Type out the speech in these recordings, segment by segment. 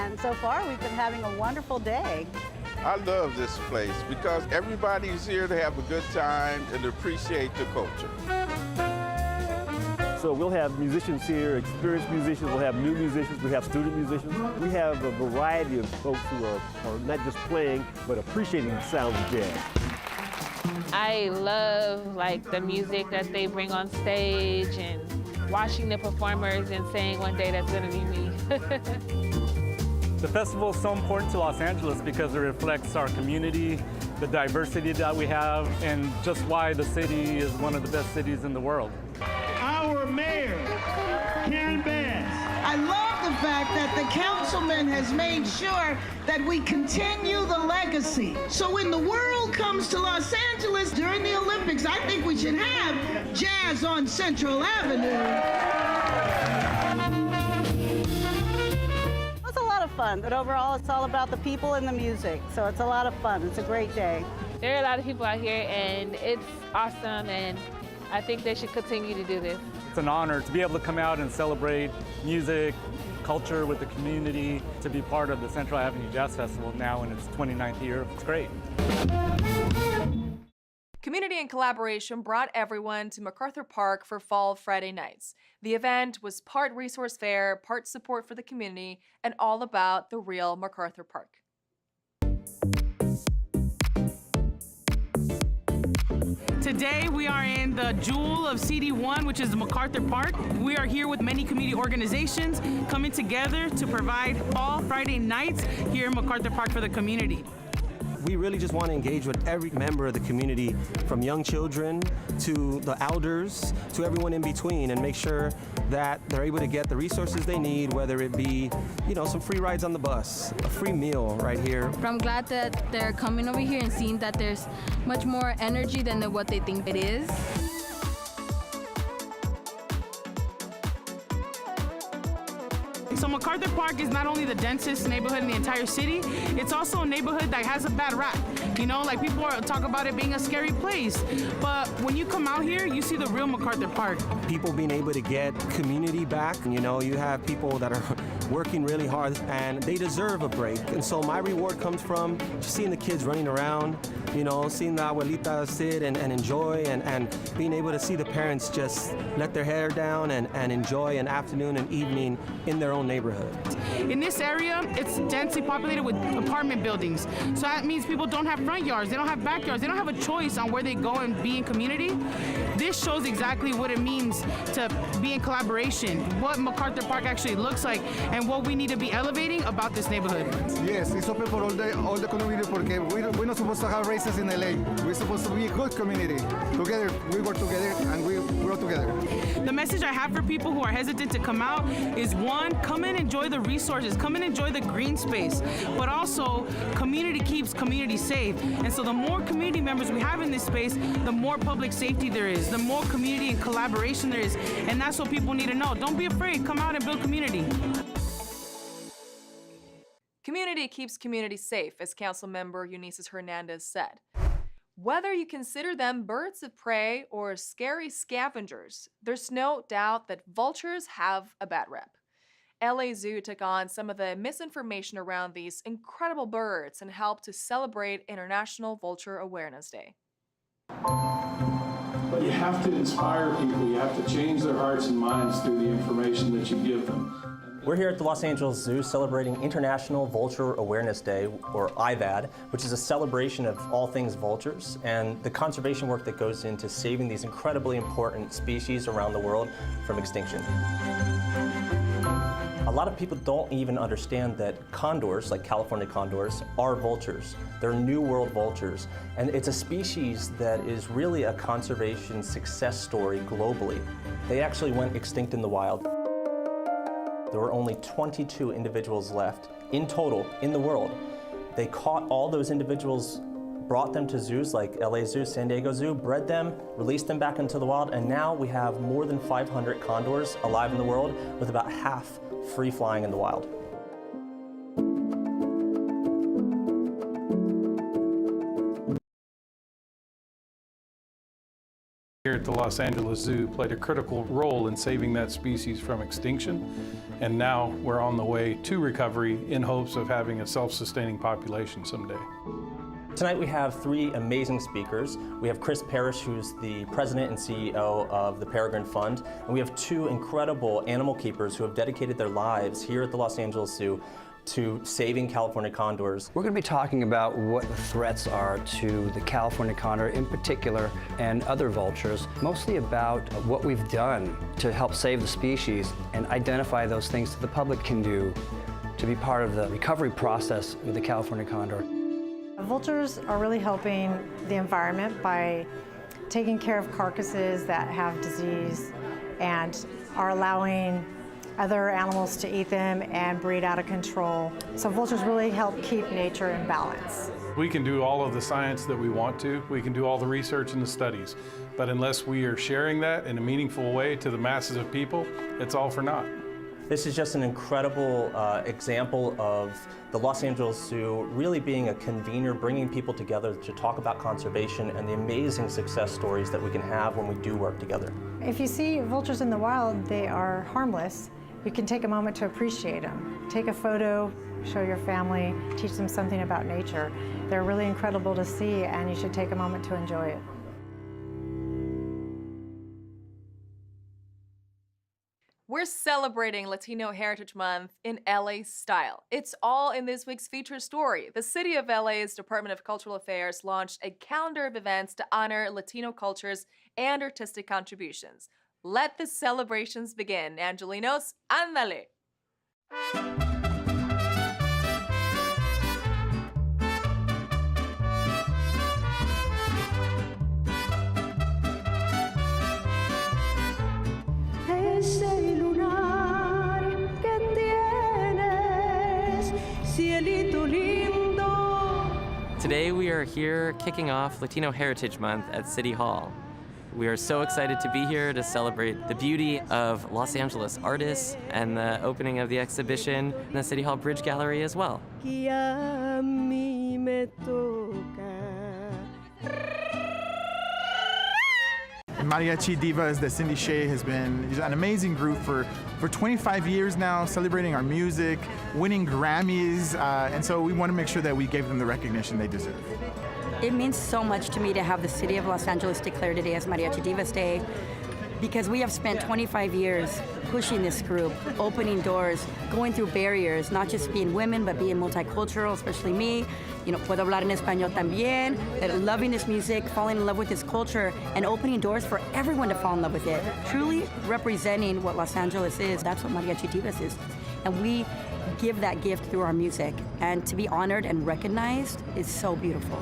and so far we've been having a wonderful day. I love this place because everybody's here to have a good time and appreciate the culture. So we'll have musicians here, experienced musicians, we'll have new musicians, we have student musicians. We have a variety of folks who are not just playing, but appreciating the sounds of jazz. I love the music that they bring on stage and watching the performers and saying one day that's gonna be me. The festival is so important to Los Angeles because it reflects our community, the diversity that we have, and just why the city is one of the best cities in the world. Our mayor, Karen Bass. I love the fact that the councilman has made sure that we continue the legacy. So when the world comes to Los Angeles during the Olympics, I think we should have jazz on Central Avenue. It's a lot of fun, but overall it's all about the people and the music, so it's a lot of fun. It's a great day. There are a lot of people out here and it's awesome, and I think they should continue to do this. It's an honor to be able to come out and celebrate music, culture with the community, to be part of the Central Avenue Jazz Festival now in its 29th year. It's great. Community and collaboration brought everyone to MacArthur Park for Fall Friday nights. The event was part resource fair, part support for the community, and all about the real MacArthur Park. Today we are in the jewel of CD1, which is MacArthur Park. We are here with many community organizations coming together to provide Fall Friday nights here in MacArthur Park for the community. We really just want to engage with every member of the community, from young children to the elders to everyone in between, and make sure that they're able to get the resources they need, whether it be, some free rides on the bus, a free meal right here. I'm glad that they're coming over here and seeing that there's much more energy than what they think it is. So MacArthur Park is not only the densest neighborhood in the entire city, it's also a neighborhood that has a bad rap. People talk about it being a scary place, but when you come out here, you see the real MacArthur Park. People being able to get community back, you have people that are working really hard and they deserve a break. And so my reward comes from just seeing the kids running around, seeing the abuelitas sit and enjoy, and being able to see the parents just let their hair down and enjoy an afternoon and evening in their own neighborhood. In this area, it's densely populated with apartment buildings. So that means people don't have front yards, they don't have backyards, they don't have a choice on where they go and be in community. This shows exactly what it means to be in collaboration, what MacArthur Park actually looks like, and what we need to be elevating about this neighborhood. Yes, it's open for all the community because we're not supposed to have races in LA. We're supposed to be a good community. Together, we work together and we grow together. The message I have for people who are hesitant to come out is, one, come and enjoy the resources, come and enjoy the green space, but also community keeps community safe. And so the more community members we have in this space, the more public safety there is, the more community and collaboration there is, and that's what people need to know. Don't be afraid, come out and build community. Community keeps community safe, as Councilmember Eunices Hernandez said. Whether you consider them birds of prey or scary scavengers, there's no doubt that vultures have a bad rep. LA Zoo took on some of the misinformation around these incredible birds and helped to celebrate International Vulture Awareness Day. But you have to inspire people. You have to change their hearts and minds through the information that you give them. We're here at the Los Angeles Zoo celebrating International Vulture Awareness Day, or IVAD, which is a celebration of all things vultures and the conservation work that goes into saving these incredibly important species around the world from extinction. A lot of people don't even understand that condors, like California condors, are vultures. They're New World vultures, and it's a species that is really a conservation success story globally. They actually went extinct in the wild. There were only 22 individuals left in total in the world. They caught all those individuals, brought them to zoos like LA Zoo, San Diego Zoo, bred them, released them back into the wild, and now we have more than 500 condors alive in the world, with about half free flying in the wild. Here at the Los Angeles Zoo played a critical role in saving that species from extinction. And now we're on the way to recovery in hopes of having a self-sustaining population someday. Tonight we have three amazing speakers. We have Chris Parrish, who's the president and CEO of the Peregrine Fund, and we have two incredible animal keepers who have dedicated their lives here at the Los Angeles Zoo to saving California condors. We're going to be talking about what the threats are to the California condor in particular and other vultures, mostly about what we've done to help save the species and identify those things that the public can do to be part of the recovery process with the California condor. Vultures are really helping the environment by taking care of carcasses that have disease and are allowing other animals to eat them and breed out of control. So vultures really help keep nature in balance. We can do all of the science that we want to. We can do all the research and the studies. But unless we are sharing that in a meaningful way to the masses of people, it's all for naught. This is just an incredible example of the Los Angeles Zoo really being a convener, bringing people together to talk about conservation and the amazing success stories that we can have when we do work together. If you see vultures in the wild, they are harmless. You can take a moment to appreciate them. Take a photo, show your family, teach them something about nature. They're really incredible to see, and you should take a moment to enjoy it. We're celebrating Latino Heritage Month in LA style. It's all in this week's feature story. The City of LA's Department of Cultural Affairs launched a calendar of events to honor Latino cultures and artistic contributions. Let the celebrations begin. Angelinos, ándale! Ese lunar que tienes, cielito lindo. Today we are here kicking off Latino Heritage Month at City Hall. We are so excited to be here to celebrate the beauty of Los Angeles artists and the opening of the exhibition in the City Hall Bridge Gallery as well. Mariachi Divas, the Cindy Shea, has been an amazing group for 25 years now, celebrating our music, winning Grammys, and so we want to make sure that we gave them the recognition they deserve. It means so much to me to have the City of Los Angeles declare today as Mariachi Divas Day, because we have spent 25 years pushing this group, opening doors, going through barriers, not just being women, but being multicultural, especially me. You know, puedo hablar en español también, loving this music, falling in love with this culture, and opening doors for everyone to fall in love with it. Truly representing what Los Angeles is, that's what Mariachi Divas is. And we give that gift through our music. And to be honored and recognized is so beautiful.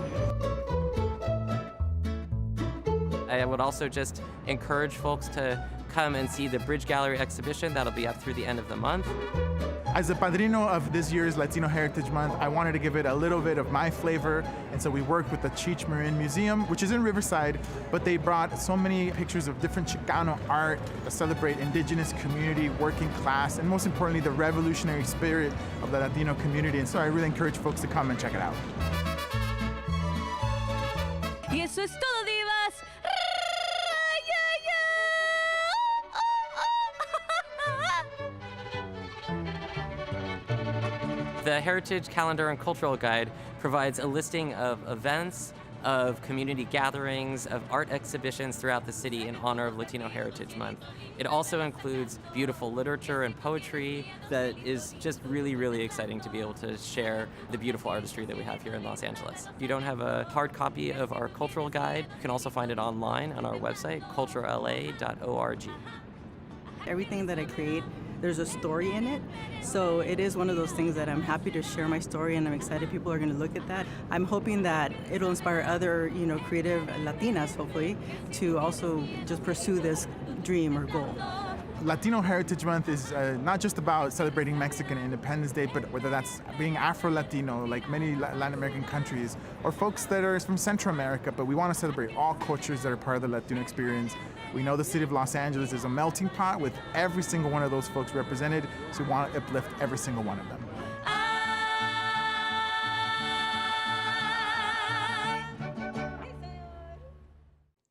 I would also just encourage folks to come and see the Bridge Gallery exhibition. That'll be up through the end of the month. As the padrino of this year's Latino Heritage Month, I wanted to give it a little bit of my flavor, and so we worked with the Cheech Marin Museum, which is in Riverside, but they brought so many pictures of different Chicano art that celebrate indigenous community, working class, and most importantly, the revolutionary spirit of the Latino community, and so I really encourage folks to come and check it out. Y eso es todo, divas. The Heritage Calendar and Cultural Guide provides a listing of events, of community gatherings, of art exhibitions throughout the city in honor of Latino Heritage Month. It also includes beautiful literature and poetry that is just really, really exciting to be able to share the beautiful artistry that we have here in Los Angeles. If you don't have a hard copy of our cultural guide, you can also find it online on our website, culturala.org. Everything that I create, there's a story in it. So it is one of those things that I'm happy to share my story, and I'm excited people are going to look at that. I'm hoping that it'll inspire other, creative Latinas, hopefully, to also just pursue this dream or goal. Latino Heritage Month is not just about celebrating Mexican Independence Day, but whether that's being Afro-Latino, like many Latin American countries, or folks that are from Central America, but we want to celebrate all cultures that are part of the Latino experience. We know the city of Los Angeles is a melting pot with every single one of those folks represented, so we want to uplift every single one of them.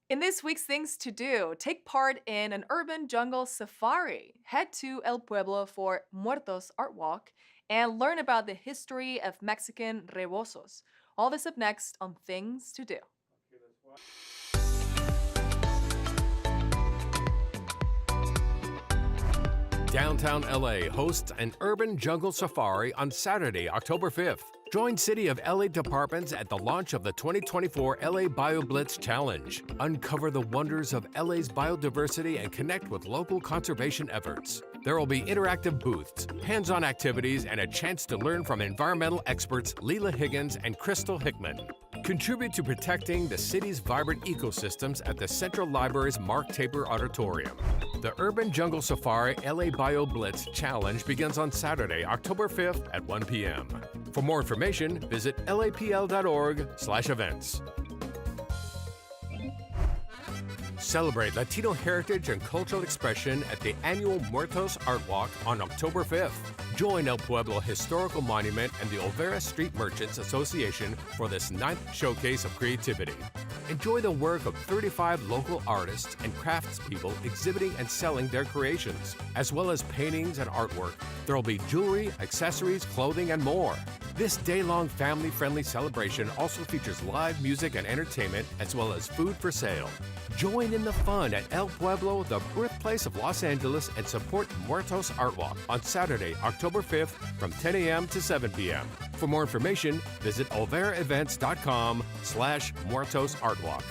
In this week's Things to Do, take part in an urban jungle safari. Head to El Pueblo for Muertos Art Walk and learn about the history of Mexican rebozos. All this up next on Things to Do. Downtown LA hosts an urban jungle safari on Saturday, October 5th. Join City of LA departments at the launch of the 2024 LA BioBlitz Challenge. Uncover the wonders of LA's biodiversity and connect with local conservation efforts. There will be interactive booths, hands-on activities, and a chance to learn from environmental experts Leela Higgins and Crystal Hickman. Contribute to protecting the city's vibrant ecosystems at the Central Library's Mark Taper Auditorium. The Urban Jungle Safari LA BioBlitz Challenge begins on Saturday, October 5th at 1 p.m. For more information, visit lapl.org/events. Celebrate Latino heritage and cultural expression at the annual Muertos Art Walk on October 5th. Join El Pueblo Historical Monument and the Ovarian Street Merchants Association for this 9th showcase of creativity. Enjoy the work of 35 local artists and craftspeople exhibiting and selling their creations, as well as paintings and artwork. There will be jewelry, accessories, clothing, and more. This day-long family-friendly celebration also features live music and entertainment, as well as food for sale. Join in the fun at El Pueblo, the birthplace of Los Angeles, and support Muertos Art Walk on Saturday, October 5th from 10 a.m. to 7 p.m. For more information, visit overaevents.com/Muertos Art Walk.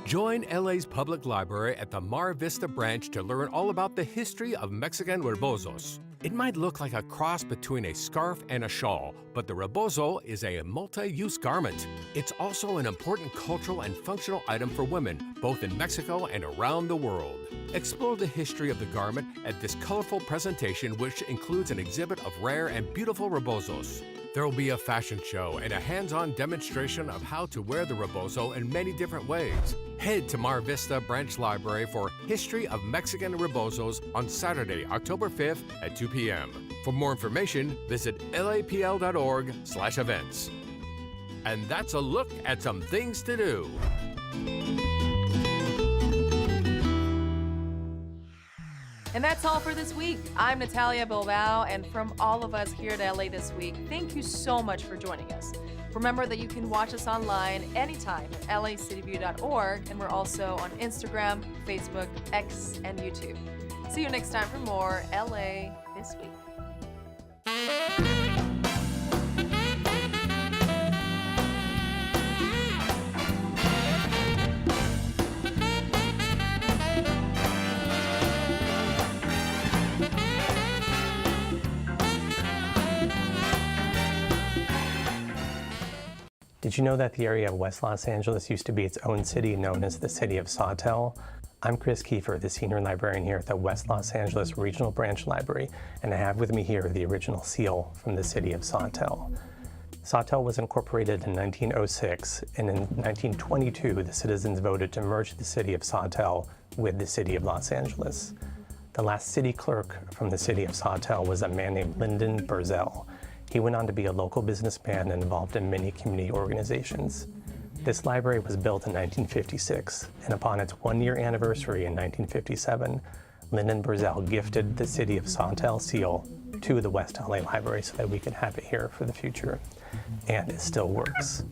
Join LA's public library at the Mar Vista branch to learn all about the history of Mexican rebozos. It might look like a cross between a scarf and a shawl, but the rebozo is a multi-use garment. It's also an important cultural and functional item for women, both in Mexico and around the world. Explore the history of the garment at this colorful presentation, which includes an exhibit of rare and beautiful rebozos. There will be a fashion show and a hands-on demonstration of how to wear the rebozo in many different ways. Head to Mar Vista Branch Library for History of Mexican Rebozos on Saturday, October 5th at 2 p.m. For more information, visit lapl.org/events. And that's a look at some things to do. And that's all for this week. I'm Natalia Bilbao, and from all of us here at LA This Week, thank you so much for joining us. Remember that you can watch us online anytime at lacitywiew.org, and we're also on Instagram, Facebook, X, and YouTube. See you next time for more LA This Week. Did you know that the area of West Los Angeles used to be its own city known as the City of Sawtelle? I'm Chris Kiefer, the Senior Librarian here at the West Los Angeles Regional Branch Library, and I have with me here the original seal from the City of Sawtelle. Sawtelle was incorporated in 1906, and in 1922 the citizens voted to merge the City of Sawtelle with the City of Los Angeles. The last city clerk from the City of Sawtelle was a man named Lyndon Burzell. He went on to be a local businessman and involved in many community organizations. This library was built in 1956, and upon its one-year anniversary in 1957, Lyndon Burzell gifted the City of Sawtelle seal to the West LA Library so that we could have it here for the future, and it still works.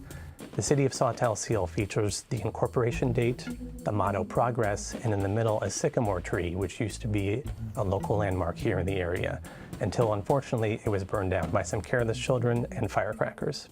The City of Sawtelle seal features the incorporation date, the motto Progress, and in the middle a sycamore tree, which used to be a local landmark here in the area, until unfortunately it was burned down by some careless children and firecrackers.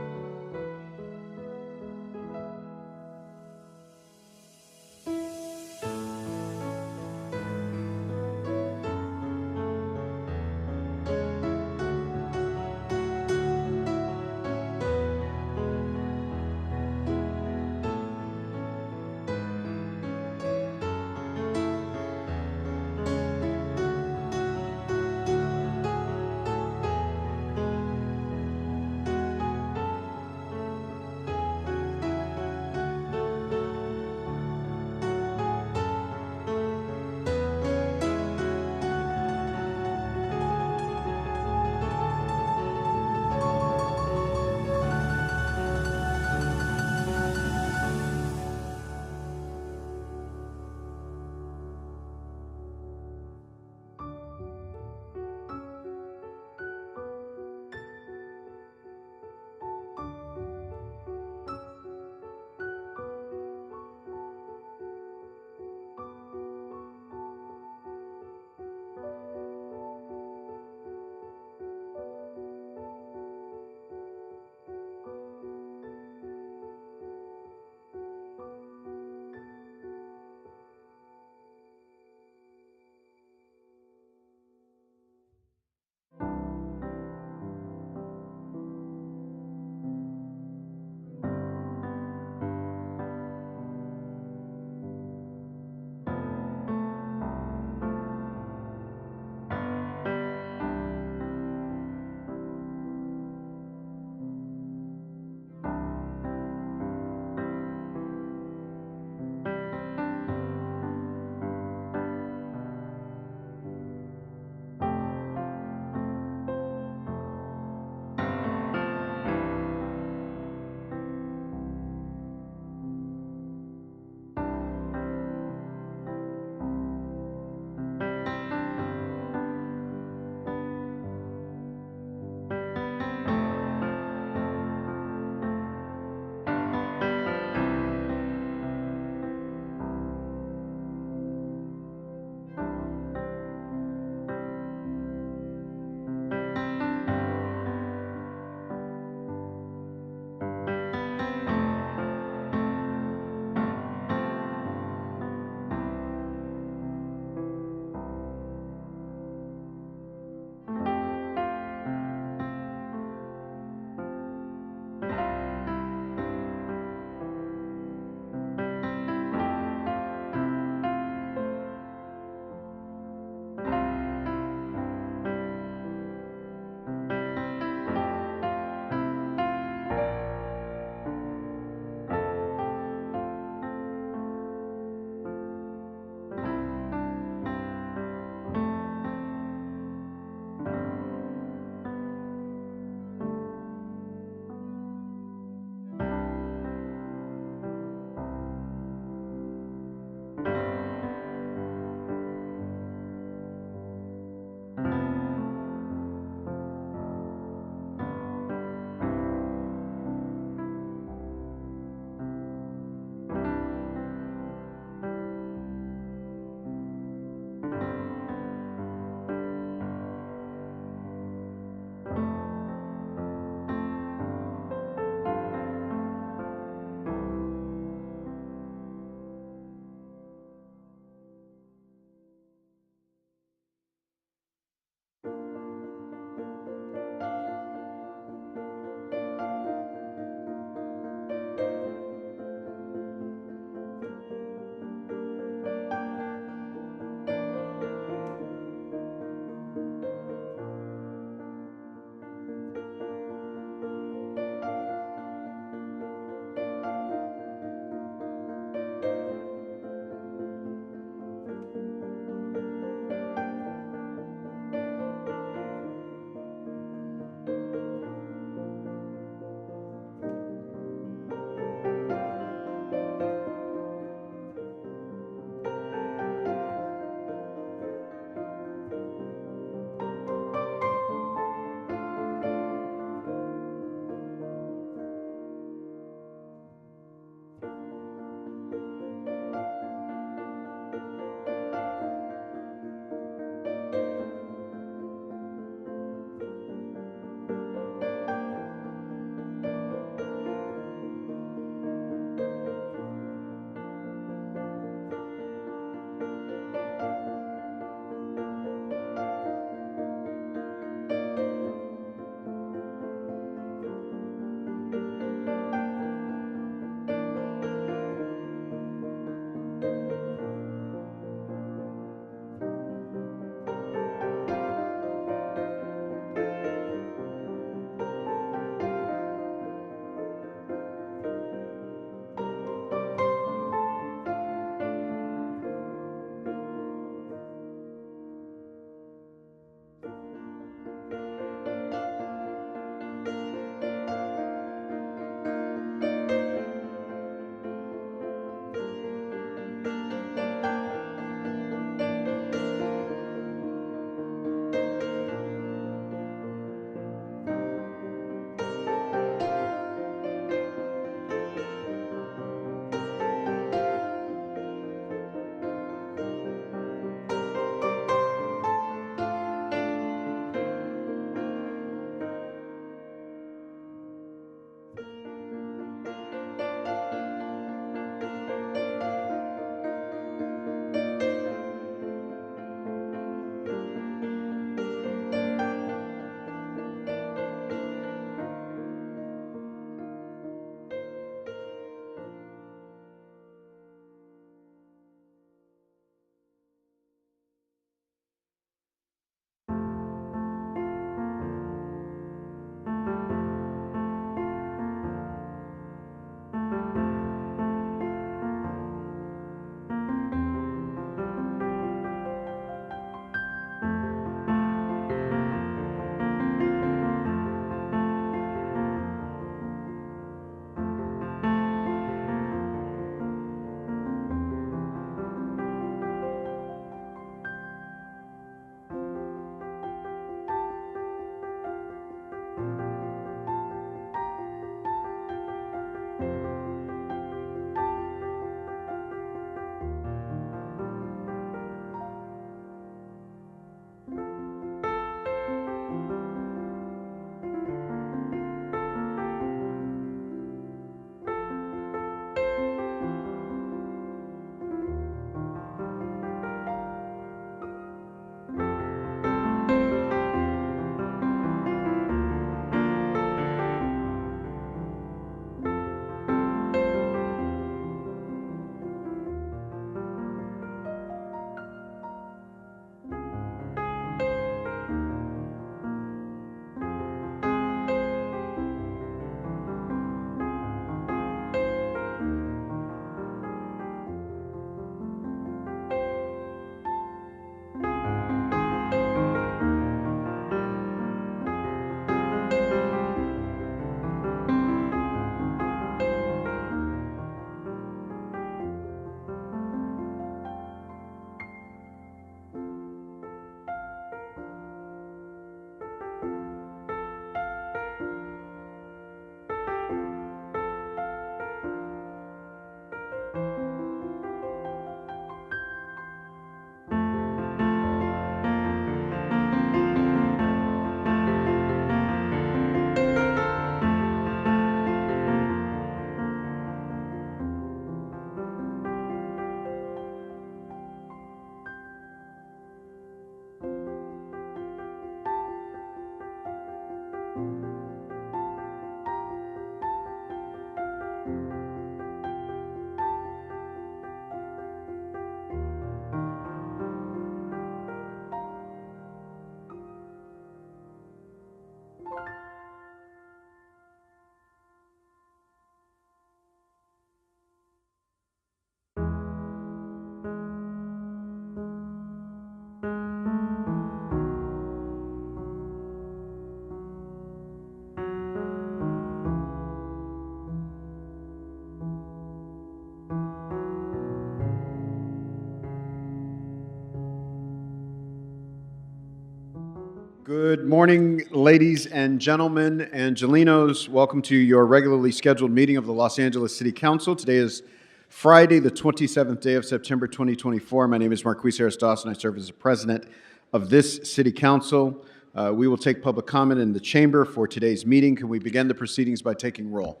Good morning, ladies and gentlemen, Angelinos. Welcome to your regularly scheduled meeting of the Los Angeles City Council. Today is Friday, the 27th day of September 2024. My name is Marquis Harris-Dawson. I serve as the president of this City Council. We will take public comment in the chamber for today's meeting. Can we begin the proceedings by taking roll?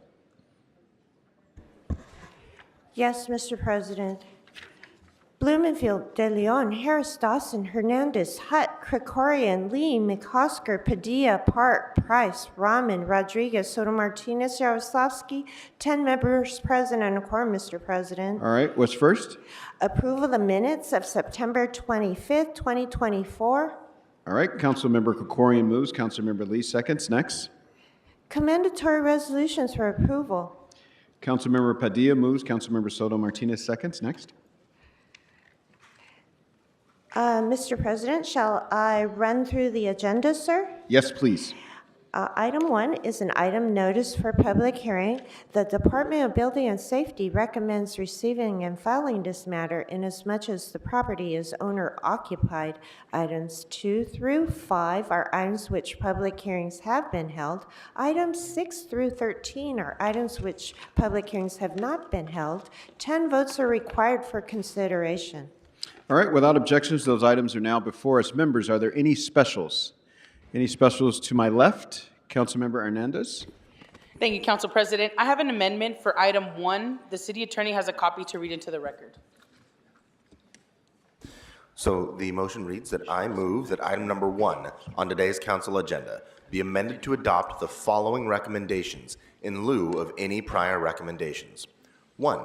Yes, Mr. President. Blumenfield, De Leon, Harris, Dawson, Hernandez, Hutt, Krikorian, Lee, McCosker, Padilla, Park, Price, Rahman, Rodriguez, Soto Martinez, Yaroslavsky, 10 members present and a quorum, Mr. President. All right, what's first? Approval of the minutes of September 25th, 2024. All right, Councilmember Krikorian moves, Councilmember Lee seconds. Next. Commendatory resolutions for approval. Councilmember Padilla moves, Councilmember Soto Martinez seconds. Next. Mr. President, shall I run through the agenda, sir? Yes, please. Item 1 is an item notice for public hearing. The Department of Building and Safety recommends receiving and filing this matter inasmuch as the property is owner-occupied. Items 2 through 5 are items which public hearings have been held. Items 6 through 13 are items which public hearings have not been held. 10 votes are required for consideration. All right, without objections, those items are now before us. Members, are there any specials? Any specials to my left? Councilmember Hernandez. Thank you, Council President. I have an amendment for item 1. The city attorney has a copy to read into the record. So the motion reads that I move that item number 1 on today's council agenda be amended to adopt the following recommendations in lieu of any prior recommendations. 1.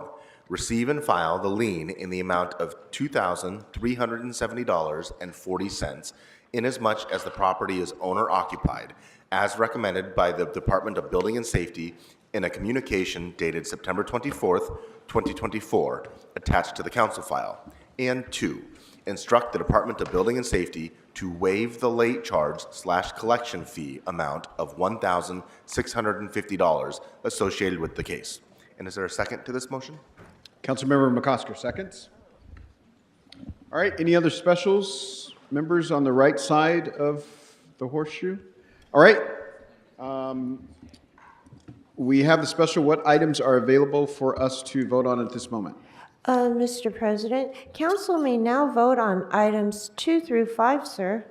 Receive and file the lien in the amount of $2,370.40 inasmuch as the property is owner-occupied, as recommended by the Department of Building and Safety in a communication dated September 24th, 2024, attached to the council file. And 2, instruct the Department of Building and Safety to waive the late charge/collection fee amount of $1,650 associated with the case. And is there a second to this motion? Councilmember McCosker, seconds. All right, any other specials? Members on the right side of the horseshoe? All right. We have the special. What items are available for us to vote on at this moment? Mr. President, council may now vote on items 2 through 5, sir.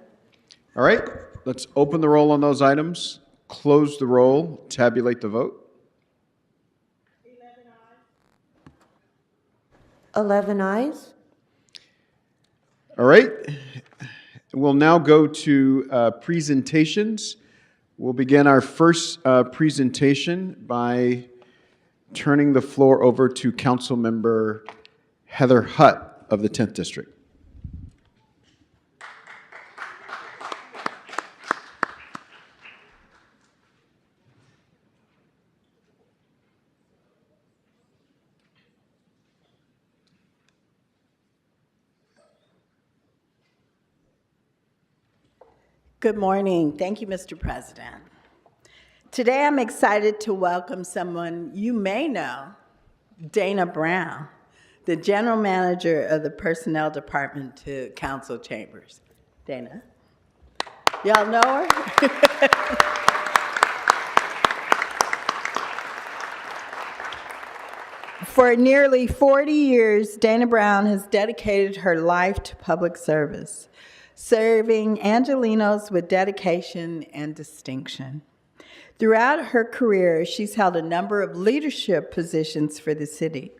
All right, let's open the roll on those items, close the roll, tabulate the vote. 11 ayes. All right. We'll now go to presentations. We'll begin our first presentation by turning the floor over to Councilmember Heather Hutt of the 10th District. Good morning. Thank you, Mr. President. Today I'm excited to welcome someone you may know, Dana Brown, the General Manager of the Personnel Department, to Council Chambers. Dana, y'all know her? For nearly 40 years, Dana Brown has dedicated her life to public service, serving Angelinos with dedication and distinction. Throughout her career, she's held a number of leadership positions for the city,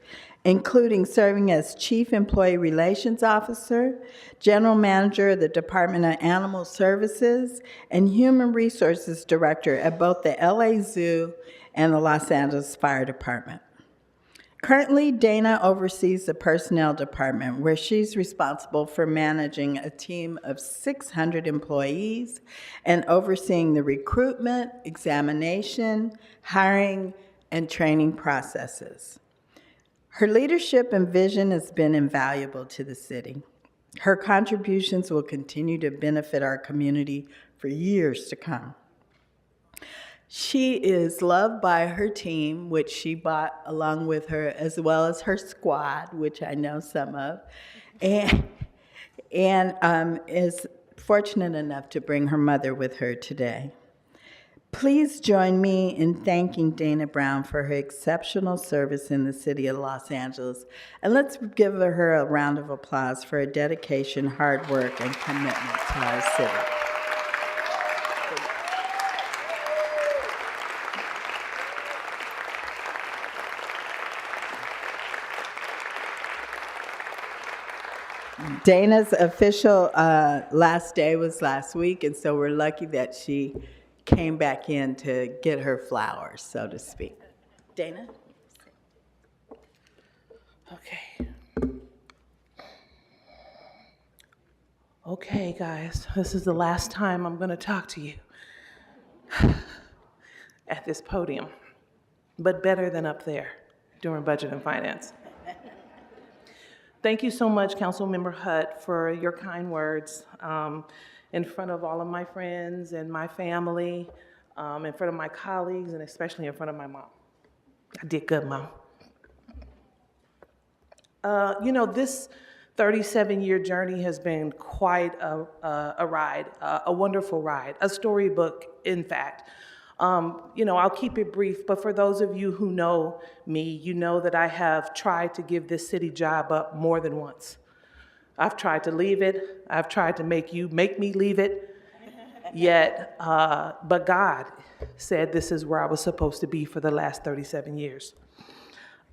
including serving as Chief Employee Relations Officer, General Manager of the Department of Animal Services, and Human Resources Director at both the LA Zoo and the Los Angeles Fire Department. Currently, Dana oversees the Personnel Department, where she's responsible for managing a team of 600 employees and overseeing the recruitment, examination, hiring, and training processes. Her leadership and vision has been invaluable to the city. Her contributions will continue to benefit our community for years to come. She is loved by her team, which she brought along with her, as well as her squad, which I know some of, and is fortunate enough to bring her mother with her today. Please join me in thanking Dana Brown for her exceptional service in the city of Los Angeles. And let's give her a round of applause for her dedication, hard work, and commitment to our city. Dana's official last day was last week, and so we're lucky that she came back in to get her flowers, so to speak. Dana? Okay. Okay, guys, this is the last time I'm going to talk to you at this podium, but better than up there during Budget and Finance. Thank you so much, Councilmember Hutt, for your kind words in front of all of my friends and my family, in front of my colleagues, and especially in front of my mom. I did good, Mom. You know, this 37-year journey has been quite a ride, a wonderful ride, a storybook, in fact. You know, I'll keep it brief, but for those of you who know me, you know that I have tried to give this city job up more than once. I've tried to leave it. I've tried to make me leave it. Yet, but God said this is where I was supposed to be for the last 37 years.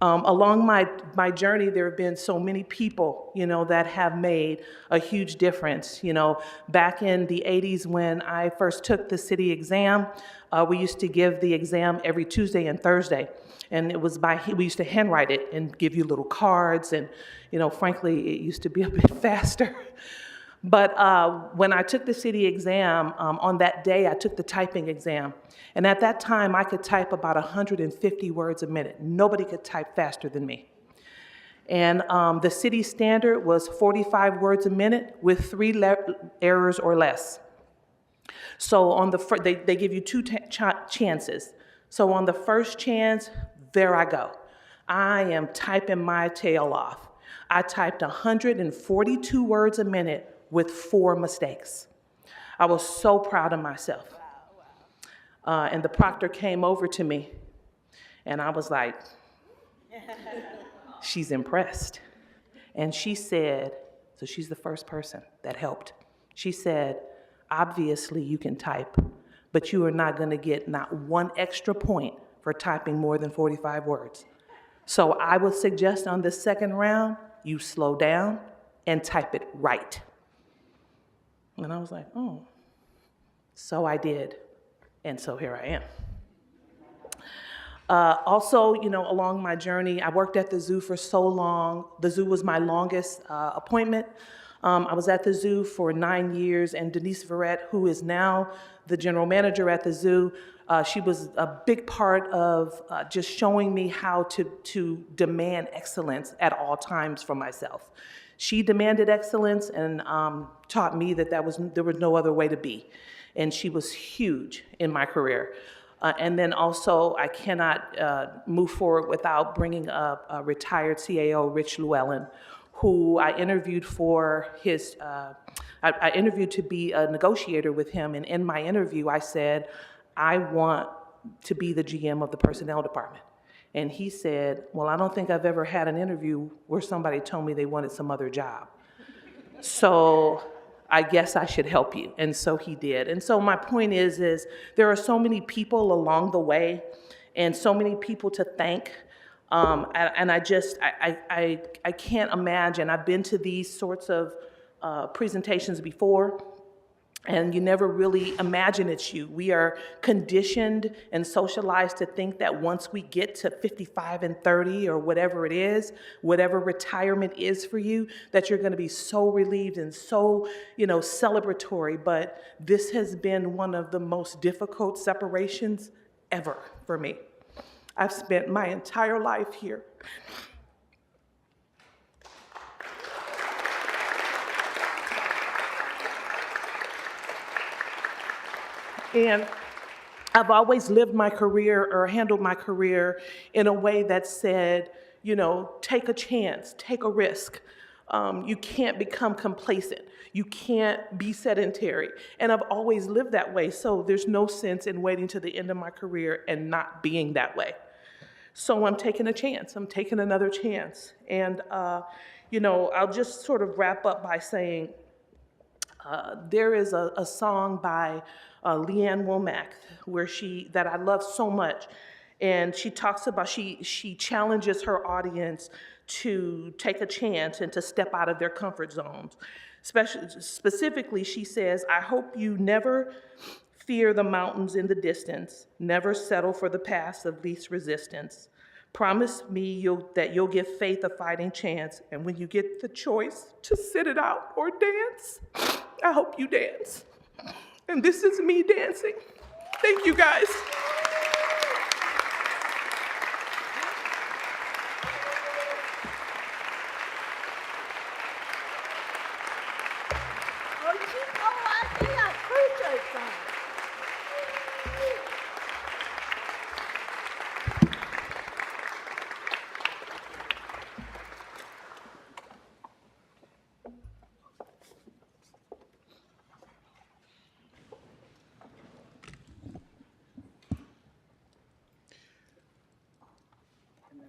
Along my journey, there have been so many people, you know, that have made a huge difference. You know, back in the 80s when I first took the city exam, we used to give the exam every Tuesday and Thursday. And it was we used to handwrite it and give you little cards. And, you know, frankly, it used to be a bit faster. But when I took the city exam, on that day, I took the typing exam. And at that time, I could type about 150 words a minute. Nobody could type faster than me. And the city standard was 45 words a minute with 3 errors or less. So on the they give you 2 chances. So on the first chance, there I go. I am typing my tail off. I typed 142 words a minute with 4 mistakes. I was so proud of myself. And the proctor came over to me, and I was like, she's impressed. And she said, so she's the first person that helped. She said, obviously you can type, but you are not gonna get not 1 extra point for typing more than 45 words. So I would suggest on the second round, you slow down and type it right. And I was like, oh. So I did, and so here I am. Also, you know, along my journey, I worked at the zoo for so long. The zoo was my longest appointment. I was at the zoo for 9 years, and Denise Verrett, who is now the general manager at the zoo, she was a big part of just showing me how to demand excellence at all times for myself. She demanded excellence and taught me that there was no other way to be. And she was huge in my career. And then also, I cannot move forward without bringing up retired CAO Rich Llewellyn, who I interviewed for his, I interviewed to be a negotiator with him. And in my interview, I said, I want to be the GM of the personnel department. And he said, well, I don't think I've ever had an interview where somebody told me they wanted some other job. So I guess I should help you. And so he did. And so my point is there are so many people along the way and so many people to thank. And I can't imagine. I've been to these sorts of presentations before, and you never really imagine it's you. We are conditioned and socialized to think that once we get to 55 and 30 or whatever it is, whatever retirement is for you, that you're gonna be so relieved and so, you know, celebratory. But this has been one of the most difficult separations ever for me. I've spent my entire life here. And I've always lived my career or handled my career in a way that said, you know, take a chance, take a risk. You can't become complacent. You can't be sedentary. And I've always lived that way, so there's no sense in waiting to the end of my career and not being that way. So I'm taking a chance. I'm taking another chance. And, I'll just sort of wrap up by saying there is a song by Leanne Womack that I love so much. And she talks about, she challenges her audience to take a chance and to step out of their comfort zones. Specifically, she says, I hope you never fear the mountains in the distance, never settle for the path of least resistance. Promise me that you'll give faith a fighting chance, and when you get the choice to sit it out or dance, I hope you dance. And this is me dancing. Thank you, guys.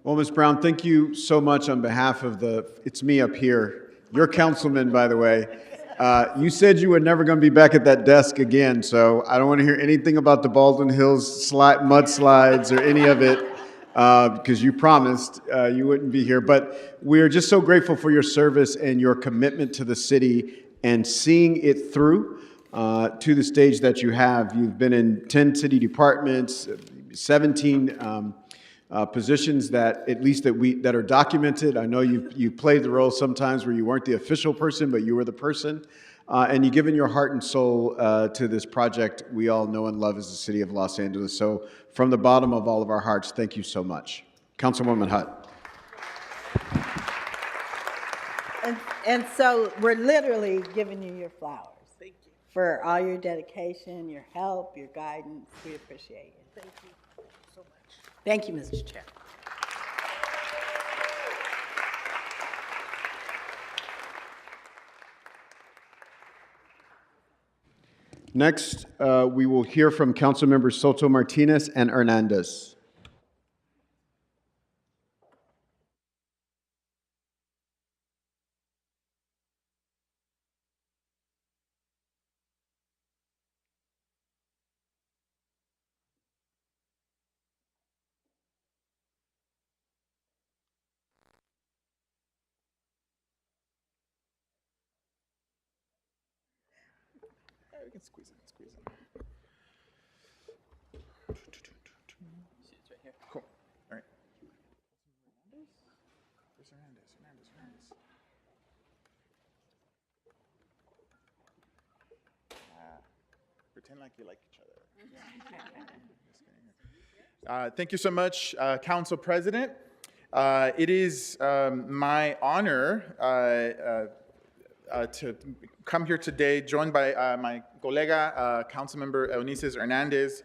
Well, Ms. Brown, thank you so much on behalf of it's me up here, your councilman, by the way. You said you were never going to be back at that desk again, so I don't want to hear anything about the Baldwin Hills mudslides or any of it, because you promised you wouldn't be here. But we're just so grateful for your service and your commitment to the city and seeing it through to the stage that you have. You've been in 10 city departments, 17 positions that are documented. I know you played the role sometimes where you weren't the official person, but you were the person, and you've given your heart and soul to this project we all know and love as the City of Los Angeles. So from the bottom of all of our hearts, thank you so much. Councilwoman Hutt. And so we're literally giving you your flowers. Thank you. For all your dedication, your help, your guidance. We appreciate it. Thank you so much. Thank you, Mr. Chair. Next, we will hear from Council Members Soto Martinez and Hernandez. We can squeeze it, Cool. All right. Where's Hernandez? Pretend like you like each other. Thank you so much, Council President. It is my honor to come here today, joined by my colega, Councilmember Eunices Hernandez,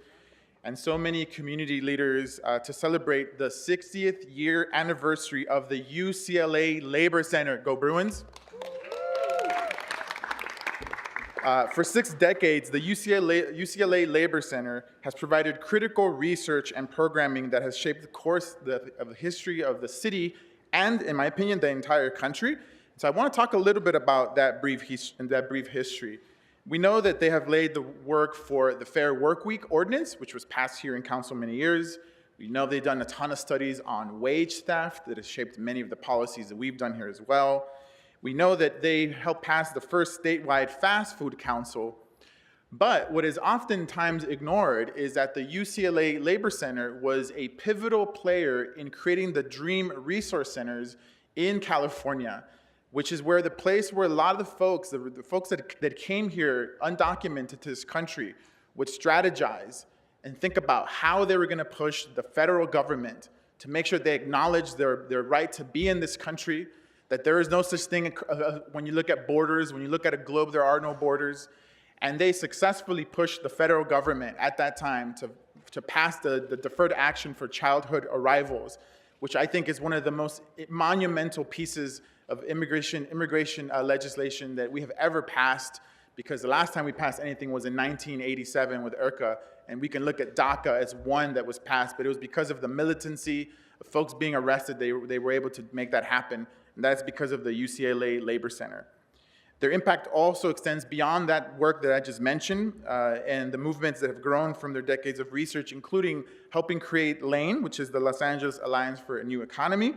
and so many community leaders to celebrate the 60th year anniversary of the UCLA Labor Center. Go Bruins! For 6 decades, the UCLA Labor Center has provided critical research and programming that has shaped the course of the history of the city and, in my opinion, the entire country. So I want to talk a little bit about that brief history. We know that they have laid the work for the Fair Workweek Ordinance, which was passed here in council many years. We know they've done a ton of studies on wage theft that has shaped many of the policies that we've done here as well. We know that they helped pass the first statewide fast food council. But what is oftentimes ignored is that the UCLA Labor Center was a pivotal player in creating the Dream Resource Centers in California, which is where the place where a lot of the folks that came here undocumented to this country would strategize and think about how they were going to push the federal government to make sure they acknowledge their right to be in this country, that there is no such thing when you look at borders, when you look at a globe, there are no borders. And they successfully pushed the federal government at that time to pass the Deferred Action for Childhood Arrivals, which I think is one of the most monumental pieces of immigration legislation that we have ever passed, because the last time we passed anything was in 1987 with IRCA, and we can look at DACA as one that was passed, but it was because of the militancy of folks being arrested, they were able to make that happen, and that's because of the UCLA Labor Center. Their impact also extends beyond that work that I just mentioned, and the movements that have grown from their decades of research, including helping create LANE, which is the Los Angeles Alliance for a New Economy,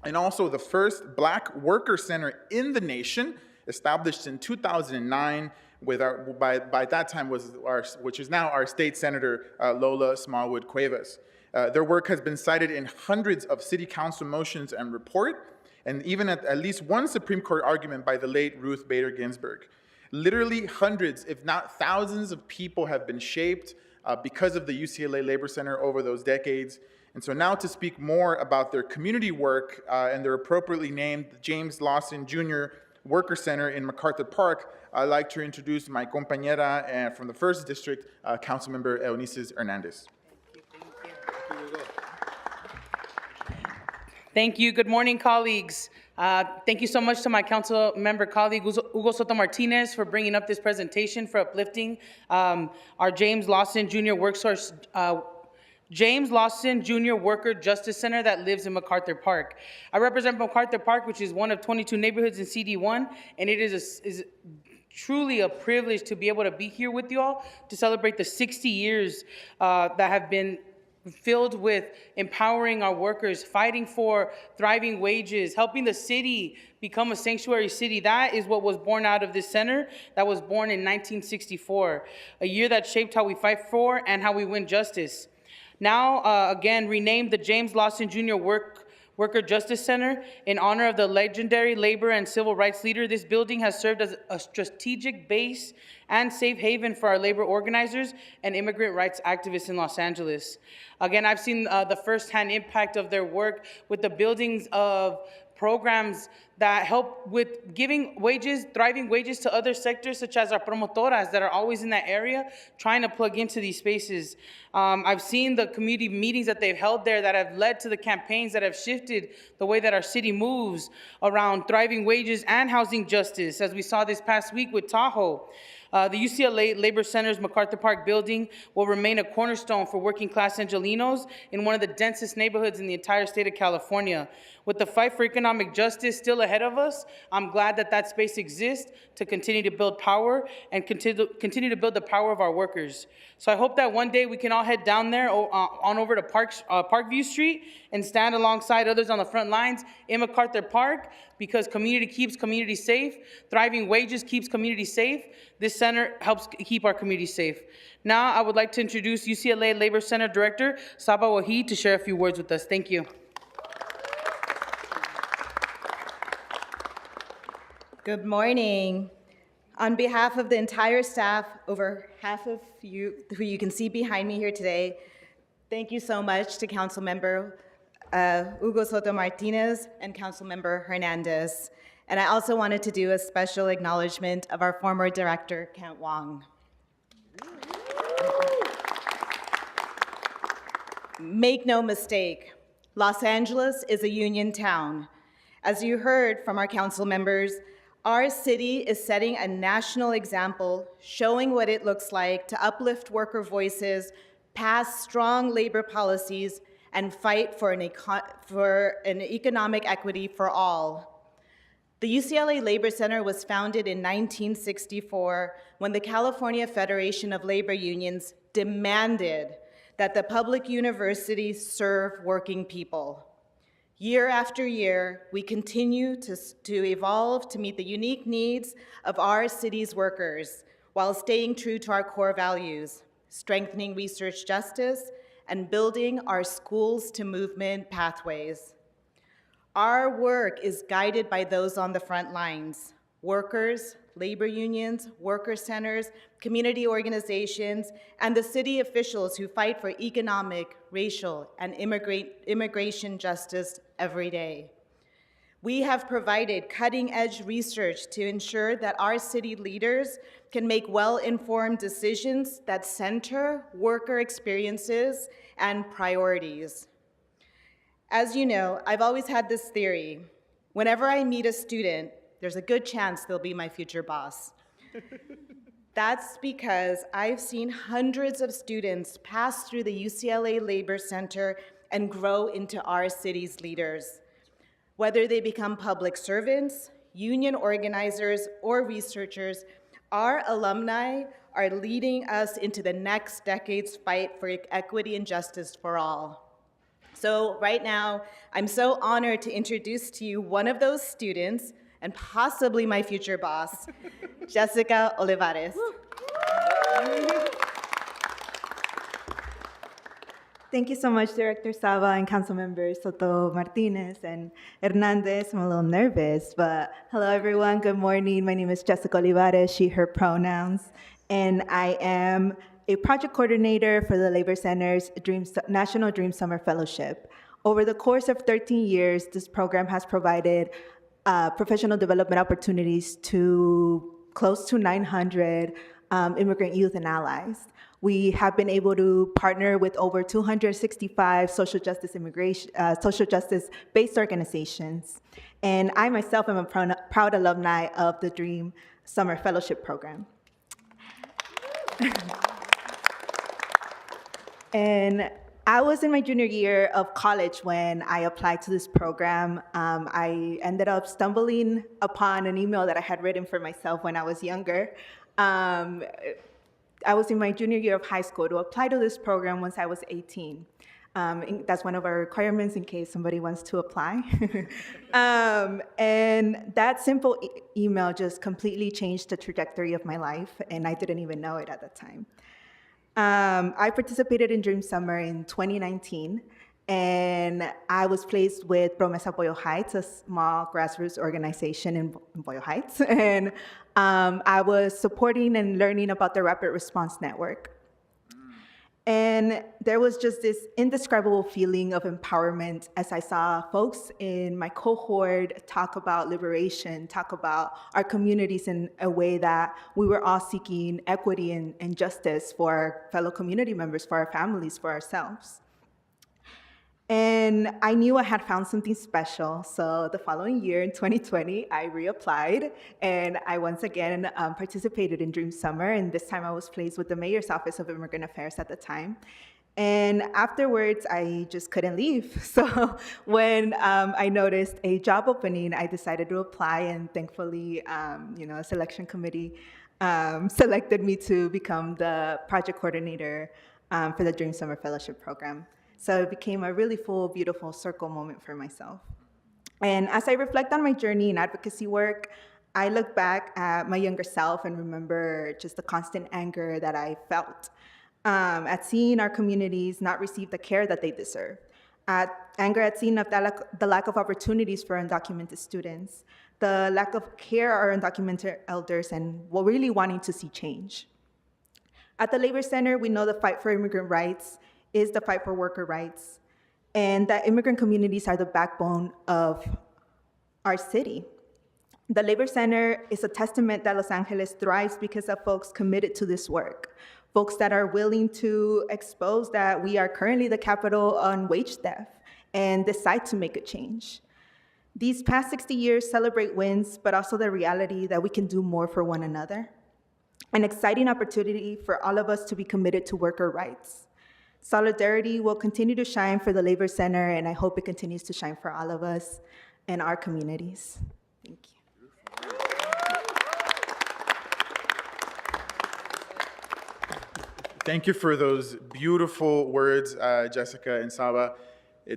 and also the first Black worker center in the nation, established in 2009, with by that time which is now our state senator, Lola Smallwood Cuevas. Their work has been cited in hundreds of city council motions and report, and even at least one Supreme Court argument by the late Ruth Bader Ginsburg. Literally hundreds, if not thousands of people have been shaped because of the UCLA Labor Center over those decades. And so now to speak more about their community work and their appropriately named James Lawson Jr. Worker Center in MacArthur Park, I'd like to introduce my compañera from the 1st District, Councilmember Eunices Hernandez. Thank you. Good morning, colleagues. Thank you so much to my council member colleague, Hugo Soto Martinez, for bringing up this presentation for uplifting our James Lawson Jr. James Lawson Jr. Worker Justice Center that lives in MacArthur Park. I represent MacArthur Park, which is one of 22 neighborhoods in CD1, and it is truly a privilege to be able to be here with you all to celebrate the 60 years that have been filled with empowering our workers, fighting for thriving wages, helping the city become a sanctuary city. That is what was born out of this center that was born in 1964, a year that shaped how we fight for and how we win justice. Now, again, renamed the James Lawson Jr. Worker Justice Center in honor of the legendary labor and civil rights leader. This building has served as a strategic base and safe haven for our labor organizers and immigrant rights activists in Los Angeles. Again, I've seen the firsthand impact of their work with the buildings of programs that help with giving wages, thriving wages to other sectors, such as our promotoras that are always in that area, trying to plug into these spaces. I've seen the community meetings that they've held there that have led to the campaigns that have shifted the way that our city moves around thriving wages and housing justice, as we saw this past week with Tahoe. The UCLA Labor Center's MacArthur Park building will remain a cornerstone for working class Angelinos in one of the densest neighborhoods in the entire state of California. With the fight for economic justice still ahead of us, I'm glad that that space exists to continue to build power and continue to build the power of our workers. So I hope that one day we can all head down there on over to Parkview Street and stand alongside others on the front lines in MacArthur Park, because community keeps community safe. Thriving wages keeps community safe. This center helps keep our community safe. Now I would like to introduce UCLA Labor Center Director Saba Wahid to share a few words with us. Thank you. Good morning. On behalf of the entire staff, over half of you who you can see behind me here today, thank you so much to Councilmember Hugo Soto Martinez and Councilmember Hernandez. And I also wanted to do a special acknowledgement of our former director, Kent Wong. Make no mistake, Los Angeles is a union town. As you heard from our council members, our city is setting a national example, showing what it looks like to uplift worker voices, pass strong labor policies, and fight for an economic equity for all. The UCLA Labor Center was founded in 1964 when the California Federation of Labor Unions demanded that the public universities serve working people. Year after year, we continue to evolve to meet the unique needs of our city's workers while staying true to our core values, strengthening research justice, and building our schools to movement pathways. Our work is guided by those on the front lines: workers, labor unions, worker centers, community organizations, and the city officials who fight for economic, racial, and immigration justice every day. We have provided cutting-edge research to ensure that our city leaders can make well-informed decisions that center worker experiences and priorities. As you know, I've always had this theory: Whenever I meet a student, there's a good chance they'll be my future boss. That's because I've seen hundreds of students pass through the UCLA Labor Center and grow into our city's leaders. Whether they become public servants, union organizers, or researchers, our alumni are leading us into the next decade's fight for equity and justice for all. So right now, I'm so honored to introduce to you one of those students, and possibly my future boss, Jessica Olivares. Thank you so much, Director Saba and Council Members Soto Martinez and Hernandez. I'm a little nervous, but hello everyone, good morning. My name is Jessica Olivares, she, her pronouns, and I am a project coordinator for the Labor Center's National Dream Summer Fellowship. Over the course of 13 years, this program has provided professional development opportunities to close to 900 immigrant youth and allies. We have been able to partner with over 265 social justice-based organizations. And I myself am a proud alumni of the Dream Summer Fellowship Program. And I was in my junior year of college when I applied to this program. I ended up stumbling upon an email that I had written for myself when I was younger. I was in my junior year of high school to apply to this program once I was 18. That's one of our requirements in case somebody wants to apply. And that simple email just completely changed the trajectory of my life, and I didn't even know it at the time. I participated in Dream Summer in 2019, and I was placed with Promesa Boyle Heights, a small grassroots organization in Boyle Heights, and I was supporting and learning about the Rapid Response Network. And there was just this indescribable feeling of empowerment as I saw folks in my cohort talk about liberation, talk about our communities in a way that we were all seeking equity and justice for our fellow community members, for our families, for ourselves. And I knew I had found something special, so the following year, in 2020, I reapplied, and I once again participated in Dream Summer, and this time I was placed with the Mayor's Office of Immigrant Affairs at the time. And afterwards, I just couldn't leave. So when I noticed a job opening, I decided to apply, and thankfully, a selection committee selected me to become the project coordinator for the Dream Summer Fellowship Program. So it became a really full, beautiful circle moment for myself. And as I reflect on my journey in advocacy work, I look back at my younger self and remember just the constant anger that I felt at seeing our communities not receive the care that they deserve, anger at seeing the lack of opportunities for undocumented students, the lack of care our undocumented elders, and really wanting to see change. At the Labor Center, we know the fight for immigrant rights is the fight for worker rights, and that immigrant communities are the backbone of our city. The Labor Center is a testament that Los Angeles thrives because of folks committed to this work, folks that are willing to expose that we are currently the capital on wage theft and decide to make a change. These past 60 years celebrate wins, but also the reality that we can do more for one another. An exciting opportunity for all of us to be committed to worker rights. Solidarity will continue to shine for the Labor Center, and I hope it continues to shine for all of us and our communities. Thank you. Thank you for those beautiful words, Jessica and Saba.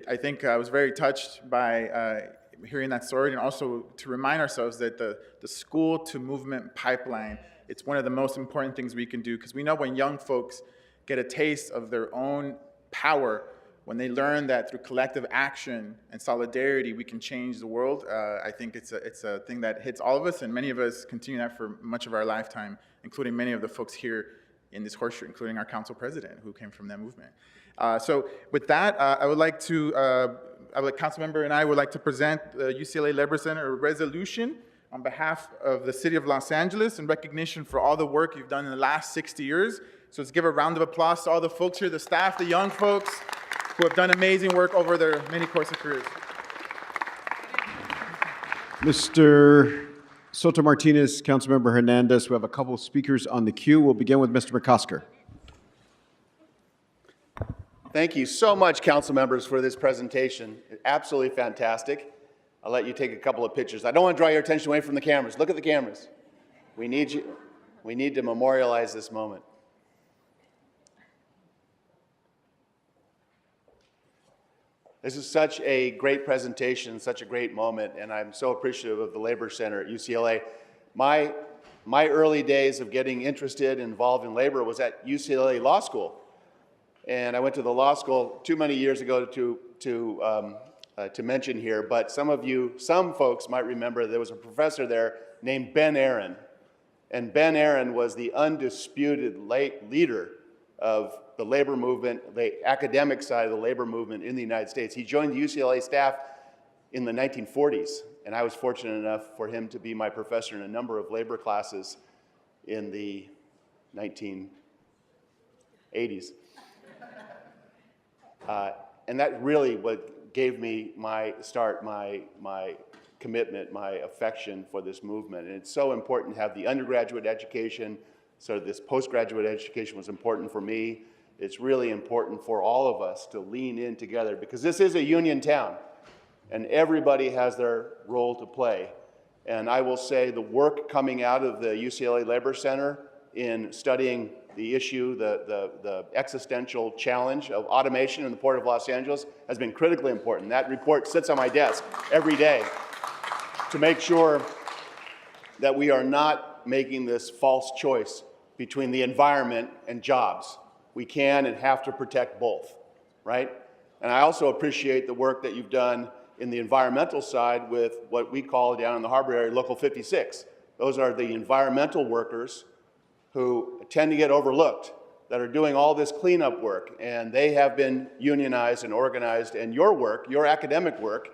I think I was very touched by hearing that story, and also to remind ourselves that the school to movement pipeline, it's one of the most important things we can do, because we know when young folks get a taste of their own power, when they learn that through collective action and solidarity we can change the world. I think it's a thing that hits all of us, and many of us continue that for much of our lifetime, including many of the folks here in this horseshoe, including our council president who came from that movement. So with that, council member and I would like to present the UCLA Labor Center a resolution on behalf of the city of Los Angeles in recognition for all the work you've done in the last 60 years. So let's give a round of applause to all the folks here, the staff, the young folks who have done amazing work over their many course of careers. Mr. Soto Martinez, Councilmember Hernandez, we have a couple of speakers on the queue. We'll begin with Mr. McCosker. Thank you so much, council members, for this presentation. Absolutely fantastic. I'll let you take a couple of pictures. I don't want to draw your attention away from the cameras. Look at the cameras. We need you. We need to memorialize this moment. This is such a great presentation, such a great moment, and I'm so appreciative of the Labor Center at UCLA. My early days of getting interested and involved in labor was at UCLA Law School. And I went to the law school too many years ago to mention here, but some folks might remember there was a professor there named Ben Aaron. And Ben Aaron was the undisputed leader of the labor movement, the academic side of the labor movement in the United States. He joined the UCLA staff in the 1940s, and I was fortunate enough for him to be my professor in a number of labor classes in the 1980s. And that really what gave me my start, my commitment, my affection for this movement. And it's so important to have the undergraduate education, so this postgraduate education was important for me. It's really important for all of us to lean in together because this is a union town and everybody has their role to play. And I will say the work coming out of the UCLA Labor Center in studying the issue, the existential challenge of automation in the Port of Los Angeles has been critically important. That report sits on my desk every day to make sure that we are not making this false choice between the environment and jobs. We can and have to protect both, right? And I also appreciate the work that you've done in the environmental side with what we call down in the harbor area, Local 56. Those are the environmental workers who tend to get overlooked, that are doing all this cleanup work, and they have been unionized and organized, and your work, your academic work,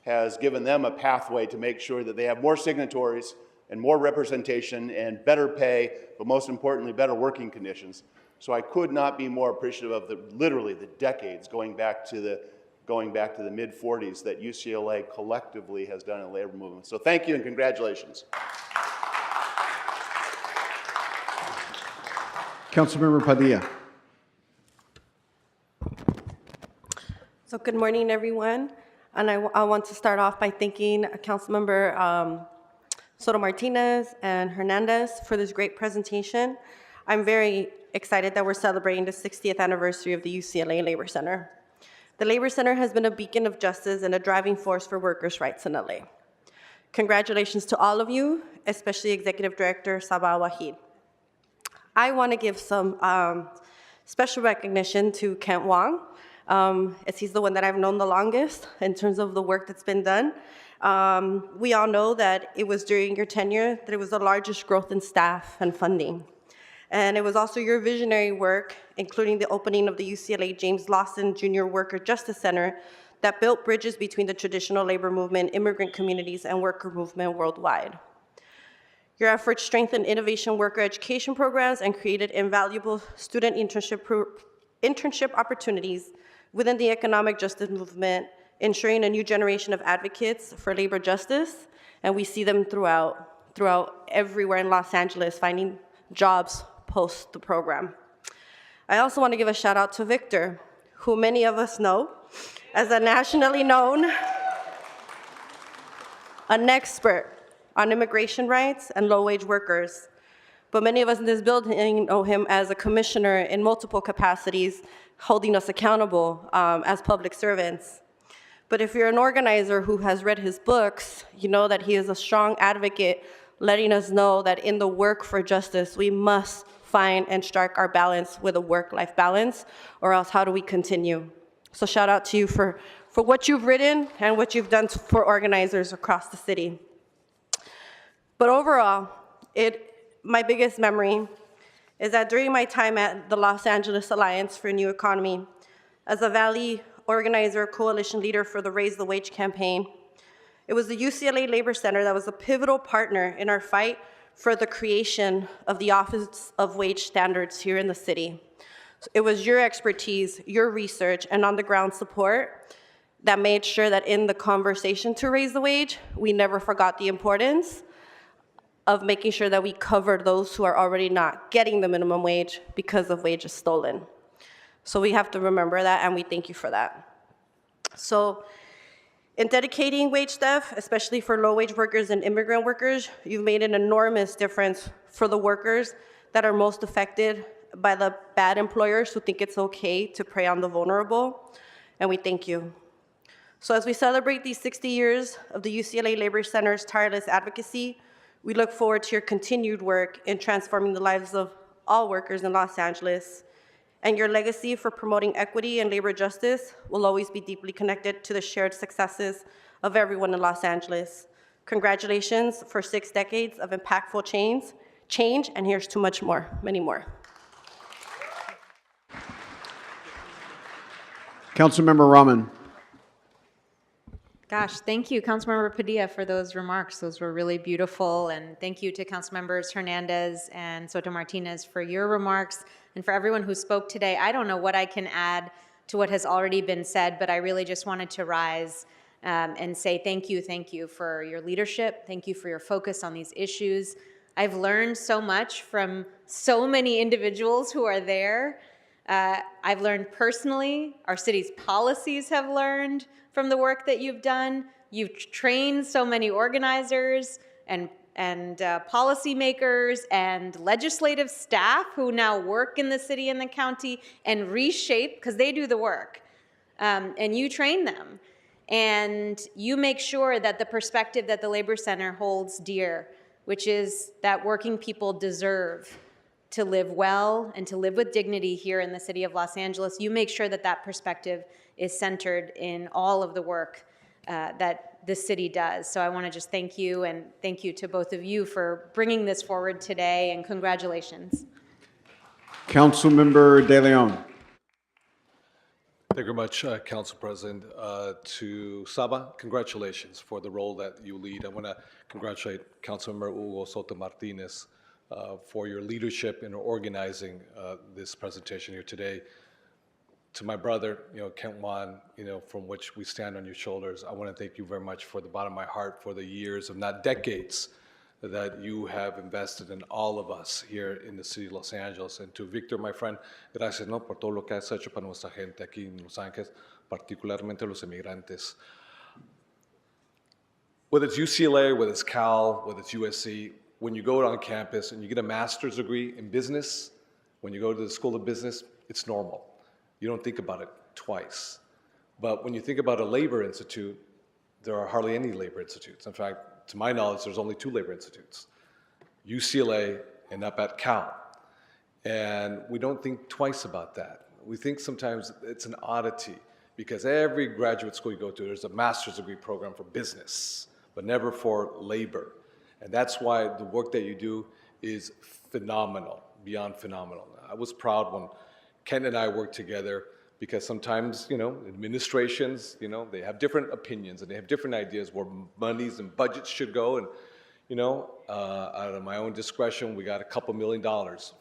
has given them a pathway to make sure that they have more signatories and more representation and better pay, but most importantly, better working conditions. So I could not be more appreciative of literally the decades going back to the mid-40s that UCLA collectively has done in the labor movement. So thank you and congratulations. Councilmember Padilla. So good morning, everyone. And I want to start off by thanking Councilmember Soto Martinez and Hernandez for this great presentation. I'm very excited that we're celebrating the 60th anniversary of the UCLA Labor Center. The Labor Center has been a beacon of justice and a driving force for workers' rights in LA. Congratulations to all of you, especially Executive Director Sabah Wahid. I want to give some special recognition to Kent Wong, as he's the one that I've known the longest in terms of the work that's been done. We all know that it was during your tenure that it was the largest growth in staff and funding. And it was also your visionary work, including the opening of the UCLA James Lawson Jr. Worker Justice Center, that built bridges between the traditional labor movement, immigrant communities, and worker movement worldwide. Your efforts strengthened innovation worker education programs and created invaluable student internship opportunities within the economic justice movement, ensuring a new generation of advocates for labor justice, and we see them throughout everywhere in Los Angeles finding jobs post the program. I also want to give a shout out to Victor, who many of us know as a nationally known, an expert on immigration rights and low-wage workers. But many of us in this building know him as a commissioner in multiple capacities, holding us accountable as public servants. But if you're an organizer who has read his books, you know that he is a strong advocate, letting us know that in the work for justice, we must find and strike our balance with a work-life balance, or else how do we continue? So shout out to you for what you've written and what you've done for organizers across the city. But overall, my biggest memory is that during my time at the Los Angeles Alliance for a New Economy, as a Valley organizer, coalition leader for the Raise the Wage campaign, it was the UCLA Labor Center that was a pivotal partner in our fight for the creation of the Office of Wage Standards here in the city. So it was your expertise, your research, and on-the-ground support that made sure that in the conversation to raise the wage, we never forgot the importance of making sure that we covered those who are already not getting the minimum wage because of wages stolen. So we have to remember that, and we thank you for that. So in dedicating wage theft, especially for low-wage workers and immigrant workers, you've made an enormous difference for the workers that are most affected by the bad employers who think it's okay to prey on the vulnerable, and we thank you. So as we celebrate these 60 years of the UCLA Labor Center's tireless advocacy, we look forward to your continued work in transforming the lives of all workers in Los Angeles, and your legacy for promoting equity and labor justice will always be deeply connected to the shared successes of everyone in Los Angeles. Congratulations for 6 decades of impactful change, and here's to much more, many more. Councilmember Rahman. Gosh, thank you, Councilmember Padilla, for those remarks. Those were really beautiful. And thank you to Councilmembers Hernandez and Soto Martinez for your remarks, and for everyone who spoke today. I don't know what I can add to what has already been said, but I really just wanted to rise and say thank you for your leadership. Thank you for your focus on these issues. I've learned so much from so many individuals who are there. I've learned personally, our city's policies have learned from the work that you've done. You've trained so many organizers and policymakers and legislative staff who now work in the city and the county and reshape, because they do the work, and you train them. And you make sure that the perspective that the Labor Center holds dear, which is that working people deserve to live well and to live with dignity here in the city of Los Angeles, you make sure that that perspective is centered in all of the work that the city does. So I want to just thank you, and thank you to both of you for bringing this forward today, and congratulations. Councilmember De Leon. Thank you very much, Council President. To Saba, congratulations for the role that you lead. I want to congratulate Councilmember Hugo Soto Martinez for your leadership in organizing this presentation here today. To my brother, Kent Juan, from which we stand on your shoulders, I want to thank you very much for the bottom of my heart for the years, if not decades, that you have invested in all of us here in the city of Los Angeles. And to Victor, my friend, gracias, por todo lo que has hecho para nuestra gente aquí en Los Ángeles, particularmente los emigrantes. Whether it's UCLA, whether it's Cal, whether it's USC, when you go on campus and you get a master's degree in business, when you go to the School of Business, it's normal. You don't think about it twice. But when you think about a labor institute, there are hardly any labor institutes. In fact, to my knowledge, there's only 2 labor institutes, UCLA and up at Cal. And we don't think twice about that. We think sometimes it's an oddity, because every graduate school you go to, there's a master's degree program for business, but never for labor. And that's why the work that you do is phenomenal, beyond phenomenal. I was proud when Ken and I worked together, because sometimes, administrations, they have different opinions and they have different ideas where monies and budgets should go. And, out of my own discretion, we got a couple $1 million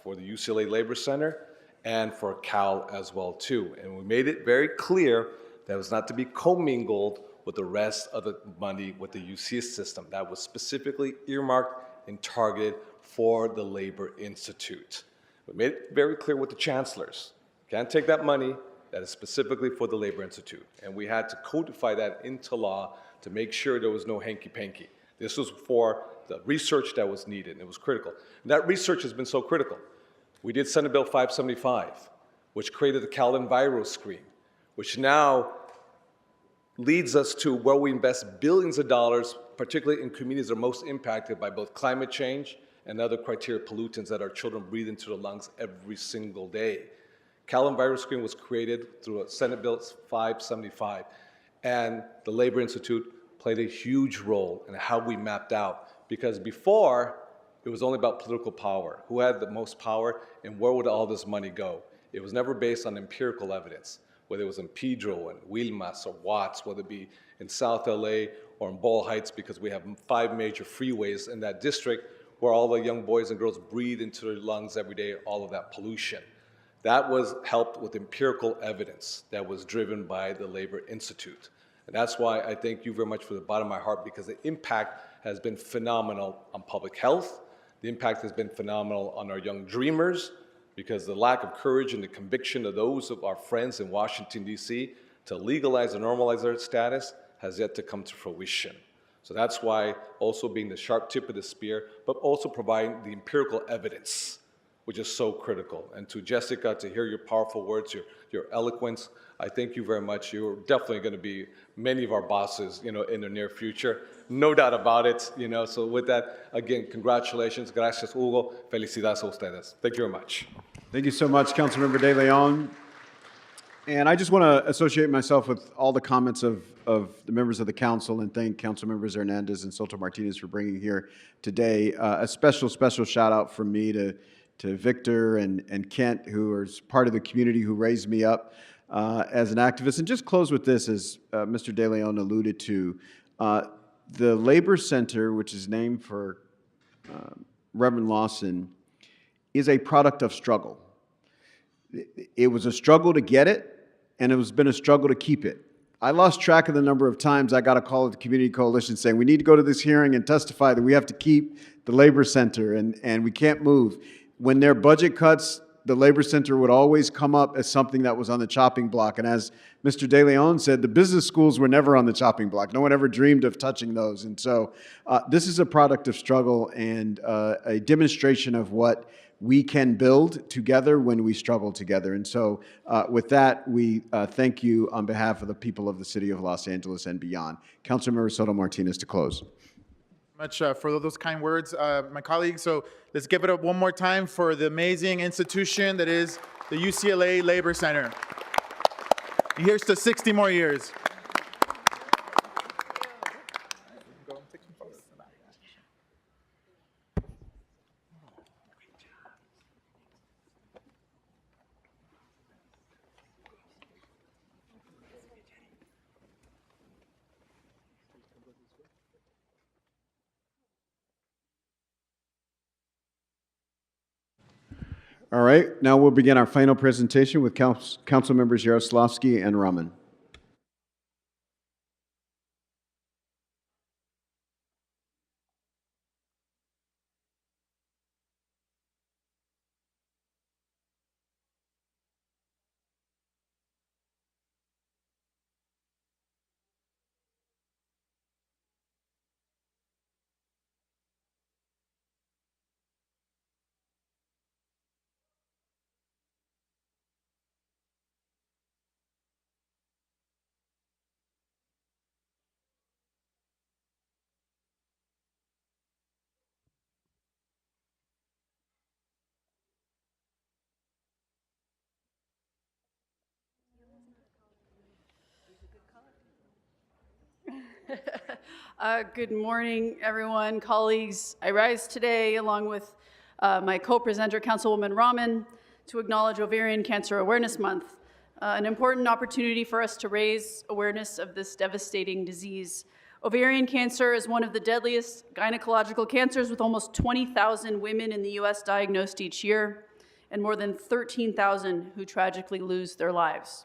for the UCLA Labor Center and for Cal as well, too. And we made it very clear that it was not to be commingled with the rest of the money with the UC system. That was specifically earmarked and targeted for the Labor Institute. We made it very clear with the chancellors. Can't take that money that is specifically for the Labor Institute. And we had to codify that into law to make sure there was no hanky-panky. This was for the research that was needed, and it was critical. And that research has been so critical. We did Senate Bill 575, which created the Cal Enviro Screen, which now leads us to where we invest billions of dollars, particularly in communities that are most impacted by both climate change and other criteria pollutants that our children breathe into their lungs every single day. Cal Enviro Screen was created through a Senate Bill 575, and the Labor Institute played a huge role in how we mapped out, because before, it was only about political power. Who had the most power and where would all this money go? It was never based on empirical evidence, whether it was in Pedro and Wilmas or Watts, whether it be in South LA or in Boyle Heights, because we have 5 major freeways in that district where all the young boys and girls breathe into their lungs every day, all of that pollution. That was helped with empirical evidence that was driven by the Labor Institute. And that's why I thank you very much from the bottom of my heart, because the impact has been phenomenal on public health. The impact has been phenomenal on our young dreamers, because the lack of courage and the conviction of those of our friends in Washington, D.C. to legalize and normalize their status has yet to come to fruition. So that's why also being the sharp tip of the spear, but also providing the empirical evidence, which is so critical. And to Jessica, to hear your powerful words, your eloquence, I thank you very much. You're definitely going to be many of our bosses, in the near future. No doubt about it, So with that, again, congratulations. Gracias, Hugo. Felicidades a ustedes. Thank you very much. Thank you so much, Councilmember De Leon. And I just want to associate myself with all the comments of the members of the council and thank Councilmembers Hernandez and Soto Martinez for bringing here today. A special shout out from me to Victor and Kent, who are part of the community who raised me up as an activist. And just close with this, as Mr. De Leon alluded to, the Labor Center, which is named for Reverend Lawson, is a product of struggle. It was a struggle to get it, and it has been a struggle to keep it. I lost track of the number of times I got a call at the Community Coalition saying, we need to go to this hearing and testify that we have to keep the Labor Center and we can't move. When there are budget cuts, the Labor Center would always come up as something that was on the chopping block. And as Mr. De Leon said, the business schools were never on the chopping block. No one ever dreamed of touching those. And so this is a product of struggle and a demonstration of what we can build together when we struggle together. And so with that, we thank you on behalf of the people of the city of Los Angeles and beyond. Councilmember Soto Martinez to close. Much for those kind words, my colleagues. So let's give it up one more time for the amazing institution that is the UCLA Labor Center. Here's to 60 more years. All right, now we'll begin our final presentation with Council Members Yaroslavsky and Rahman. Good morning, everyone, colleagues. I rise today along with my co-presenter, Councilwoman Rahman, to acknowledge Ovarian Cancer Awareness Month, an important opportunity for us to raise awareness of this devastating disease. Ovarian cancer is one of the deadliest gynecological cancers, with almost 20,000 women in the U.S. diagnosed each year, and more than 13,000 who tragically lose their lives.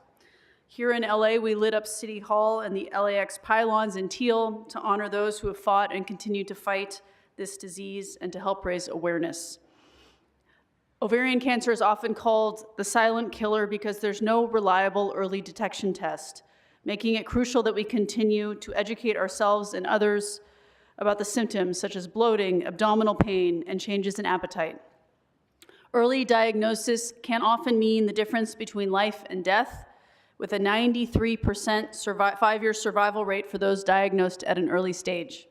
Here in LA, we lit up City Hall and the LAX pylons in teal to honor those who have fought and continue to fight this disease and to help raise awareness. Ovarian cancer is often called the silent killer because there's no reliable early detection test, making it crucial that we continue to educate ourselves and others about the symptoms such as bloating, abdominal pain, and changes in appetite. Early diagnosis can often mean the difference between life and death, with a 93% 5-year survival rate for those diagnosed at an early stage.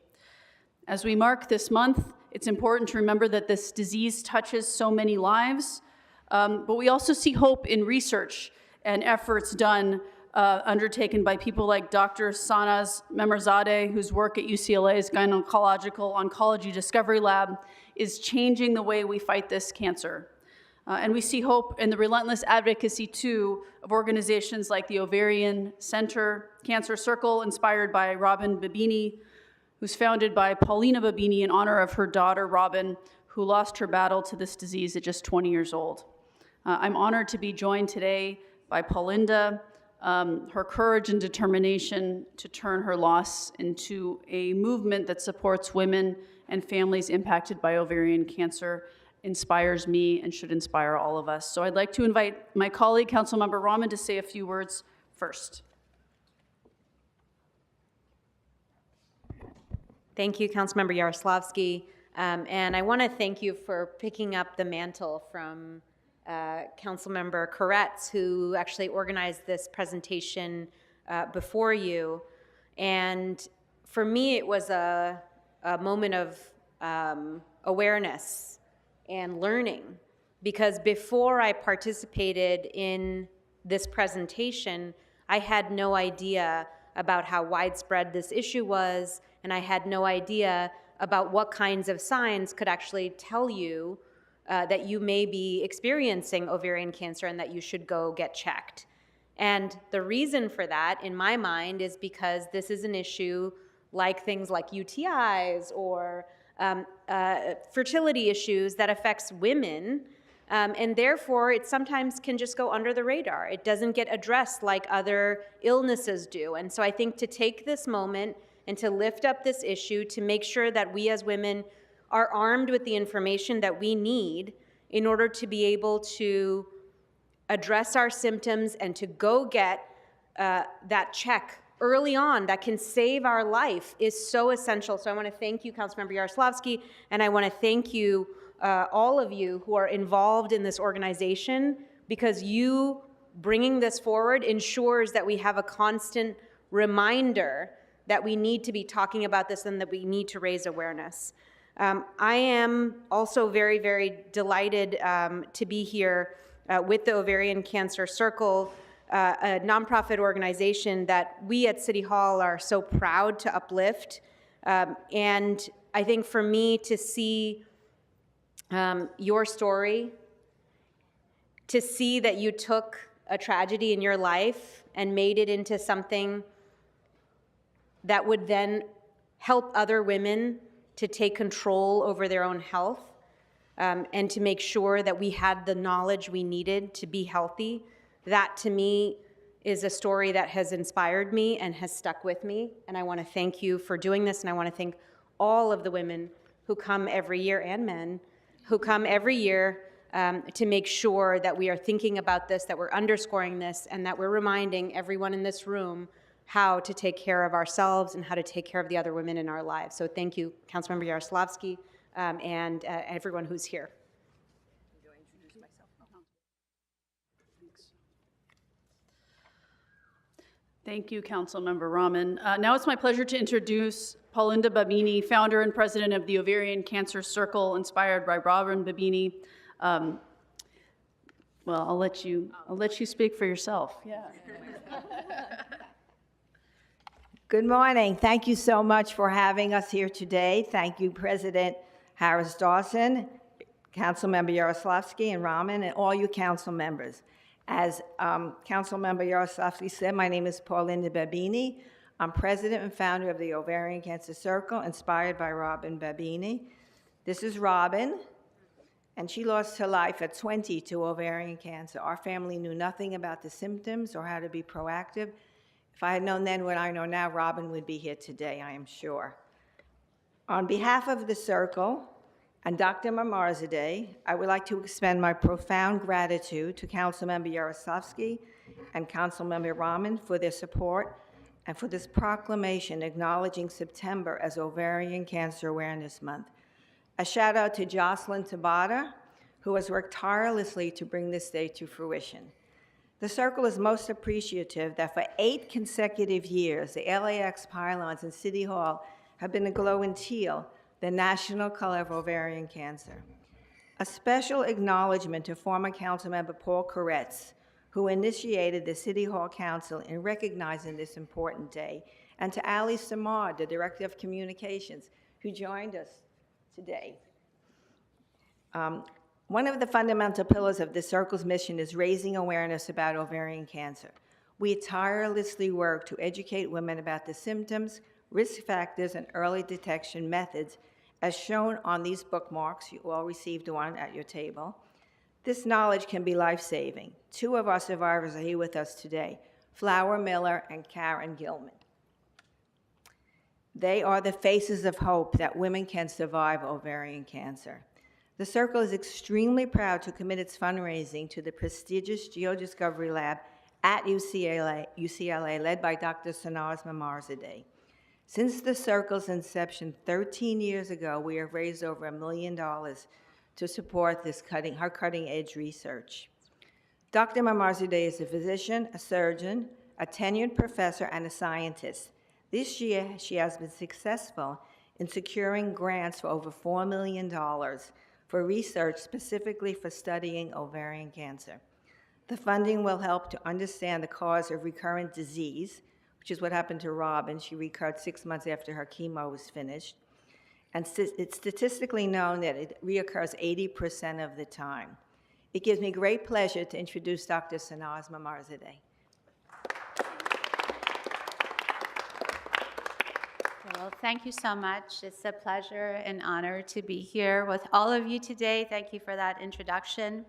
As we mark this month, it's important to remember that this disease touches so many lives, but we also see hope in research and efforts undertaken by people like Dr. Sanaz Memerzadeh, whose work at UCLA's Gynecological Oncology Discovery Lab is changing the way we fight this cancer. And we see hope in the relentless advocacy, too, of organizations like the Ovarian Cancer Circle, inspired by Robin Babini, who's founded by Paulina Babini in honor of her daughter, Robin, who lost her battle to this disease at just 20 years old. I'm honored to be joined today by Paulinda, her courage and determination to turn her loss into a movement that supports women and families impacted by ovarian cancer inspires me and should inspire all of us. So I'd like to invite my colleague, Councilmember Rahman, to say a few words first. Thank you, Councilmember Yaroslavsky. And I want to thank you for picking up the mantle from Councilmember Koretz, who actually organized this presentation before you. And for me, it was a moment of awareness and learning, because before I participated in this presentation, I had no idea about how widespread this issue was, and I had no idea about what kinds of signs could actually tell you that you may be experiencing ovarian cancer and that you should go get checked. And the reason for that, in my mind, is because this is an issue like things like UTIs or fertility issues that affects women, and therefore it sometimes can just go under the radar. It doesn't get addressed like other illnesses do. And so I think to take this moment and to lift up this issue, to make sure that we as women are armed with the information that we need in order to be able to address our symptoms and to go get that check early on that can save our life is so essential. So I want to thank you, Councilmember Yaroslavsky, and I want to thank you, all of you who are involved in this organization, because you bringing this forward ensures that we have a constant reminder that we need to be talking about this and that we need to raise awareness. I am also very, very delighted to be here with the Ovarian Cancer Circle, a nonprofit organization that we at City Hall are so proud to uplift. And I think for me to see your story, to see that you took a tragedy in your life and made it into something that would then help other women to take control over their own health, and to make sure that we had the knowledge we needed to be healthy. That, to me, is a story that has inspired me and has stuck with me. And I want to thank you for doing this, and I want to thank all of the women who come every year, and men, who come every year to make sure that we are thinking about this, that we're underscoring this, and that we're reminding everyone in this room how to take care of ourselves and how to take care of the other women in our lives. So thank you, Councilmember Yaroslavsky, and everyone who's here. Thank you, Councilmember Rahman. Now it's my pleasure to introduce Paulinda Babini, founder and president of the Ovarian Cancer Circle, inspired by Robin Babini. Well, I'll let you speak for yourself. Yeah. Good morning. Thank you so much for having us here today. Thank you, President Harris Dawson, Councilmember Yaroslavsky and Rahman, and all you council members. As Councilmember Yaroslavsky said, my name is Paulinda Babini. I'm president and founder of the Ovarian Cancer Circle, inspired by Robin Babini. This is Robin, and she lost her life at 20 to ovarian cancer. Our family knew nothing about the symptoms or how to be proactive. If I had known then what I know now, Robin would be here today, I am sure. On behalf of the Circle and Dr. Mamarzadeh, I would like to extend my profound gratitude to Councilmember Yaroslavsky and Councilmember Rahman for their support and for this proclamation acknowledging September as Ovarian Cancer Awareness Month. A shout out to Jocelyn Tabata, who has worked tirelessly to bring this day to fruition. The Circle is most appreciative that for 8 consecutive years, the LAX pylons in City Hall have been aglow in teal, the national color of ovarian cancer. A special acknowledgement to former Councilmember Paul Koretz, who initiated the City Hall Council in recognizing this important day, and to Ali Samad, the Director of Communications, who joined us today. One of the fundamental pillars of the Circle's mission is raising awareness about ovarian cancer. We tirelessly work to educate women about the symptoms, risk factors, and early detection methods, as shown on these bookmarks. You all received one at your table. This knowledge can be life-saving. 2 of our survivors are here with us today. Flower Miller, and Karen Gilman. They are the faces of hope that women can survive ovarian cancer. The Circle is extremely proud to commit its fundraising to the prestigious Geodiscovery Lab at UCLA, led by Dr. Sanaz Mamarzadeh. Since the Circle's inception 13 years ago, we have raised over $1 million to support this cutting-edge research. Dr. Mamarzadeh is a physician, a surgeon, a tenured professor, and a scientist. This year, she has been successful in securing grants for over $4 million for research specifically for studying ovarian cancer. The funding will help to understand the cause of recurrent disease, which is what happened to Robin. She recurred 6 months after her chemo was finished. And it's statistically known that it reoccurs 80% of the time. It gives me great pleasure to introduce Dr. Sanaz Mamarzadeh. Well, thank you so much. It's a pleasure and honor to be here with all of you today. Thank you for that introduction.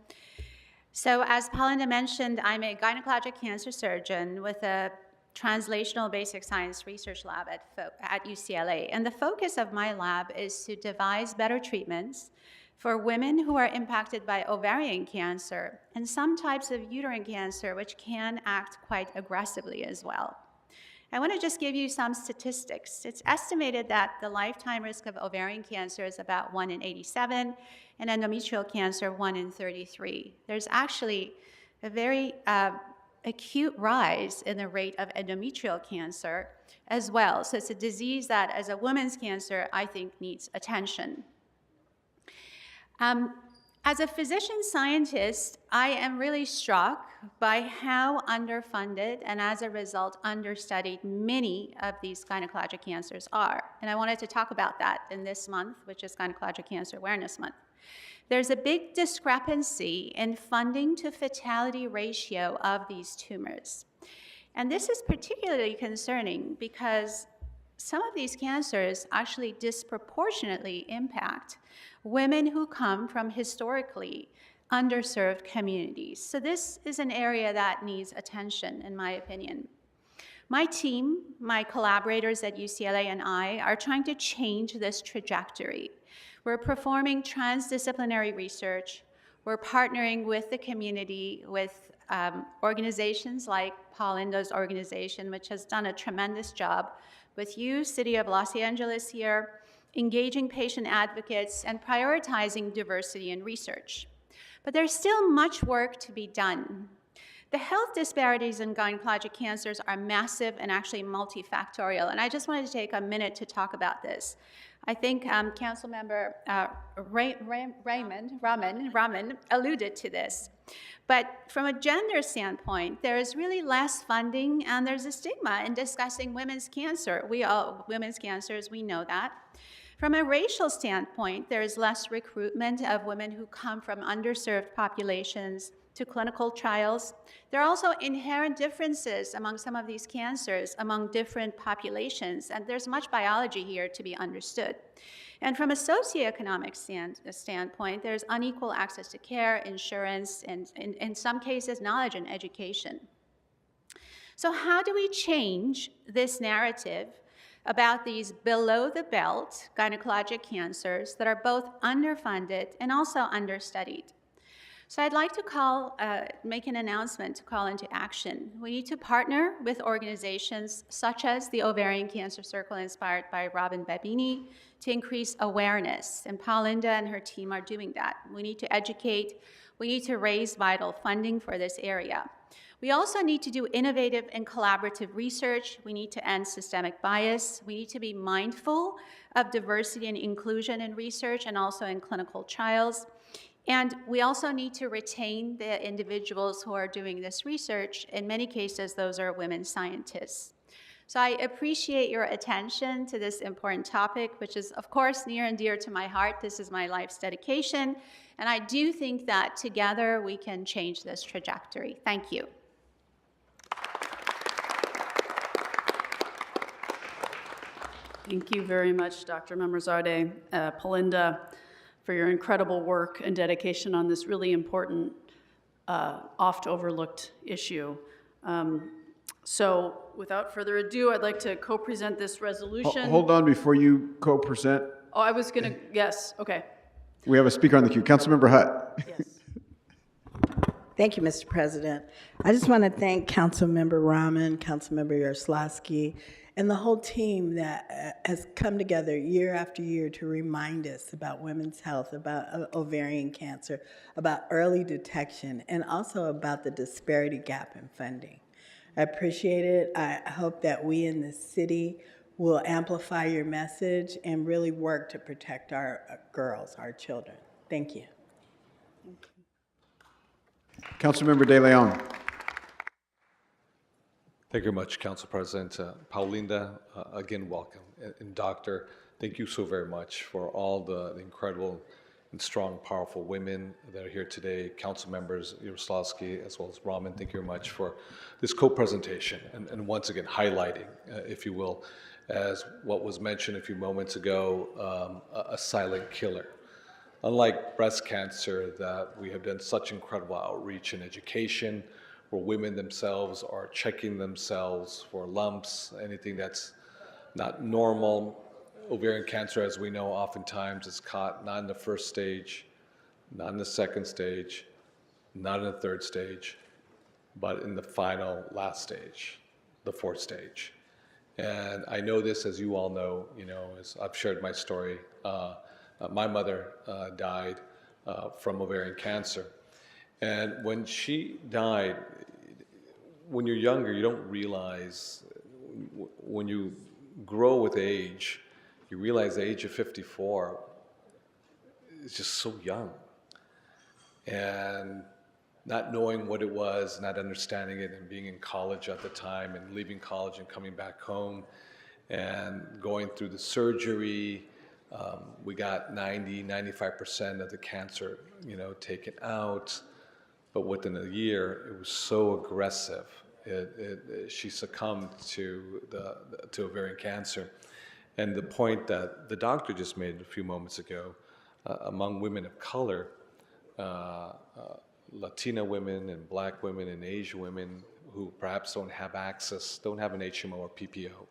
So as Paulinda mentioned, I'm a gynecologic cancer surgeon with a translational basic science research lab at UCLA. And the focus of my lab is to devise better treatments for women who are impacted by ovarian cancer and some types of uterine cancer, which can act quite aggressively as well. I want to just give you some statistics. It's estimated that the lifetime risk of ovarian cancer is about 1 in 87, and endometrial cancer 1 in 33. There's actually a very acute rise in the rate of endometrial cancer as well. So it's a disease that, as a woman's cancer, I think needs attention. As a physician scientist, I am really struck by how underfunded and as a result understudied many of these gynecologic cancers are. And I wanted to talk about that in this month, which is Gynecologic Cancer Awareness Month. There's a big discrepancy in funding to fatality ratio of these tumors. And this is particularly concerning because some of these cancers actually disproportionately impact women who come from historically underserved communities. So this is an area that needs attention, in my opinion. My team, my collaborators at UCLA and I are trying to change this trajectory. We're performing transdisciplinary research. We're partnering with the community, with organizations like Paulinda's organization, which has done a tremendous job, with you, City of Los Angeles here, engaging patient advocates, and prioritizing diversity in research. But there's still much work to be done. The health disparities in gynecologic cancers are massive and actually multifactorial, and I just wanted to take a minute to talk about this. I think Councilmember Raman alluded to this. But from a gender standpoint, there is really less funding and there's a stigma in discussing women's cancer. Women's cancers, we know that. From a racial standpoint, there is less recruitment of women who come from underserved populations to clinical trials. There are also inherent differences among some of these cancers among different populations, and there's much biology here to be understood. And from a socioeconomic standpoint, there's unequal access to care, insurance, and in some cases, knowledge and education. So how do we change this narrative about these below-the-belt gynecologic cancers that are both underfunded and also understudied? So I'd like to make an announcement to call into action. We need to partner with organizations such as the Ovarian Cancer Circle, inspired by Robin Babini, to increase awareness. And Paulinda and her team are doing that. We need to educate. We need to raise vital funding for this area. We also need to do innovative and collaborative research. We need to end systemic bias. We need to be mindful of diversity and inclusion in research and also in clinical trials. And we also need to retain the individuals who are doing this research. In many cases, those are women scientists. So I appreciate your attention to this important topic, which is, of course, near and dear to my heart. This is my life's dedication. And I do think that together we can change this trajectory. Thank you. Thank you very much, Dr. Mamarzadeh, Paulinda, for your incredible work and dedication on this really important, oft overlooked issue. So without further ado, I'd like to co-present this resolution. Hold on before you co-present. Oh, I was going to, yes, okay. We have a speaker on the queue. Councilmember Hutt. Thank you, Mr. President. I just want to thank Councilmember Rahman, Councilmember Yaroslavsky, and the whole team that has come together year after year to remind us about women's health, about ovarian cancer, about early detection, and also about the disparity gap in funding. I appreciate it. I hope that we in the city will amplify your message and really work to protect our girls, our children. Thank you. Councilmember De Leon. Thank you very much, Council President. Paulinda, again, welcome. And Doctor, thank you so very much for all the incredible and strong, powerful women that are here today. Council members, Yaroslavsky, as well as Rahman, thank you very much for this co-presentation. And once again, highlighting, if you will, as what was mentioned a few moments ago, a silent killer. Unlike breast cancer, that we have done such incredible outreach and education, where women themselves are checking themselves for lumps, anything that's not normal. Ovarian cancer, as we know, oftentimes is caught not in the first stage, not in the second stage, not in the third stage, but in the final last stage, the fourth stage. And I know this, as you all know, as I've shared my story, my mother died from ovarian cancer. And when she died, when you're younger, you don't realize, when you grow with age, you realize the age of 54 is just so young. And not knowing what it was, not understanding it, and being in college at the time, and leaving college and coming back home, and going through the surgery. We got 95% of the cancer, taken out. But within a year, it was so aggressive. She succumbed to ovarian cancer. And the point that the doctor just made a few moments ago, among women of color, Latina women and Black women and Asian women who perhaps don't have access, don't have an HMO or PPO.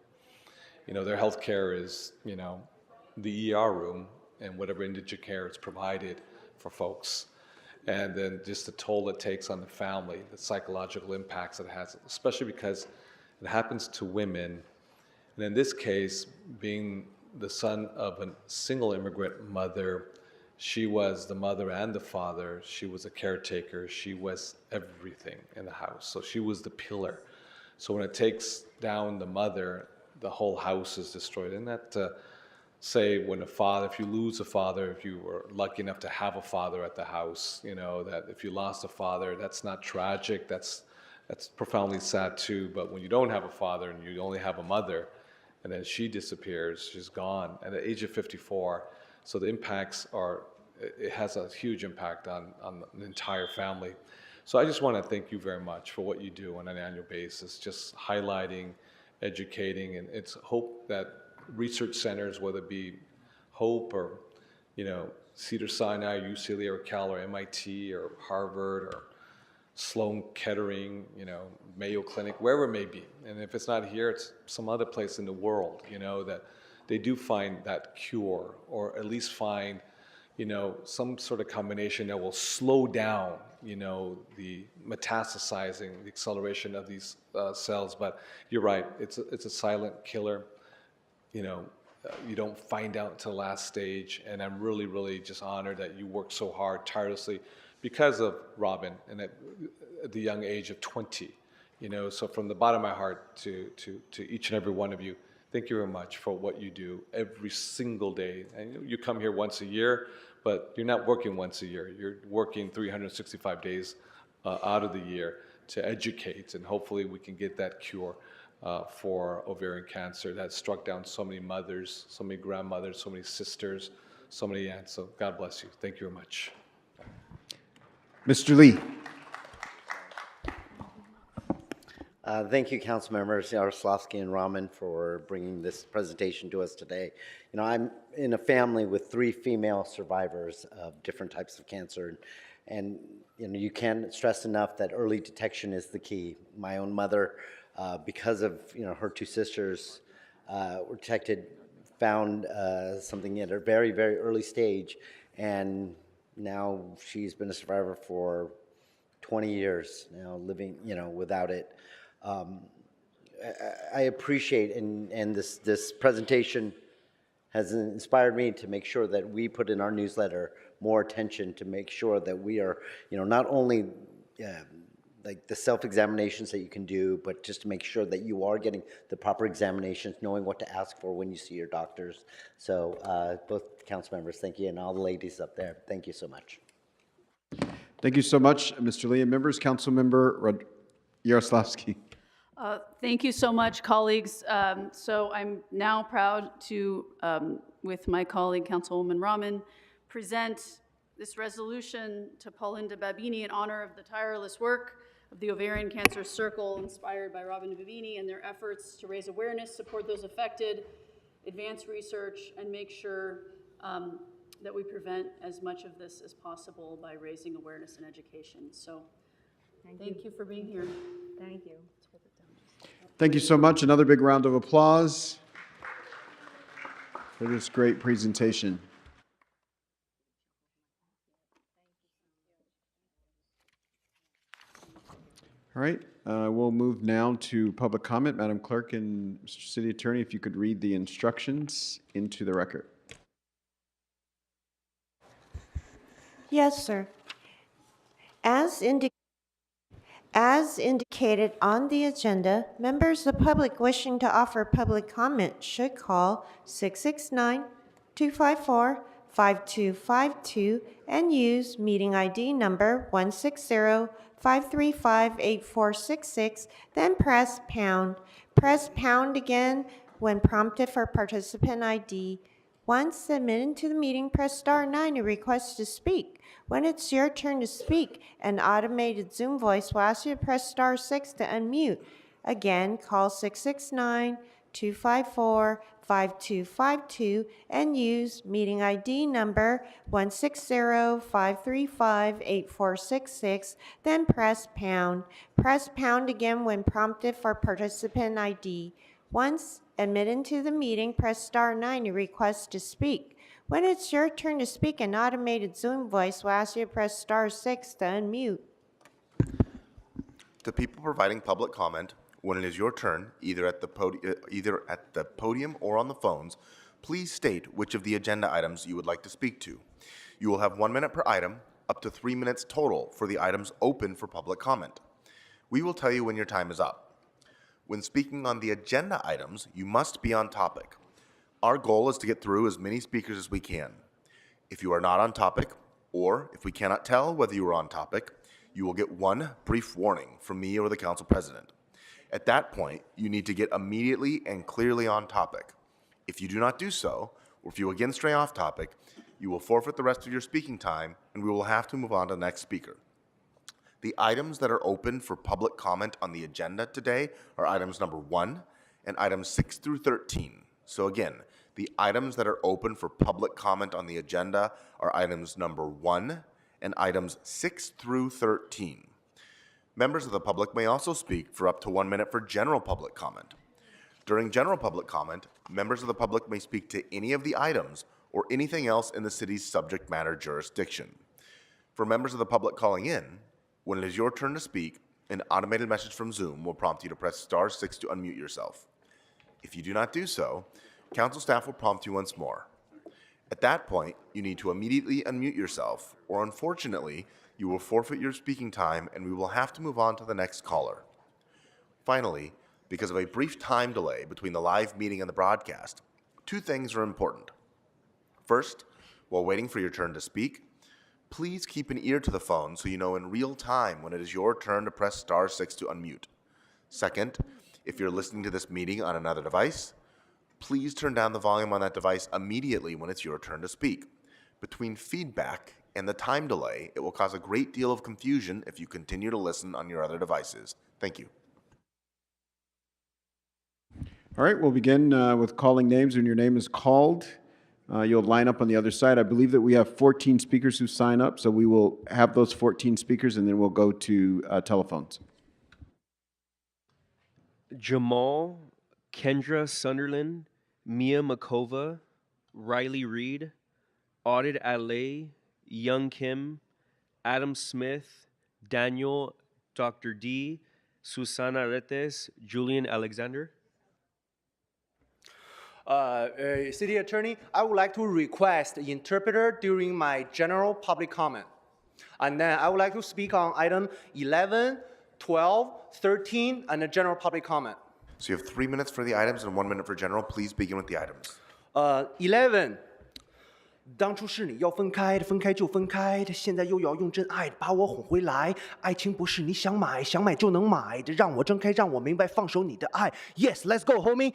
Their health care is, the ER room and whatever indigent care is provided for folks. And then just the toll it takes on the family, the psychological impacts it has, especially because it happens to women. And in this case, being the son of a single immigrant mother, she was the mother and the father. She was a caretaker. She was everything in the house. So she was the pillar. So when it takes down the mother, the whole house is destroyed. And that, say, when if you lose a father, if you were lucky enough to have a father at the house, that if you lost a father, that's not tragic. That's profoundly sad too. But when you don't have a father and you only have a mother, and then she disappears, she's gone at the age of 54. So the impacts it has a huge impact on the entire family. So I just want to thank you very much for what you do on an annual basis, just highlighting, educating, and it's hope that research centers, whether it be Hope or, Cedars-Sinai, UCLA or Cal or MIT or Harvard or Sloan Kettering, Mayo Clinic, wherever it may be. And if it's not here, it's some other place in the world, that they do find that cure, or at least find, some sort of combination that will slow down, the metastasizing, the acceleration of these cells. But you're right, it's a silent killer. You don't find out until the last stage, and I'm really, really just honored that you worked so hard, tirelessly, because of Robin, and at the young age of 20. So from the bottom of my heart to each and every one of you, thank you very much for what you do every single day. And you come here once a year, but you're not working once a year. You're working 365 days out of the year to educate, and hopefully we can get that cure for ovarian cancer that struck down so many mothers, so many grandmothers, so many sisters, so many aunts. So God bless you. Thank you very much. Mr. Lee. Thank you, council members Yaroslavsky and Rahman, for bringing this presentation to us today. I'm in a family with 3 female survivors of different types of cancer, and you can't stress enough that early detection is the key. My own mother because of her two sisters were detected, found something at a very, very early stage, and now she's been a survivor for 20 years now, living without it. I appreciate, and this presentation has inspired me to make sure that we put in our newsletter more attention to make sure that we are, not only like the self-examinations that you can do, but just to make sure that you are getting the proper examinations, knowing what to ask for when you see your doctors. So both council members, thank you, and all the ladies up there, thank you so much. Thank you so much, Mr. Lee. And members, Councilmember Yaroslavsky. Thank you so much, colleagues. So I'm now proud to, with my colleague, Councilwoman Rahman, present this resolution to Paulinda Babini in honor of the tireless work of the Ovarian Cancer Circle, inspired by Robin Babini and their efforts to raise awareness, support those affected, advance research, and make sure that we prevent as much of this as possible by raising awareness and education. So thank you for being here. Thank you. Thank you so much. Another big round of applause for this great presentation. All right, we'll move now to public comment. Madam Clerk and Mr. City Attorney, if you could read the instructions into the record. Yes, sir. As indicated on the agenda, members of the public wishing to offer public comment should call 669-254-5252 and use meeting ID number 160-535-8466, then press pound. Press pound again when prompted for participant ID. Once admitted to the meeting, press star 9 to request to speak. When it's your turn to speak, an automated Zoom voice will ask you to press star 6 to unmute. Again, call 669-254-5252 and use meeting ID number 160-535-8466, then press pound. Press pound again when prompted for participant ID. Once admitted to the meeting, press star 9 to request to speak. When it's your turn to speak, an automated Zoom voice will ask you to press star 6 to unmute. To people providing public comment, when it is your turn, either at the podium or on the phones, please state which of the agenda items you would like to speak to. You will have 1 minute per item, up to 3 minutes total for the items open for public comment. We will tell you when your time is up. When speaking on the agenda items, you must be on topic. Our goal is to get through as many speakers as we can. If you are not on topic, or if we cannot tell whether you are on topic, you will get one brief warning from me or the council president. At that point, you need to get immediately and clearly on topic. If you do not do so, or if you again stray off topic, you will forfeit the rest of your speaking time, and we will have to move on to the next speaker. The items that are open for public comment on the agenda today are items number 1 and items 6 through 13. So again, the items that are open for public comment on the agenda are items number 1 and items 6 through 13. Members of the public may also speak for up to 1 minute for general public comment. During general public comment, members of the public may speak to any of the items or anything else in the city's subject matter jurisdiction. For members of the public calling in, when it is your turn to speak, an automated message from Zoom will prompt you to press star 6 to unmute yourself. If you do not do so, council staff will prompt you once more. At that point, you need to immediately unmute yourself, or unfortunately, you will forfeit your speaking time and we will have to move on to the next caller. Finally, because of a brief time delay between the live meeting and the broadcast, 2 things are important. First, while waiting for your turn to speak, please keep an ear to the phone so you know in real time when it is your turn to press star 6 to unmute. Second, if you're listening to this meeting on another device, please turn down the volume on that device immediately when it's your turn to speak. Between feedback and the time delay, it will cause a great deal of confusion if you continue to listen on your other devices. Thank you. All right, we'll begin with calling names. When your name is called, you'll line up on the other side. I believe that we have 14 speakers who sign up, so we will have those 14 speakers and then we'll go to telephones. Jamal, Kendra Sunderland, Mia Makova, Riley Reed, Audit Alley, Young Kim, Adam Smith, Daniel, Dr. D, Susana Retes, Julian Alexander. City Attorney, I would like to request the interpreter during my general public comment. And then I would like to speak on item 11, 12, 13, and the general public comment. So you have 3 minutes for the items and 1 minute for general. Please begin with the items. 11. 当初是你要分开的，分开就分开的，现在又要用真爱把我哄回来。爱情不是你想买，想买就能买的，让我睁开，让我明白，放手你的爱。Yes, let's go, homie.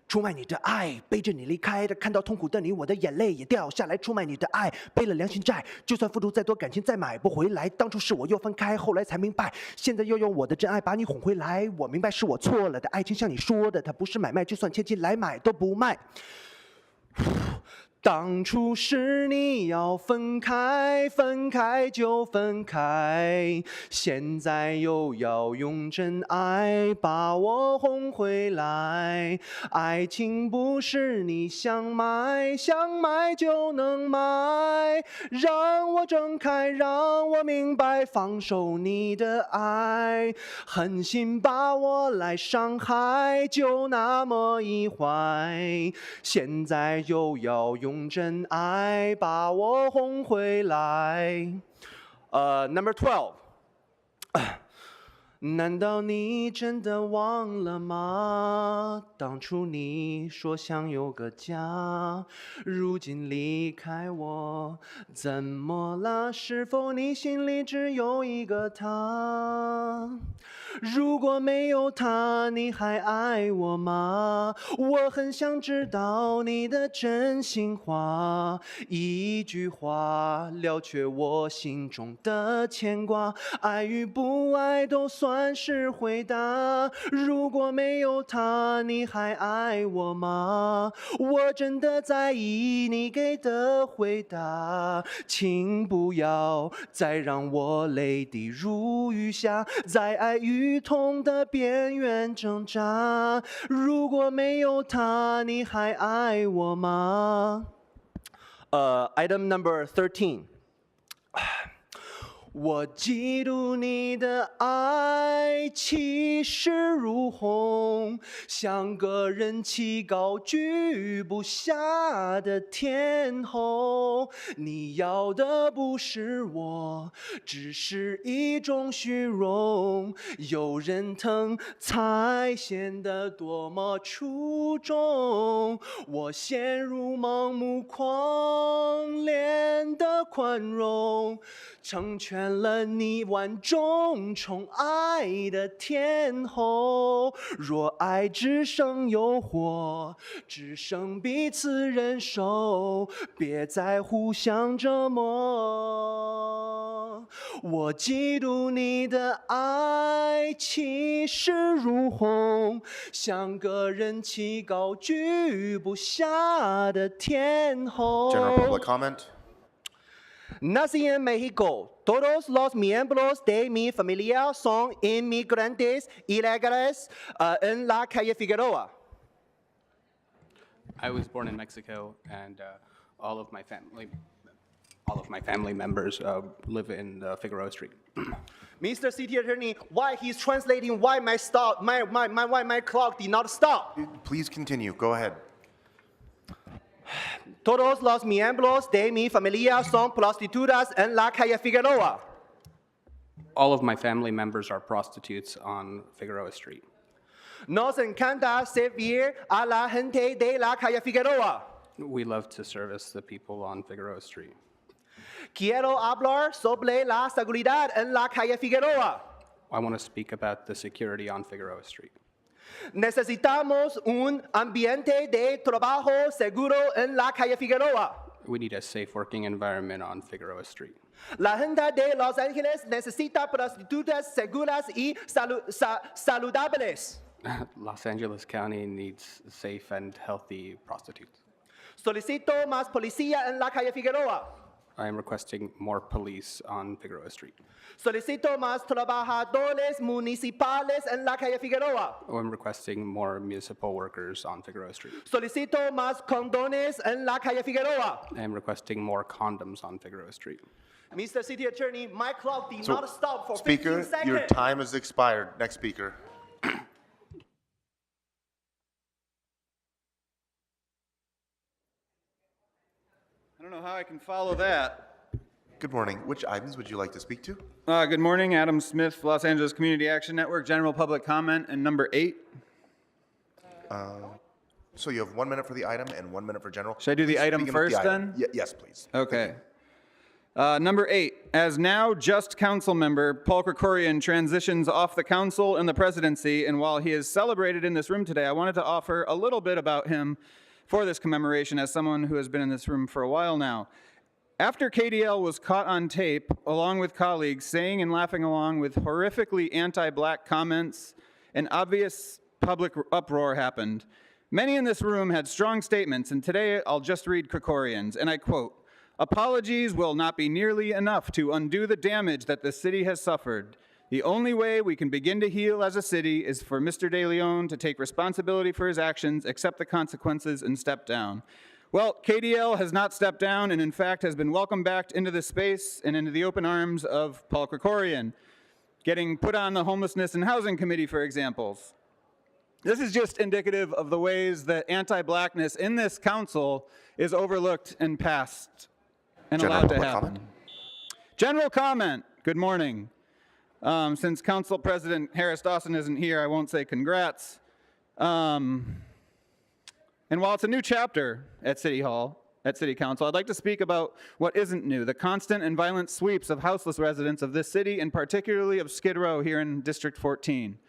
出卖你的爱，背着你离开的，看到痛苦的你，我的眼泪也掉下来。出卖你的爱，背了良心债，就算付出再多感情再买不回来。当初是我又分开，后来才明白，现在又用我的真爱把你哄回来。我明白是我错了的，爱情像你说的，它不是买卖，就算千金来买都不卖。当初是你要分开，分开就分开，现在又要用真爱把我哄回来。爱情不是你想买，想买就能买，让我睁开，让我明白，放手你的爱，狠心把我来伤害，就那么一怀，现在又要用真爱把我哄回来。Number 12。难道你真的忘了吗？当初你说想有个家，如今离开我，怎么了？是否你心里只有一个他？如果没有他，你还爱我吗？我很想知道你的真心话，一句话了却我心中的牵挂，爱与不爱都算是回答。如果没有他，你还爱我吗？我真的在意你给的回答，请不要再让我泪滴如雨下，在爱与痛的边缘挣扎。如果没有他，你还爱我吗？Item number 13。我嫉妒你的爱气势如虹，像个人气高居不下的天后。你要的不是我，只是一种虚荣，有人疼才显得多么出众。我陷入盲目狂恋的宽容，成全了你万众宠爱的天后。若爱只剩诱惑，只剩彼此忍受，别再互相折磨。我嫉妒你的爱气势如虹，像个人气高居不下的天后。 General public comment. Nací en México. Todos los miembros de mi familia son inmigrantes ilegales en la calle Figueroa. I was born in Mexico, and all of my family members live in Figueroa Street. Mr. City Attorney, why he's translating why my clock did not stop? Please continue. Go ahead. Todos los miembros de mi familia son prostitutas en la calle Figueroa. All of my family members are prostitutes on Figueroa Street. Nos encanta servir a la gente de la calle Figueroa. We love to service the people on Figueroa Street. Quiero hablar sobre la seguridad en la calle Figueroa. I want to speak about the security on Figueroa Street. Necesitamos un ambiente de trabajo seguro en la calle Figueroa. We need a safe working environment on Figueroa Street. La gente de Los Ángeles necesita prostitutas seguras y saludables. Los Angeles County needs safe and healthy prostitutes. Solicito más policía en la calle Figueroa. I am requesting more police on Figueroa Street. Solicito más trabajadores municipales en la calle Figueroa. I'm requesting more municipal workers on Figueroa Street. Solicito más condones en la calle Figueroa. I am requesting more condoms on Figueroa Street. Mr. City Attorney, my clock did So, not stop for Speaker, 15 seconds. your time has expired. Next speaker. I don't know how I can follow that. Good morning. Which items would you like to speak to? Good morning, Adam Smith, Los Angeles Community Action Network, general public comment, and number 8. So you have 1 minute for the item and 1 minute for general. Should I do the Please item begin with the first item. then? Yes, please. Okay. Number 8, as now just council member, Paul Krikorian transitions off the council and the presidency, and while he is celebrated in this room today, I wanted to offer a little bit about him for this commemoration as someone who has been in this room for a while now. After KDL was caught on tape, along with colleagues, saying and laughing along with horrifically anti-black comments, an obvious public uproar happened. Many in this room had strong statements, and today I'll just read Krikorian's, and I quote, "Apologies will not be nearly enough to undo the damage that the city has suffered. The only way we can begin to heal as a city is for Mr. De Leon to take responsibility for his actions, accept the consequences, and step down." Well, KDL has not stepped down and in fact has been welcomed back into this space and into the open arms of Paul Krikorian, getting put on the Homelessness and Housing Committee, for examples. This is just indicative of the ways that anti-blackness in this council is overlooked and passed and allowed to happen. General comment. Good morning. Since Council President Harris Dawson isn't here, I won't say congrats. And while it's a new chapter at City Hall, at City Council, I'd like to speak about what isn't new, the constant and violent sweeps of houseless residents of this city, and particularly of Skid Row here in District 14.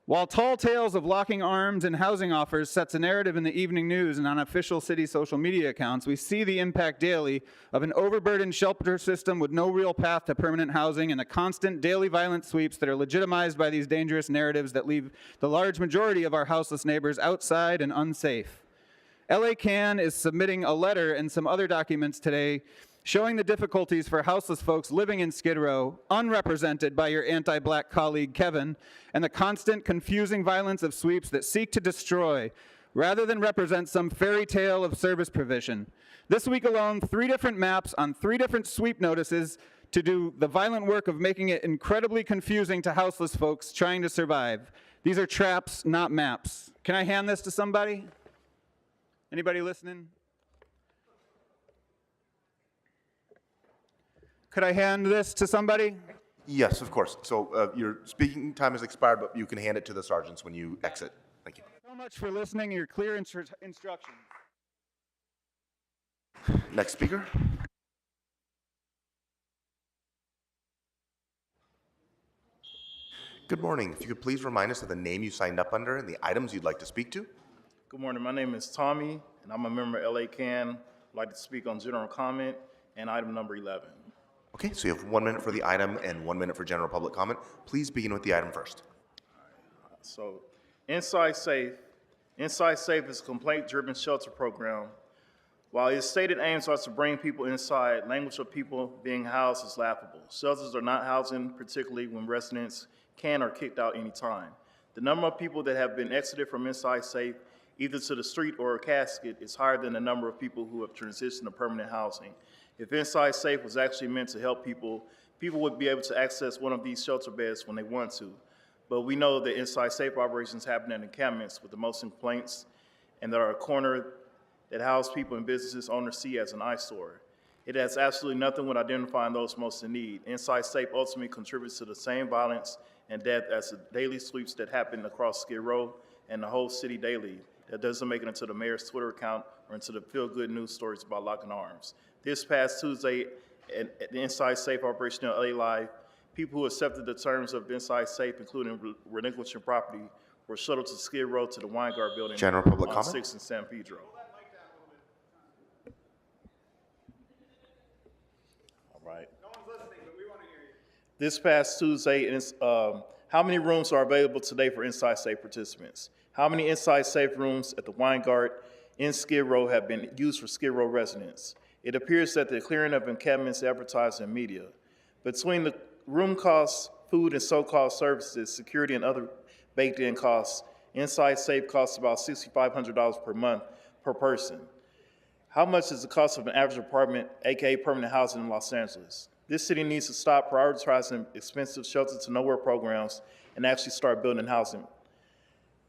While tall tales of locking arms and housing offers sets a narrative in the evening news and on official city social media accounts, we see the impact daily of an overburdened shelter system with no real path to permanent housing and the constant daily violent sweeps that are legitimized by these dangerous narratives that leave the large majority of our houseless neighbors outside and unsafe. LA CAN is submitting a letter and some other documents today showing the difficulties for houseless folks living in Skid Row, unrepresented by your anti-black colleague Kevin, and the constant confusing violence of sweeps that seek to destroy, rather than represent some fairy tale of service provision. This week alone, 3 different maps on 3 different sweep notices to do the violent work of making it incredibly confusing to houseless folks trying to survive. These are traps, not maps. Can I hand this to somebody? Anybody listening? Could I hand this to somebody? Yes, of course. So your speaking time has expired, but you can hand it to the sergeants when you exit. Thank you. So much for listening to your clear instructions. Next speaker. Good morning. If you could please remind us of the name you signed up under and the items you'd like to speak to. Good morning. My name is Tommy, and I'm a member of LA CAN. I'd like to speak on general comment and item number 11. Okay, so you have 1 minute for the item and 1 minute for general public comment. Please begin with the item first. So, Inside Safe is a complaint-driven shelter program. While its stated aims are to bring people inside, language of people being housed is laughable. Shelters are not housing, particularly when residents can or kicked out anytime. The number of people that have been exited from Inside Safe, either to the street or a casket, is higher than the number of people who have transitioned to permanent housing. If Inside Safe was actually meant to help people, people would be able to access one of these shelter beds when they want to. But we know that Inside Safe operations happen in encampments with the most complaints, and there are a corner that house people and businesses owners see as an eyesore. It has absolutely nothing with identifying those most in need. Inside Safe ultimately contributes to the same violence and death as the daily sweeps that happen across Skid Row and the whole city daily. That doesn't make it into the mayor's Twitter account or into the feel-good news stories about locking arms. This past Tuesday, at the Inside Safe operation in LA Live, people who accepted the terms of Inside Safe, including relinquishing property, were shuttled to Skid Row to the Weingart building General public on comment? 6th and San Pedro. All right. No one's listening, but we want to hear you. This past Tuesday, how many rooms are available today for Inside Safe participants? How many Inside Safe rooms at the Weingart in Skid Row have been used for Skid Row residents? It appears that the clearing of encampments advertised in media. Between the room costs, food and so-called services, security and other baked-in costs, Inside Safe costs about $6,500 per month per person. How much is the cost of an average apartment, aka permanent housing in Los Angeles? This city needs to stop prioritizing expensive shelter-to-nowhere programs and actually start building housing.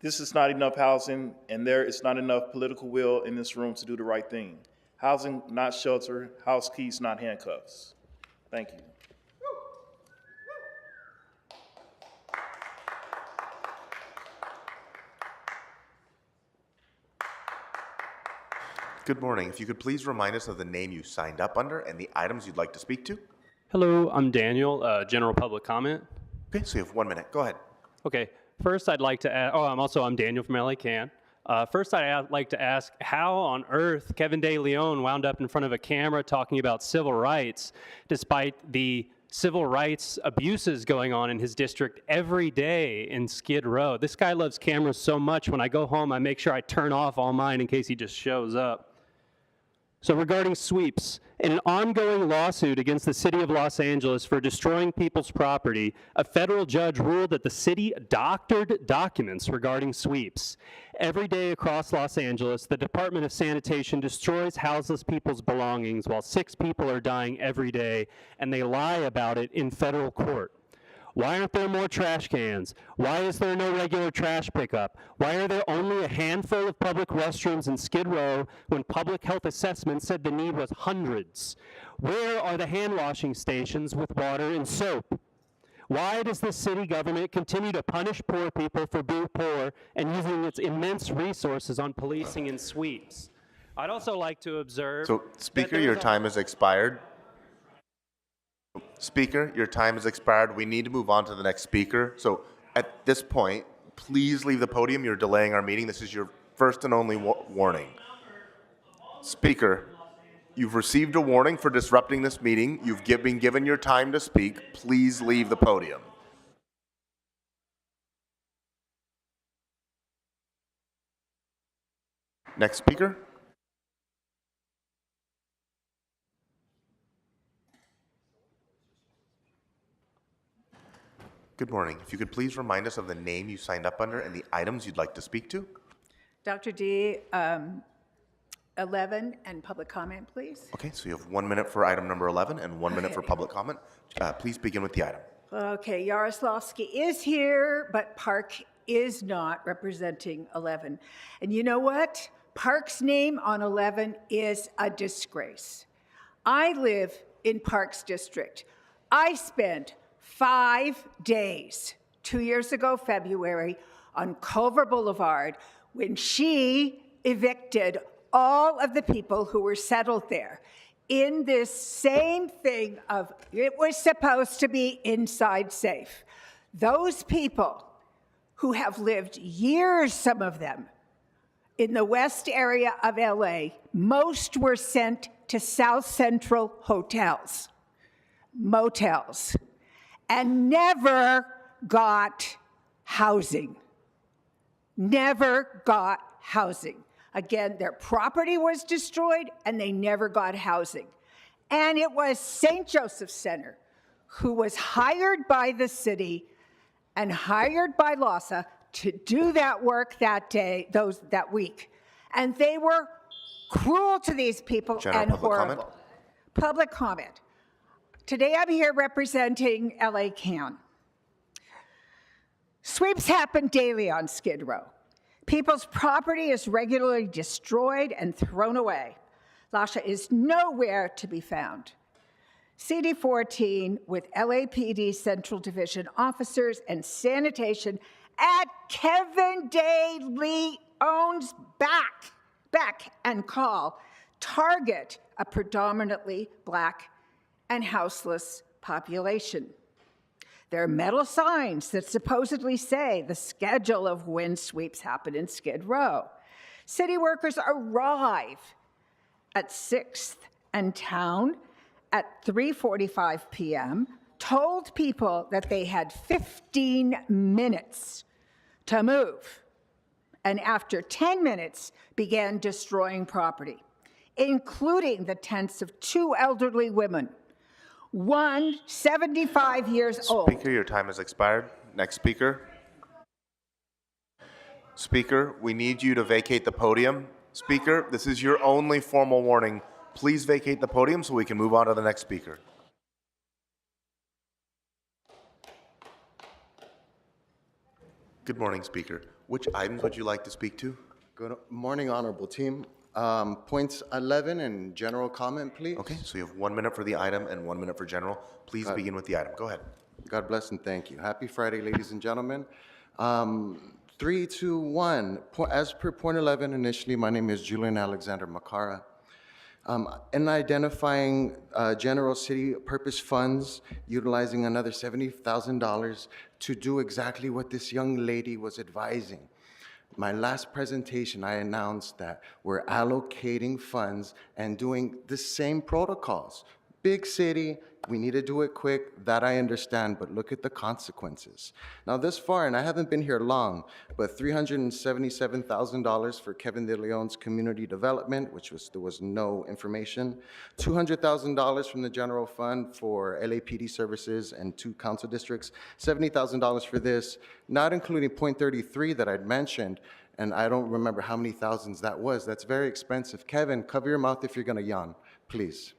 This is not enough housing, and there is not enough political will in this room to do the right thing. Housing, not shelter. House keys, not handcuffs. Thank you. Good morning. If you could please remind us of the name you signed up under and the items you'd like to speak to. Hello, I'm Daniel, general public comment. Okay, so you have 1 minute. Go ahead. Okay, first I'd like to ask, I'm Daniel from LA Can. First I'd like to ask how on earth Kevin De Leon wound up in front of a camera talking about civil rights despite the civil rights abuses going on in his district every day in Skid Row. This guy loves cameras so much, when I go home I make sure I turn off all mine in case he just shows up. So regarding sweeps, in an ongoing lawsuit against the city of Los Angeles for destroying people's property, a federal judge ruled that the city doctored documents regarding sweeps. Every day across Los Angeles, the Department of Sanitation destroys houseless people's belongings while 6 people are dying every day, and they lie about it in federal court. Why aren't there more trash cans? Why is there no regular trash pickup? Why are there only a handful of public restrooms in Skid Row when public health assessment said the need was hundreds? Where are the hand washing stations with water and soap? Why does the city government continue to punish poor people for being poor and using its immense resources on policing and sweeps? I'd also like to observe... So, Speaker, your time has expired. Speaker, your time has expired. We need to move on to the next speaker. So at this point, please leave the podium. You're delaying our meeting. This is your first and only warning. Speaker, you've received a warning for disrupting this meeting. You've been given your time to speak. Please leave the podium. Next speaker. Good morning. If you could please remind us of the name you signed up under and the items you'd like to speak to. Dr. D, 11 and public comment, please. Okay, so you have 1 minute for item number 11 and 1 minute for public comment. Please begin with the item. Okay, Yaroslavsky is here, but Park is not representing 11. And you know what? Park's name on 11 is a disgrace. I live in Park's district. I spent 5 days, 2 years ago, February, on Culver Boulevard when she evicted all of the people who were settled there in this same thing of it was supposed to be inside safe. Those people who have lived years, some of them, in the west area of LA, most were sent to South Central hotels, motels, and never got housing. Never got housing. Again, their property was destroyed and they never got housing. And it was St. Joseph Center who was hired by the city and hired by LAHSA to do that work that day, that week. And they were cruel to these people and horrible. Public comment. Today I'm here representing LA Can. Sweeps happen daily on Skid Row. People's property is regularly destroyed and thrown away. LAHSA is nowhere to be found. CD14 with LAPD Central Division officers and sanitation at Kevin De Leon's back and call target a predominantly Black and houseless population. There are metal signs that supposedly say the schedule of when sweeps happen in Skid Row. City workers arrive at 6th and Town at 3:45 p.m., told people that they had 15 minutes to move, and after 10 minutes began destroying property. including the tents of 2 elderly women, one 75 years old. Speaker, your time has expired. Next speaker. Speaker, we need you to vacate the podium. Speaker, this is your only formal warning. Please vacate the podium so we can move on to the next speaker. Good morning, Speaker. Which items would you like to speak to? Good morning, honorable team. Points 11 and general comment, please. Okay, so you have 1 minute for the item and 1 minute for general. Please begin with the item. Go ahead. God bless and thank you. Happy Friday, ladies and gentlemen. 3, 2, 1. As per point 11, initially, my name is Julian Alexander Makara. In identifying general city purpose funds, utilizing another $70,000 to do exactly what this young lady was advising. My last presentation, I announced that we're allocating funds and doing the same protocols. Big city, we need to do it quick, that I understand, but look at the consequences. Now this far, and I haven't been here long, but $377,000 for Kevin De Leon's community development, there was no information. $200,000 from the general fund for LAPD services and 2 council districts. $70,000 for this, not including point 33 that I'd mentioned, and I don't remember how many thousands that was. That's very expensive. Kevin, cover your mouth if you're gonna yawn, please.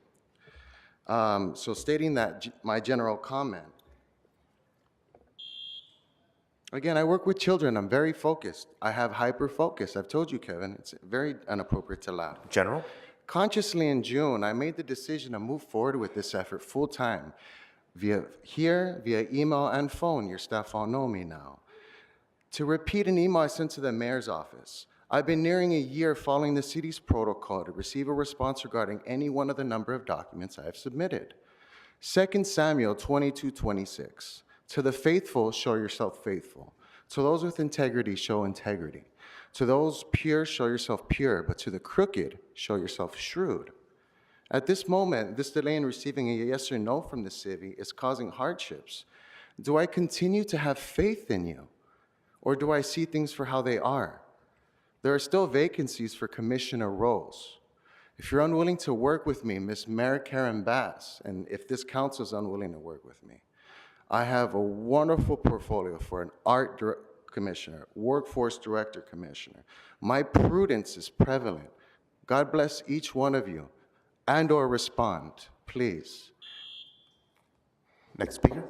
So stating that, my general comment. Again, I work with children. I'm very focused. I have hyper focus. I've told you, Kevin, it's very inappropriate to laugh. General? Consciously in June, I made the decision to move forward with this effort full time. Via email and phone, your staff all know me now. To repeat an email I sent to the mayor's office. I've been nearing a year following the city's protocol to receive a response regarding any one of the number of documents I have submitted. 2 Samuel 22:26. To the faithful, show yourself faithful. To those with integrity, show integrity. To those pure, show yourself pure. But to the crooked, show yourself shrewd. At this moment, this delay in receiving a yes or no from the city is causing hardships. Do I continue to have faith in you? Or do I see things for how they are? There are still vacancies for commissioner roles. If you're unwilling to work with me, Ms. Mary Karen Bass, and if this council is unwilling to work with me, I have a wonderful portfolio for an art commissioner, workforce director commissioner. My prudence is prevalent. God bless each one of you, and/or respond, please. Next speaker.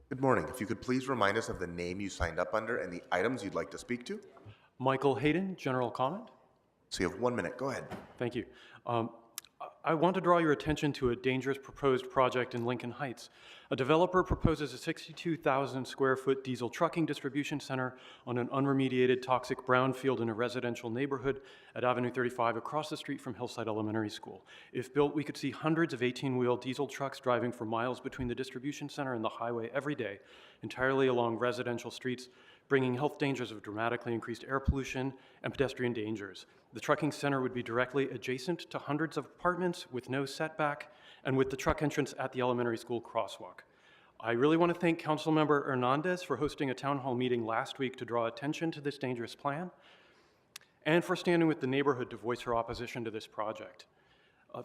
Good morning. If you could please remind us of the name you signed up under and the items you'd like to speak to. Michael Hayden, general comment. So you have 1 minute. Go ahead. Thank you. I want to draw your attention to a dangerous proposed project in Lincoln Heights. A developer proposes a 62,000 square foot diesel trucking distribution center on an unremediated toxic brownfield in a residential neighborhood at Avenue 35 across the street from Hillside Elementary School. If built, we could see hundreds of 18-wheel diesel trucks driving for miles between the distribution center and the highway every day, entirely along residential streets, bringing health dangers of dramatically increased air pollution and pedestrian dangers. The trucking center would be directly adjacent to hundreds of apartments with no setback and with the truck entrance at the elementary school crosswalk. I really want to thank Councilmember Hernandez for hosting a town hall meeting last week to draw attention to this dangerous plan and for standing with the neighborhood to voice her opposition to this project.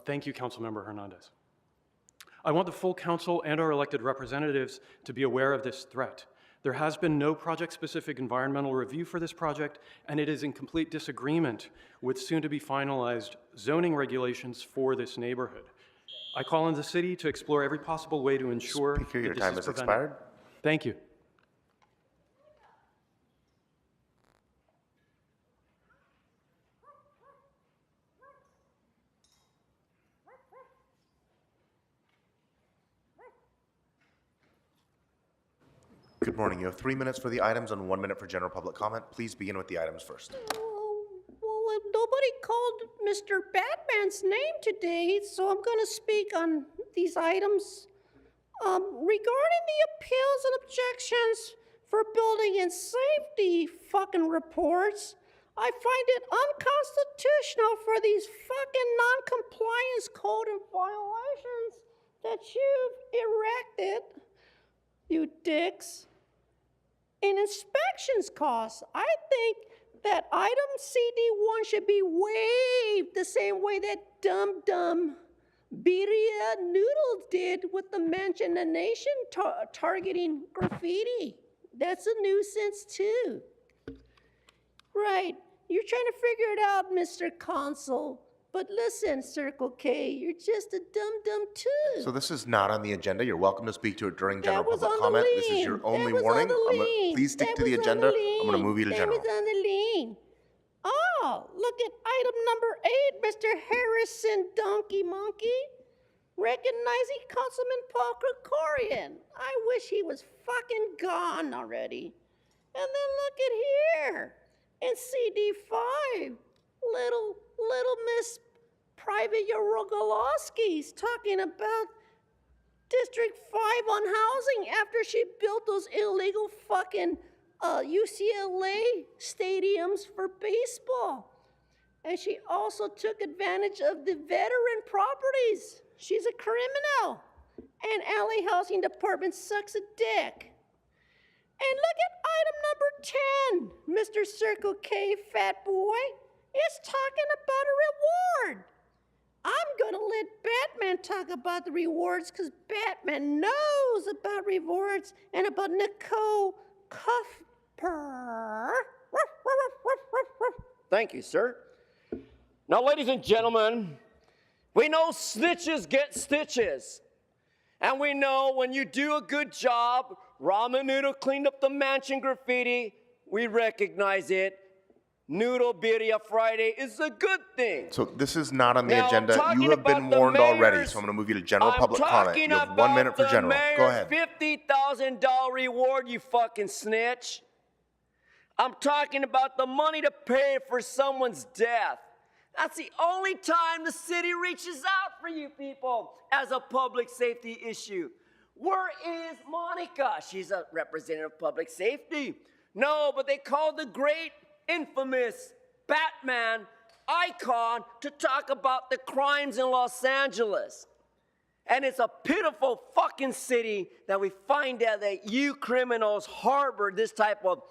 Thank you, Councilmember Hernandez. I want the full council and our elected representatives to be aware of this threat. There has been no project-specific environmental review for this project, and it is in complete disagreement with soon-to-be finalized zoning regulations for this neighborhood. I call on the city to explore every possible way to ensure Speaker, your that this time is has prevented. expired. Thank you. Good morning. You have 3 minutes for the items and 1 minute for general public comment. Please begin with the items first. Well, nobody called Mr. Batman's name today, so I'm going to speak on these items. Regarding the appeals and objections for building and safety fucking reports, I find it unconstitutional for these fucking non-compliance code and violations that you've erected, you dicks. In inspections costs, I think that item CD1 should be waived the same way that dumb Birria Noodles did with the Mansion the Nation targeting graffiti. That's a nuisance too. Right, you're trying to figure it out, Mr. Consul. But listen, Circle K, you're just a dum too. So this is not on the agenda. You're welcome to speak to it during general That was public on the comment. This is lean. your That only was on warning. the lean. Please stick That to the was on agenda. the I'm going to move you to lean. general. That was on the lean. Oh, look at item number 8, Mr. Harrison Donkey Monkey. Recognizing Councilman Paul Krikorian. I wish he was fucking gone already. And then look at here. In CD5, little Miss Private Yorogolowski's talking about District 5 on housing after she built those illegal fucking UCLA stadiums for baseball. And she also took advantage of the veteran properties. She's a criminal. And LA Housing Department sucks a dick. And look at item number 10, Mr. Circle K Fat Boy. It's talking about a reward. I'm gonna let Batman talk about the rewards because Batman knows about rewards and about Nicole Cuthbert. Thank you, sir. Now, ladies and gentlemen, we know snitches get stitches. And we know when you do a good job, Ramen Noodle cleaned up the mansion graffiti, we recognize it. Noodle Birria Friday is a good thing. So this is not on the Now, agenda. I'm You have been talking about warned the already, mayor's- so I'm going to move you to general I'm public comment. talking You have 1 minute for about general. the Go mayor's ahead. $50,000 reward, you fucking snitch. I'm talking about the money to pay for someone's death. That's the only time the city reaches out for you people as a public safety issue. Where is Monica? She's a representative of public safety. No, but they called the great, infamous Batman icon to talk about the crimes in Los Angeles. And it's a pitiful fucking city that we find out that you criminals harbor this type of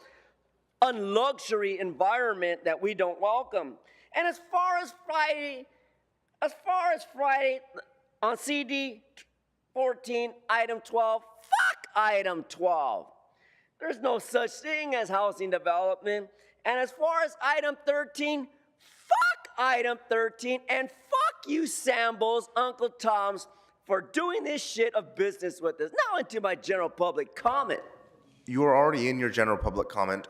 unluxury environment that we don't welcome. And as far as Friday on CD 14, item 12, fuck item 12. There's no such thing as housing development. And as far as item 13, fuck item 13, and fuck you Sambos, Uncle Toms, for doing this shit of business with us. Now into my general public comment. You are already in your general public comment,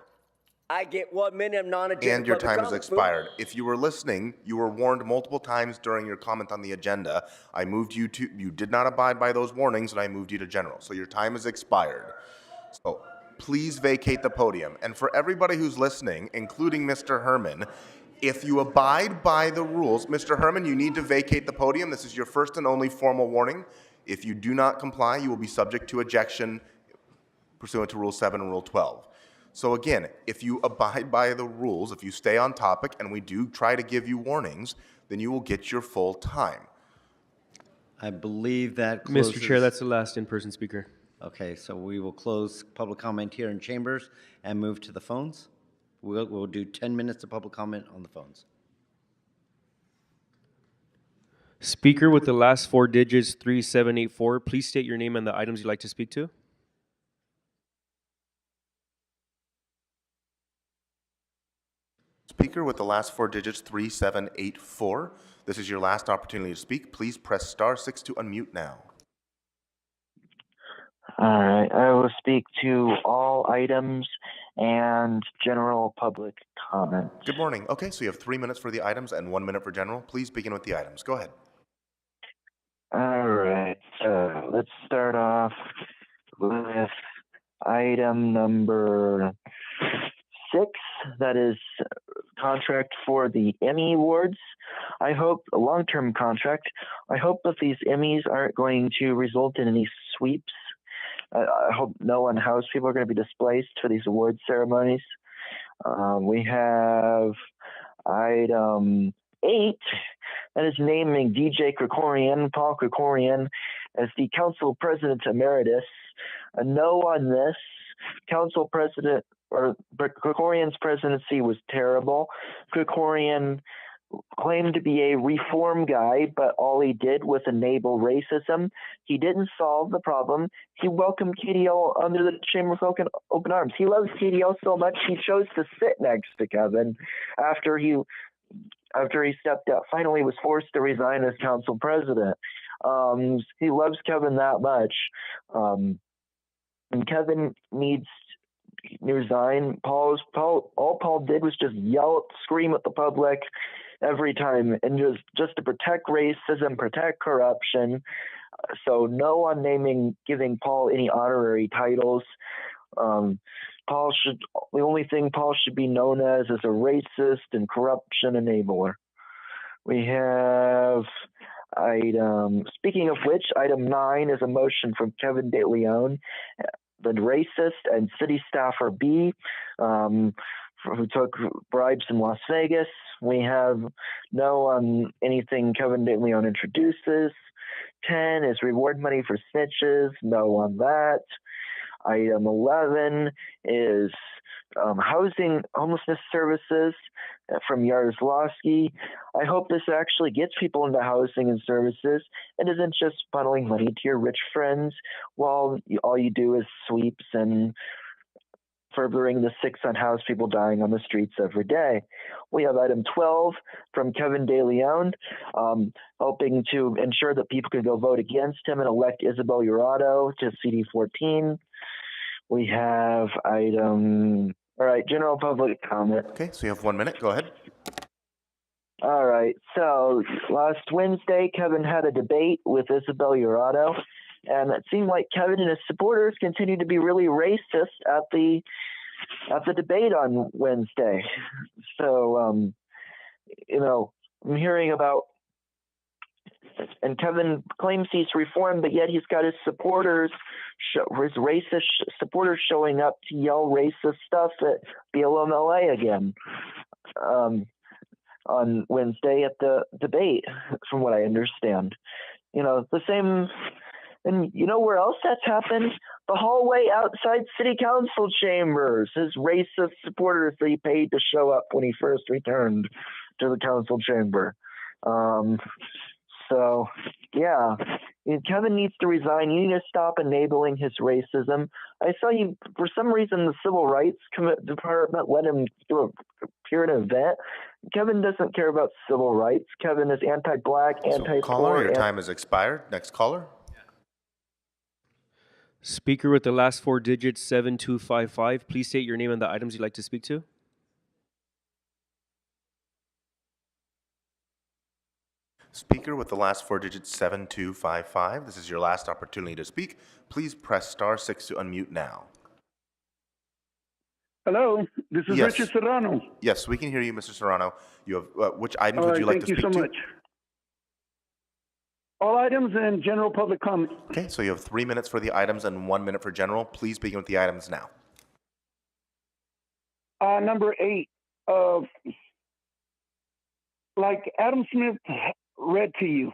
I get 1 minute of non-agenda and your public time has comment. expired. If you were listening, you were warned multiple times during your comment on the agenda. I moved you to, you did not abide by those warnings, and I moved you to general. So your time has expired. So please vacate the podium. And for everybody who's listening, including Mr. Herman, if you abide by the rules, Mr. Herman, you need to vacate the podium. This is your first and only formal warning. If you do not comply, you will be subject to ejection pursuant to Rule 7 and Rule 12. So again, if you abide by the rules, if you stay on topic, and we do try to give you warnings, then you will get your full time. I believe that closes... Mr. Chair, that's the last in-person speaker. Okay, so we will close public comment here in chambers and move to the phones. We'll do 10 minutes of public comment on the phones. Speaker with the last 4 digits, 3784, please state your name and the items you'd like to speak to. Speaker with the last 4 digits, 3784. This is your last opportunity to speak. Please press *6 to unmute now. All right, I will speak to all items and general public comment. Good morning. Okay, so you have 3 minutes for the items and 1 minute for general. Please begin with the items. Go ahead. All right, so let's start off with item number 6, that is contract for the Emmy Awards. I hope, a long-term contract, I hope that these Emmys aren't going to result in any sweeps. I hope no unhoused people are going to be displaced for these award ceremonies. We have item 8, that is naming DJ Krikorian, Paul Krikorian, as the Council President Emeritus. A no on this. council president or Krikorian's presidency was terrible. Krikorian claimed to be a reform guy, but all he did was enable racism. He didn't solve the problem. He welcomed KDL under the Chamber of open arms. He loves KDL so much he chose to sit next to Kevin after he stepped out. Finally was forced to resign as council president. He loves Kevin that much. And Kevin needs to resign. All Paul did was just yell, scream at the public every time, and just to protect racism, protect corruption. So no on giving Paul any honorary titles. The only thing Paul should be known as is a racist and corruption enabler. We have speaking of which, item 9 is a motion from Kevin De Leon, the racist and city staffer B, who took bribes in Las Vegas. We have no on anything Kevin De Leon introduces. 10 is reward money for snitches. No on that. Item 11 is homelessness services from Yaroslavsky. I hope this actually gets people into housing and services and isn't just funneling money to your rich friends while all you do is sweeps and furthering the 6 unhoused people dying on the streets every day. We have item 12 from Kevin De Leon, hoping to ensure that people can go vote against him and elect Isabel Jurado to CD 14. We have general public comment. Okay, so you have 1 minute. Go ahead. All right. So last Wednesday, Kevin had a debate with Isabel Jurado, and it seemed like Kevin and his supporters continued to be really racist at the debate on Wednesday. So, I'm hearing about, and Kevin claims he's reformed, but yet he's got his racist supporters showing up to yell racist stuff at BLMLA again on Wednesday at the debate, from what I understand. The same, and where else that's happened? The hallway outside city council chambers. His racist supporters that he paid to show up when he first returned to the council chamber. So, yeah, Kevin needs to resign. You need to stop enabling his racism. I saw you, for some reason, the Civil Rights Department let him appear at an event. Kevin doesn't care about civil rights. Kevin is anti-black, anti-poor. Caller, your time has expired. Next caller. Speaker with the last 4 digits, 7255. Please state your name and the items you'd like to speak to. Speaker with the last 4 digits, 7255. This is your last opportunity to speak. Please press *6 to unmute now. Hello, this is Richard Serrano. Yes, we can hear you, Mr. Serrano. You have which items would you like to speak to? Thank you so much. All items and general public comment. Okay, so you have 3 minutes for the items and 1 minute for general. Please begin with the items now. Number 8, like Adam Smith read to you,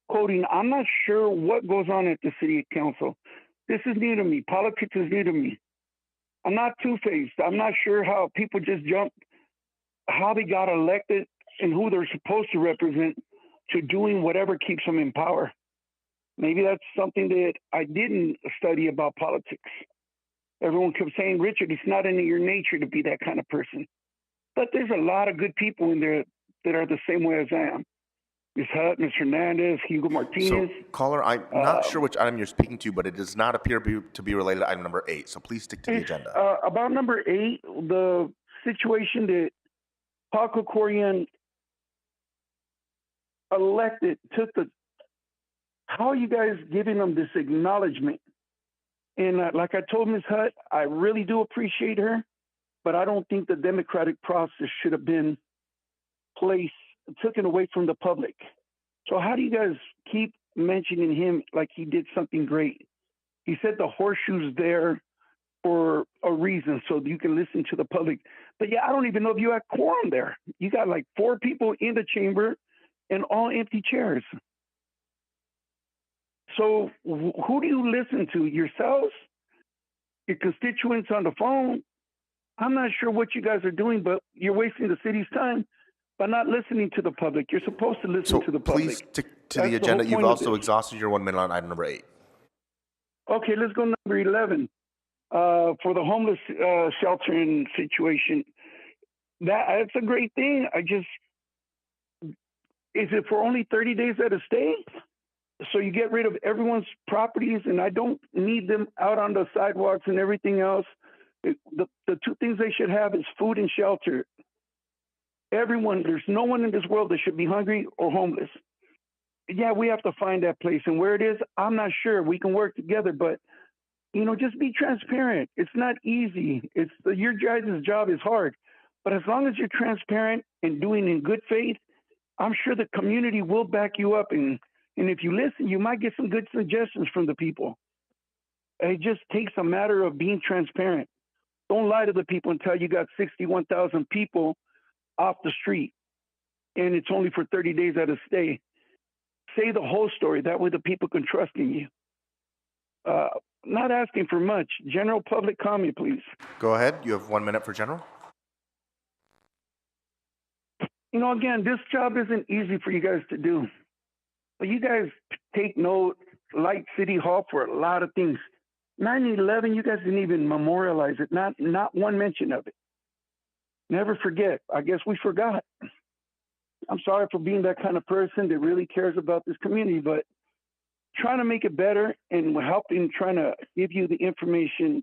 quoting, "I'm not sure what goes on at the city council. This is new to me. Politics is new to me. I'm not two-faced. I'm not sure how people just jump, how they got elected and who they're supposed to represent to doing whatever keeps them in power. Maybe that's something that I didn't study about politics. Everyone kept saying, Richard, it's not in your nature to be that kind of person. But there's a lot of good people in there that are the same way as I am. Ms. Hutt, Ms. Hernandez, Hugo Martinez. So, caller, I'm not sure which item you're speaking to, but it does not appear to be related to item number 8. So please stick to the agenda. About number 8, the situation that Paul Krikorian elected how are you guys giving them this acknowledgement? And like I told Ms. Hutt, I really do appreciate her, but I don't think the democratic process should have been taken away from the public. So how do you guys keep mentioning him like he did something great? He said the horseshoe's there for a reason, so you can listen to the public. But yeah, I don't even know if you had quorum there. You got like 4 people in the chamber and all empty chairs. So who do you listen to? Yourselves? your constituents on the phone. I'm not sure what you guys are doing, but you're wasting the city's time by not listening to the public. You're supposed to listen to the public. Please stick to That's the the whole agenda. You've point of also this. exhausted your 1 minute on item number 8. Okay, let's go number 11. For the homeless sheltering situation, that's a great thing. Is it for only 30 days at a stay? So you get rid of everyone's properties, and I don't need them out on the sidewalks and everything else. The two things they should have is food and shelter. There's no one in this world that should be hungry or homeless. Yeah, we have to find that place, and where it is, I'm not sure. We can work together, but just be transparent. It's not easy. Your guys' job is hard, but as long as you're transparent and doing in good faith, I'm sure the community will back you up, and if you listen, you might get some good suggestions from the people. It just takes a matter of being transparent. Don't lie to the people and tell you got 61,000 people off the street, and it's only for 30 days at a stay. Say the whole story. That way the people can trust in you. Not asking for much. General public comment, please. Go ahead. You have 1 minute for general. Again, this job isn't easy for you guys to do. But you guys take note, like City Hall for a lot of things. 9/11, you guys didn't even memorialize it. Not one mention of it. Never forget. I guess we forgot. I'm sorry for being that kind of person that really cares about this community, but trying to make it better and helping, trying to give you the information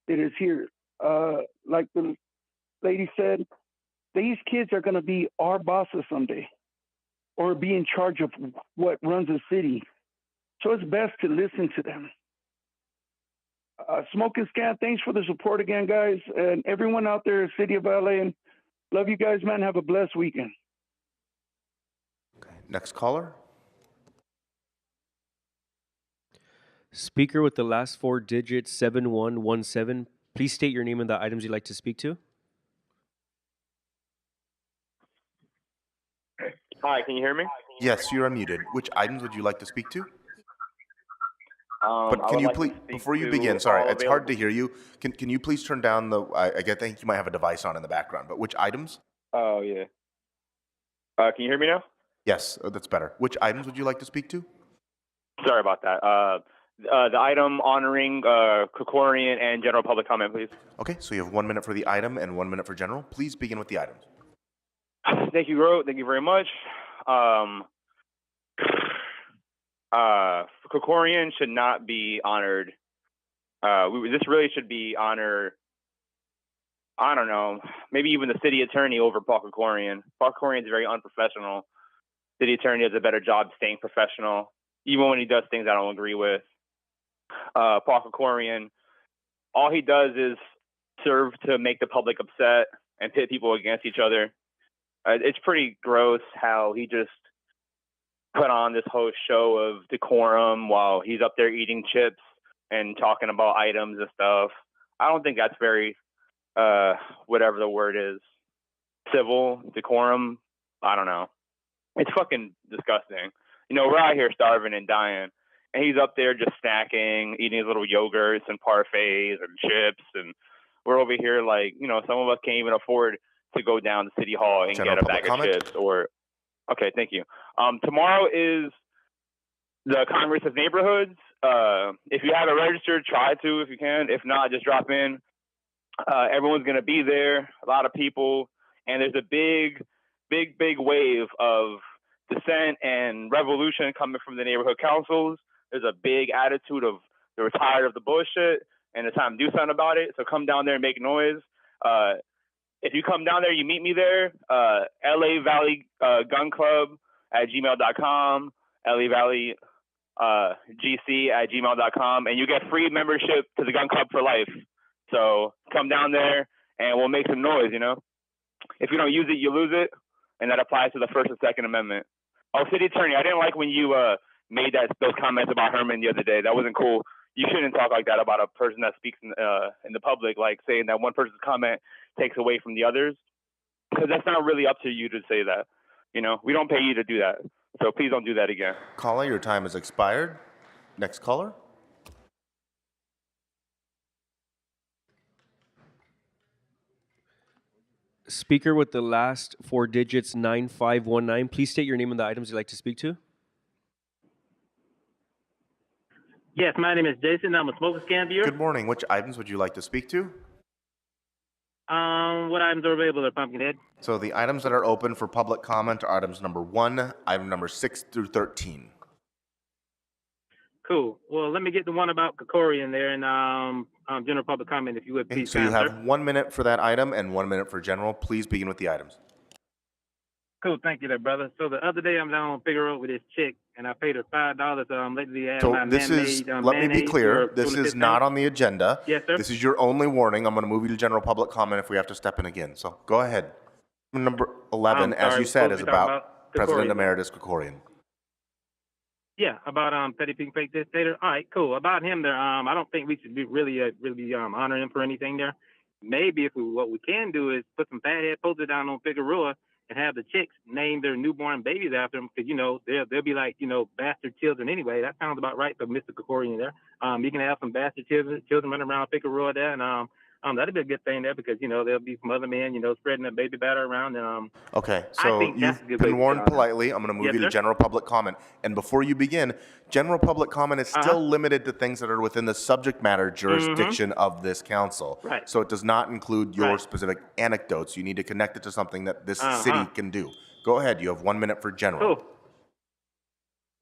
that is here. Like the lady said, these kids are going to be our bosses someday, or be in charge of what runs a city. So it's best to listen to them. Smoke and Scan, thanks for the support again, guys. And everyone out there in the city of LA, and love you guys, man. Have a blessed weekend. Next caller. Speaker with the last 4 digits, 7117. Please state your name and the items you'd like to speak to. Hi, can you hear me? Yes, you're unmuted. Which items would you like to speak to? But can you please, before you begin, sorry, it's hard to hear you. Can you please turn down I think you might have a device on in the background, but which items? Oh, yeah. Can you hear me now? Yes, that's better. Which items would you like to speak to? Sorry about that. The item honoring Krikorian and general public comment, please. Okay, so you have 1 minute for the item and 1 minute for general. Please begin with the items. Thank you, Ro. Thank you very much. Krikorian should not be honored. This really should be honor. I don't know, maybe even the city attorney over Paul Krikorian. Paul Krikorian is very unprofessional. City attorney does a better job staying professional, even when he does things I don't agree with. Paul Krikorian, all he does is serve to make the public upset and pit people against each other. It's pretty gross how he just put on this whole show of decorum while he's up there eating chips and talking about items and stuff. I don't think that's very, whatever the word is, civil, decorum. I don't know. It's fucking disgusting. We're out here starving and dying, and he's up there just snacking, eating his little yogurts and parfaits and chips, and we're over here like, some of us can't even afford to go down to City Hall and get a bag of chips or... Okay, thank you. Tomorrow is the Congress of Neighborhoods. If you haven't registered, try to if you can. If not, just drop in. Everyone's going to be there, a lot of people, and there's a big wave of dissent and revolution coming from the neighborhood councils. There's a big attitude of they're tired of the bullshit and it's time to do something about it. So come down there and make noise. If you come down there, you meet me there. LA Valley Gun Club at gmail.com, LA Valley GC at gmail.com, and you get free membership to the Gun Club for life. So come down there and we'll make some noise, If you don't use it, you lose it. And that applies to the First and Second Amendment. Oh, City Attorney, I didn't like when you made those comments about Herman the other day. That wasn't cool. You shouldn't talk like that about a person that speaks in the public, like saying that one person's comment takes away from the others, because that's not really up to you to say that. We don't pay you to do that. So please don't do that again. Caller, your time has expired. Next caller. Speaker with the last four digits, 9519. Please state your name and the items you'd like to speak to. Yes, my name is Jason. I'm a smoker scan viewer. Good morning. Which items would you like to speak to? What items are available there, Pumpkinhead? So the items that are open for public comment are items number 1, item number 6 through 13. Cool. Well, let me get the one about Kokori in there and general public comment, if you would, Okay, please. so you sir. have 1 minute for that item and 1 minute for general. Please begin with the items. Cool. Thank you there, brother. So the other day I'm down on Figueroa with this chick, and I paid her $5 lately add So my this is, man-made let me be mayonnaise clear, for this is 25 not cents. on the agenda. Yes, sir. This is your only warning. I'm going to move you to general public comment if we have to step in again. So go ahead. Number 11, I'm as sorry, you said, supposed is to be talking about about President Kokorian. Emeritus Kokorian. Yeah, about Petty Pink Fake Dictator. All right, cool. About him there, I don't think we should be really honor him for anything there. Maybe what we can do is put some fathead posters down on Figueroa and have the chicks name their newborn babies after him, because they'll be like bastard children anyway. That sounds about right for Mr. Kokorian there. You can have some bastard children running around Figueroa there, and that'd be a good thing there, because there'll be some other men spreading the baby batter around. Okay, I so think that's a you've good way been to warned get on it. politely. I'm going to move Yes, you to sir. general public comment. And before you begin, general public comment is still limited to things that are within the subject matter jurisdiction of this council. Right. So it does not include your Right. specific anecdotes. You need to connect it to something that this Uh-huh. city can do. Go ahead. You have 1 minute for general. Cool.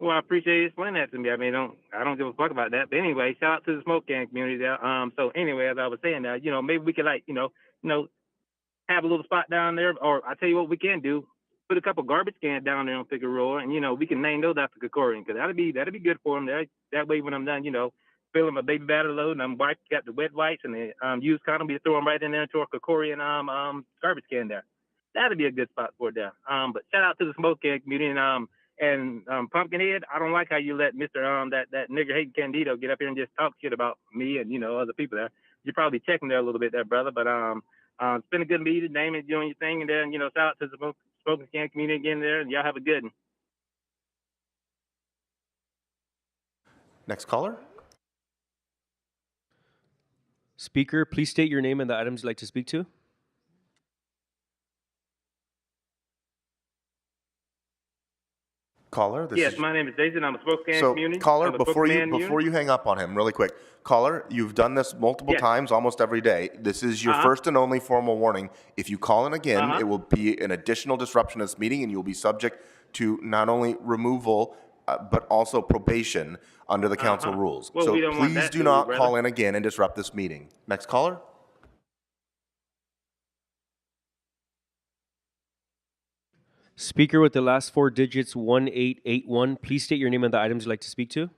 Well, I appreciate you explaining that to me. I mean, I don't give a fuck about that. But anyway, shout out to the smoke can community there. So anyway, as I was saying now, maybe we could have a little spot down there, or I tell you what we can do, put a couple garbage cans down there on Figueroa, and we can name those after Kokorian, because that'd be good for them. That way, when I'm done, filling my baby batter load, and I'm got the wet wipes and the used condom, we throw them right in there into a Kokorian garbage can there. That'd be a good spot for it there. But shout out to the smoke can community and Pumpkinhead. I don't like how you let Mr. that nigger hating Candido get up here and just talk shit about me and other people there. You're probably checking there a little bit there, brother. But it's been a good meeting. Damon doing your thing, and then shout out to the smoking can community again there, and y'all have a good one. Next caller. Speaker, please state your name and the items you'd like to speak to. Caller, this Yes, is my name is Jason. I'm a smoke can so community. caller, I'm a before you spokesman before you hang up on him, really quick, caller, you've done this multiple Yes. times, almost every day. This is your first and only formal warning. If you call in again, it will be an additional disruption of this meeting, and you'll be subject to not only removal but also probation under the council rules. Well, so we don't want please that, do do we, not brother? call in again and disrupt this meeting. Next caller. Speaker with the last four digits, 1881. Please state your name and the items you'd like to speak to.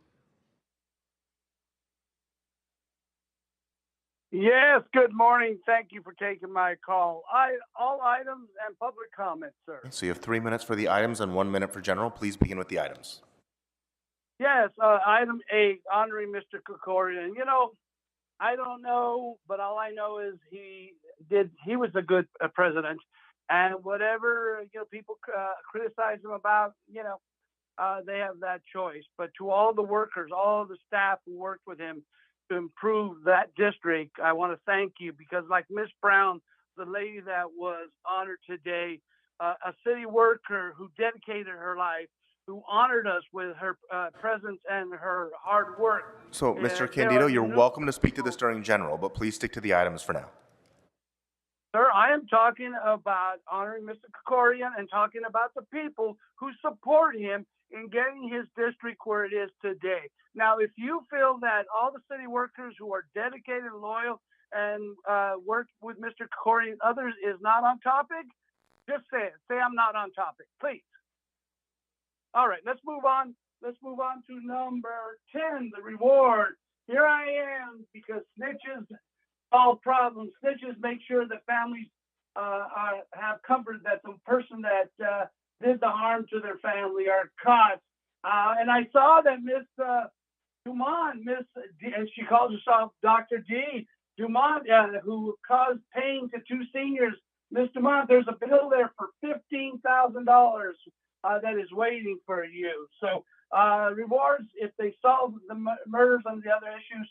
Yes, good morning. Thank you for taking my call. All items and public comments, sir. So you have 3 minutes for the items and 1 minute for general. Please begin with the items. Yes, item 8, honoring Mr. Kokorian. I don't know, but all I know is he was a good president, and whatever people criticize him about, they have that choice. But to all the workers, all the staff who worked with him to improve that district, I want to thank you, because like Miss Brown, the lady that was honored today, a city worker who dedicated her life, who honored us with her presence and her hard work. So, Mr. there Candido, are you're new- welcome to speak to this during general, but please stick to the items for now. Sir, I am talking about honoring Mr. Kokorian and talking about the people who support him in getting his district where it is today. Now, if you feel that all the city workers who are dedicated and loyal and work with Mr. Kokorian and others is not on topic, just say it. Say I'm not on topic, please. All right, let's move on. Let's move on to number 10, the reward. Here I am, because snitches solve problems. Snitches make sure that families have comfort that the person that did the harm to their family are caught. And I saw that Miss Dumont, and she calls herself Dr. D. Dumont, who caused pain to two seniors. Miss Dumont, there's a bill there for $15,000 that is waiting for you. So rewards, if they solve the murders and the other issues,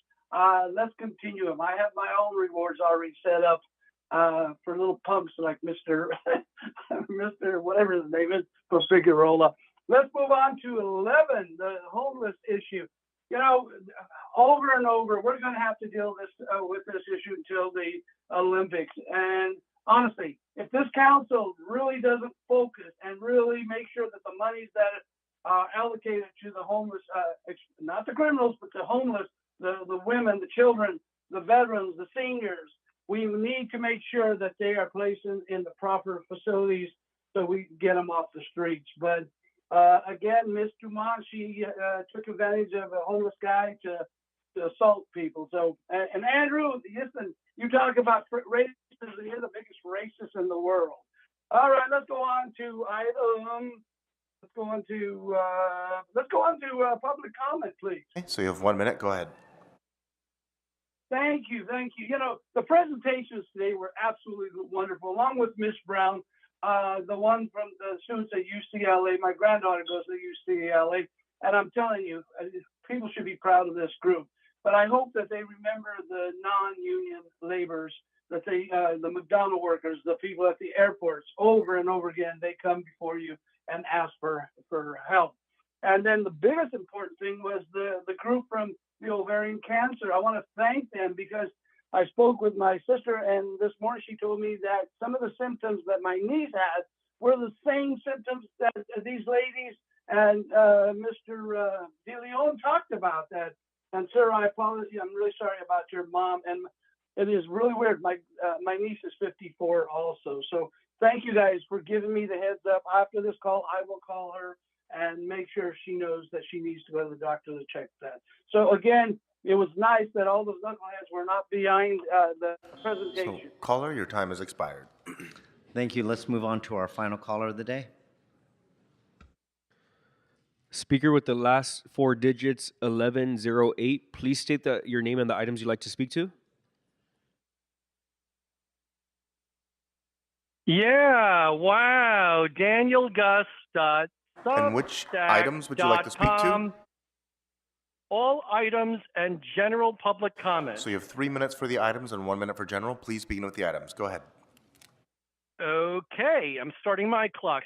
let's continue them. I have my own rewards already set up for little punks like Mr. Mr. whatever his name is, for Figueroa. Let's move on to 11, the homeless issue. You know, over and over, we're going to have to deal with this issue until the Olympics. And honestly, if this council really doesn't focus and really make sure that the monies that are allocated to the homeless, not the criminals, but the homeless, the women, the children, the veterans, the seniors, we need to make sure that they are placed in the proper facilities so we can get them off the streets. But again, Ms. Dumont, she took advantage of a homeless guy to assault people. So, and Andrew, listen, you talk about racism, you're the biggest racist in the world. All right, let's go on to public comment, please. Okay, so you have 1 minute. Go ahead. Thank you. You know, the presentations today were absolutely wonderful, along with Miss Brown, the one from the students at UCLA. My granddaughter goes to UCLA, and I'm telling you, people should be proud of this group. But I hope that they remember the non-union laborers, that the McDonald workers, the people at the airports, over and over again, they come before you and ask for help. And then the biggest important thing was the group from the Ovarian Cancer. I want to thank them because I spoke with my sister, and this morning she told me that some of the symptoms that my niece had were the same symptoms that these ladies and Mr. De Leon talked about. That. And sir, I apologize. I'm really sorry about your mom. And it is really weird. My niece is 54 also. So thank you guys for giving me the heads up. After this call, I will call her and make sure she knows that she needs to go to the doctor to check that. So again, it was nice that all those knuckleheads were not behind the presentation. So, caller, your time has expired. Thank you. Let's move on to our final caller of the day. Speaker with the last four digits, 1108. Please state your name and the items you'd like to speak to. Yeah, wow. Daniel Gus. And which items would you like to speak to? All items and general public comment. So you have 3 minutes for the items and 1 minute for general. Please begin with the items. Go ahead. Okay, I'm starting my clock.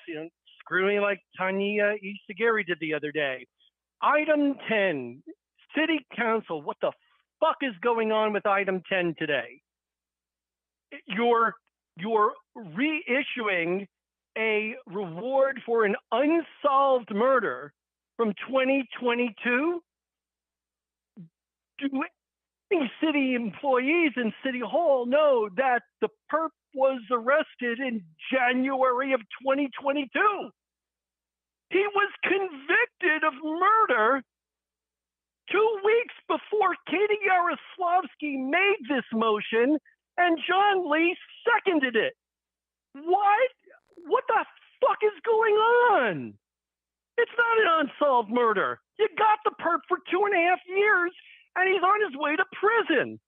Screw me like Tanya Isagiri did the other day. Item 10, City Council. What the fuck is going on with item 10 today? You're reissuing a reward for an unsolved murder from 2022? Do any city employees in City Hall know that the perp was arrested in January of 2022? He was convicted of murder 2 weeks before Katie Yaroslavsky made this motion and John Lee seconded it. What the fuck is going on? It's not an unsolved murder. You got the perp for 2.5 years and he's on his way to prison.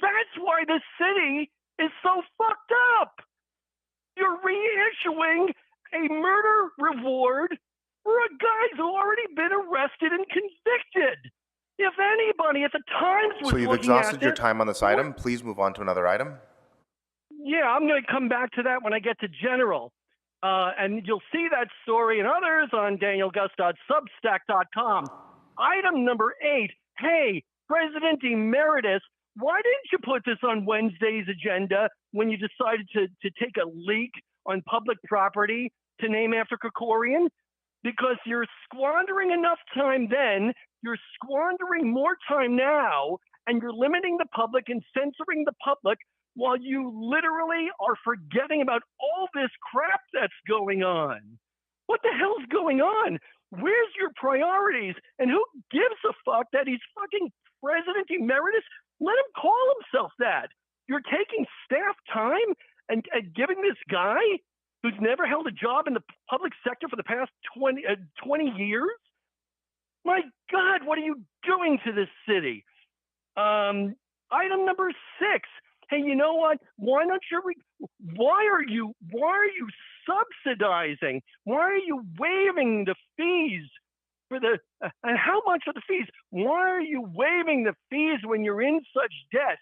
That's why this city is so fucked up. You're reissuing a murder reward for a guy who's already been arrested and convicted. If anybody at the Times was So you've looking exhausted at your this, time on this item. Please move on to another item. yeah, I'm going to come back to that when I get to general. And you'll see that story and others on danielgus.substack.com. Item number 8. Hey, President Emeritus, why didn't you put this on Wednesday's agenda when you decided to take a leak on public property to name after Krikorian? Because you're squandering enough time then, you're squandering more time now, and you're limiting the public and censoring the public while you literally are forgetting about all this crap that's going on. What the hell's going on? Where's your priorities? And who gives a fuck that he's fucking President Emeritus? Let him call himself that. You're taking staff time and giving this guy who's never held a job in the public sector for the past 20 years? My God, what are you doing to this city? Item number 6. Hey, you know what? Why are you subsidizing? Why are you waiving the fees for and how much are the fees? Why are you waiving the fees when you're in such debt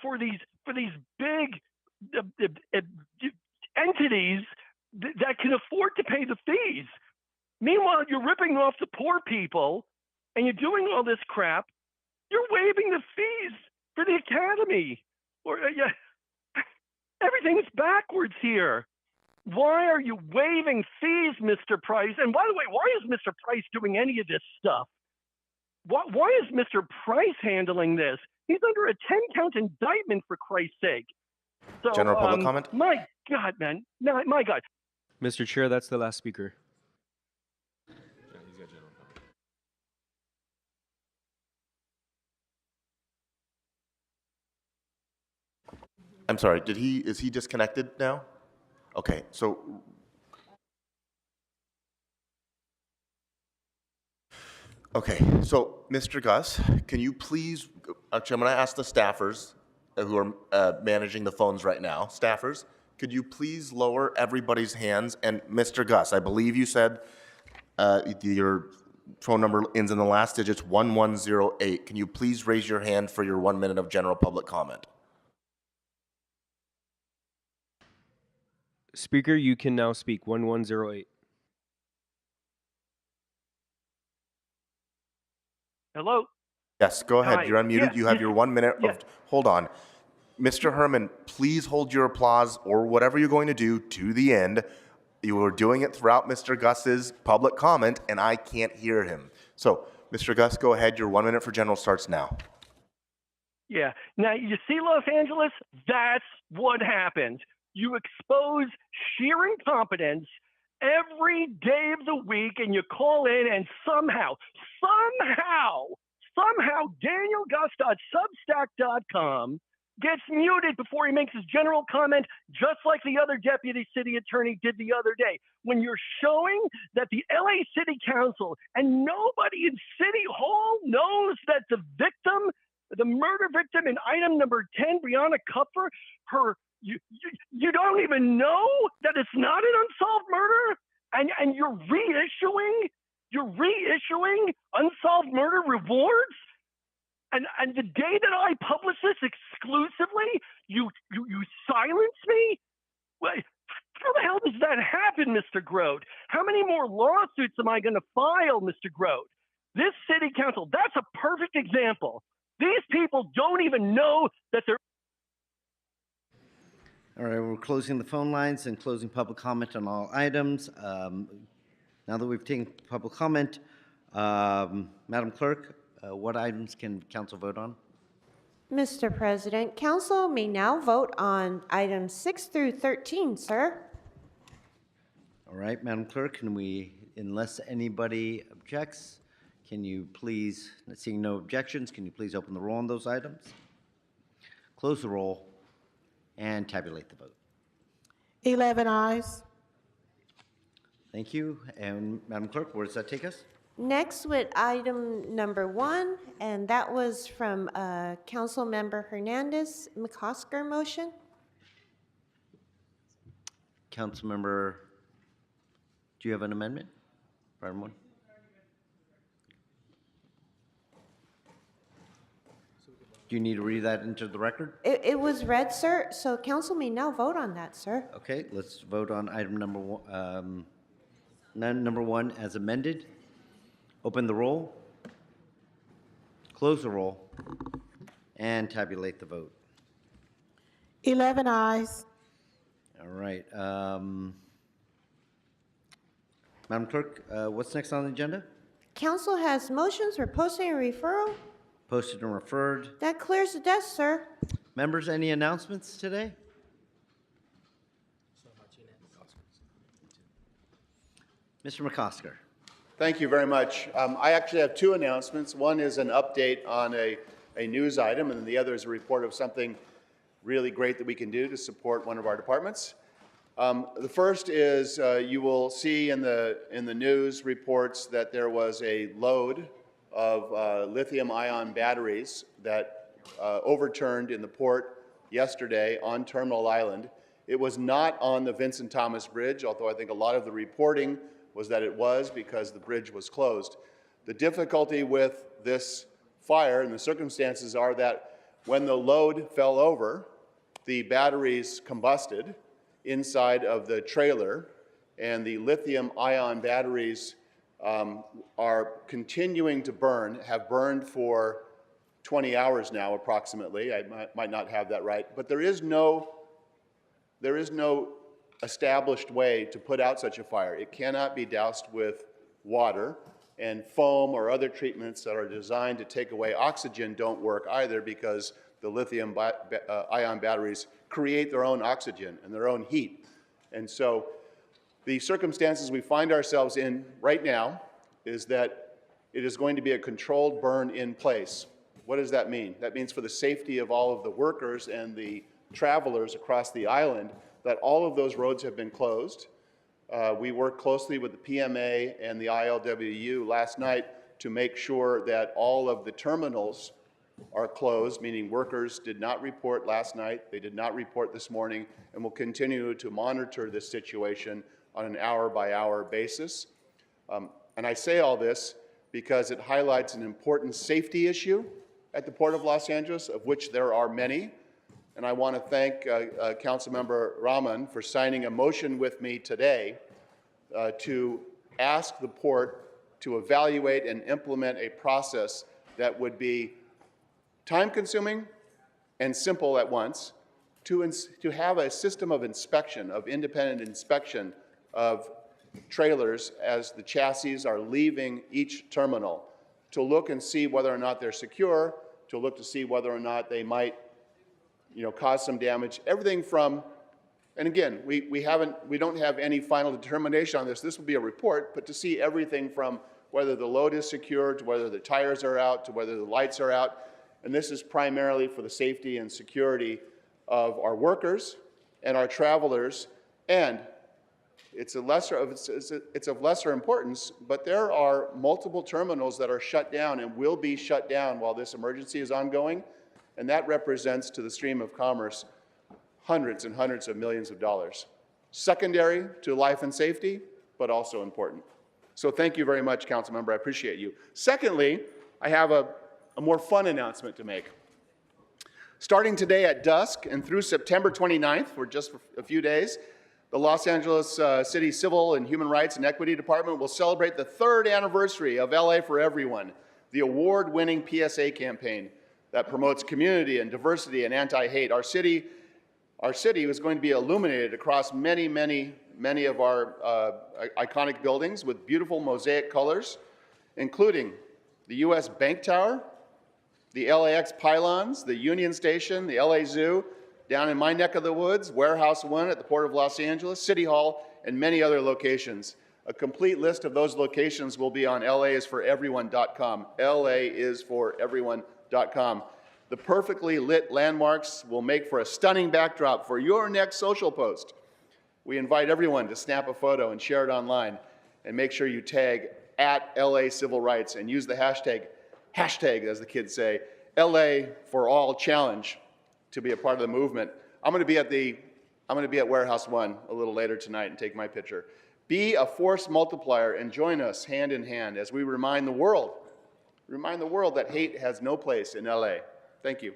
for these big entities that can afford to pay the fees. Meanwhile, you're ripping off the poor people and you're doing all this crap. You're waiving the fees for the academy. Everything's backwards here. Why are you waiving fees, Mr. Price? And by the way, why is Mr. Price doing any of this stuff? Why is Mr. Price handling this? He's under a 10-count indictment, for Christ's sake. So, General public comment? My God, man. No, my God. Mr. Chair, that's the last speaker. I'm sorry, is he disconnected now? Okay, so. Okay, so Mr. Gus, can you please, actually I'm gonna ask the staffers who are managing the phones right now. Staffers, could you please lower everybody's hands? And Mr. Gus, I believe you said your phone number ends in the last digits 1108. Can you please raise your hand for your 1 minute of general public comment? Speaker, you can now speak. 1108. Hello? Yes, go ahead. Hi. You're unmuted. Yeah, You have yeah, your 1 minute yeah. of, hold on. Mr. Herman, please hold your applause or whatever you're going to do to the end. You were doing it throughout Mr. Gus's public comment, and I can't hear him. So, Mr. Gus, go ahead. Your 1 minute for general starts now. Yeah. Now, you see Los Angeles? That's what happens. You expose sheer incompetence every day of the week, and you call in, and somehow, DanielGus.substack.com gets muted before he makes his general comment, just like the other deputy city attorney did the other day. When you're showing that the LA City Council and nobody in City Hall knows that the victim, the murder victim in item number 10, Brianna Kupfer, you don't even know that it's not an unsolved murder, and you're reissuing unsolved murder rewards. And the day that I publish this exclusively, you silence me? Well, how the hell does that happen, Mr. Grote? How many more lawsuits am I going to file, Mr. Grote? This city council, that's a perfect example. These people don't even know that they're. All right, we're closing the phone lines and closing public comment on all items. Now that we've taken public comment, Madam Clerk, what items can council vote on? Mr. President, council may now vote on items 6 through 13, sir. All right, Madam Clerk, can we, unless anybody objects, can you please, seeing no objections, can you please open the roll on those items? Close the roll and tabulate the vote. 11 ayes. Thank you. And Madam Clerk, where does that take us? Next with item number 1, and that was from Council Member Hernandez, McCosker motion. Councilmember, do you have an amendment for item 1? Do you need to read that into the record? It was read, sir, so council may now vote on that, sir. Okay, let's vote on item number 1, number 1 as amended. Open the roll, close the roll, and tabulate the vote. 11 ayes. All right. Madam Clerk, what's next on the agenda? Council has motions for posting and referral. Posted and referred. That clears the desk, sir. Members, any announcements today? Mr. McCosker. Thank you very much. I actually have 2 announcements. One is an update on a news item, and the other is a report of something really great that we can do to support one of our departments. The first is you will see in the news reports that there was a load of lithium-ion batteries that overturned in the port yesterday on Terminal Island. It was not on the Vincent Thomas Bridge, although I think a lot of the reporting was that it was because the bridge was closed. The difficulty with this fire and the circumstances are that when the load fell over, the batteries combusted inside of the trailer, and the lithium-ion batteries are continuing to burn, have burned for 20 hours now approximately. I might not have that right, but there is no established way to put out such a fire. It cannot be doused with water, and foam or other treatments that are designed to take away oxygen don't work either, because the lithium-ion batteries create their own oxygen and their own heat. And so the circumstances we find ourselves in right now is that it is going to be a controlled burn in place. What does that mean? That means for the safety of all of the workers and the travelers across the island, that all of those roads have been closed. We worked closely with the PMA and the ILWU last night to make sure that all of the terminals are closed, meaning workers did not report last night, they did not report this morning, and will continue to monitor this situation on an hour-by-hour basis. And I say all this because it highlights an important safety issue at the Port of Los Angeles, of which there are many. And I want to thank Councilmember Rahman for signing a motion with me today to ask the port to evaluate and implement a process that would be time-consuming and simple at once, to have a system of inspection, of independent inspection of trailers as the chassis are leaving each terminal, to look and see whether or not they're secure, to look to see whether or not they might cause some damage. Everything from, and again, we don't have any final determination on this. This will be a report, but to see everything from whether the load is secure, to whether the tires are out, to whether the lights are out. And this is primarily for the safety and security of our workers and our travelers. And it's of lesser importance, but there are multiple terminals that are shut down and will be shut down while this emergency is ongoing. And that represents to the stream of commerce hundreds and hundreds of millions of dollars. Secondary to life and safety, but also important. So thank you very much, Councilmember. I appreciate you. Secondly, I have a more fun announcement to make. Starting today at dusk and through September 29th, for just a few days, the Los Angeles City Civil and Human Rights and Equity Department will celebrate the 3rd anniversary of LA for Everyone, the award-winning PSA campaign that promotes community and diversity and anti-hate. Our city is going to be illuminated across many of our iconic buildings with beautiful mosaic colors, including the US Bank Tower, the LAX pylons, the Union Station, the LA Zoo, down in my neck of the woods, Warehouse 1 at the Port of Los Angeles, City Hall, and many other locations. A complete list of those locations will be on laisforeveryone.com, laisforeveryone.com. The perfectly lit landmarks will make for a stunning backdrop for your next social post. We invite everyone to snap a photo and share it online, and make sure you tag @LACivilRights and use the hashtag, as the kids say, LA4AllChallenge to be a part of the movement. I'm going to be at Warehouse 1 a little later tonight and take my picture. Be a force multiplier and join us hand in hand as we remind the world that hate has no place in LA. Thank you.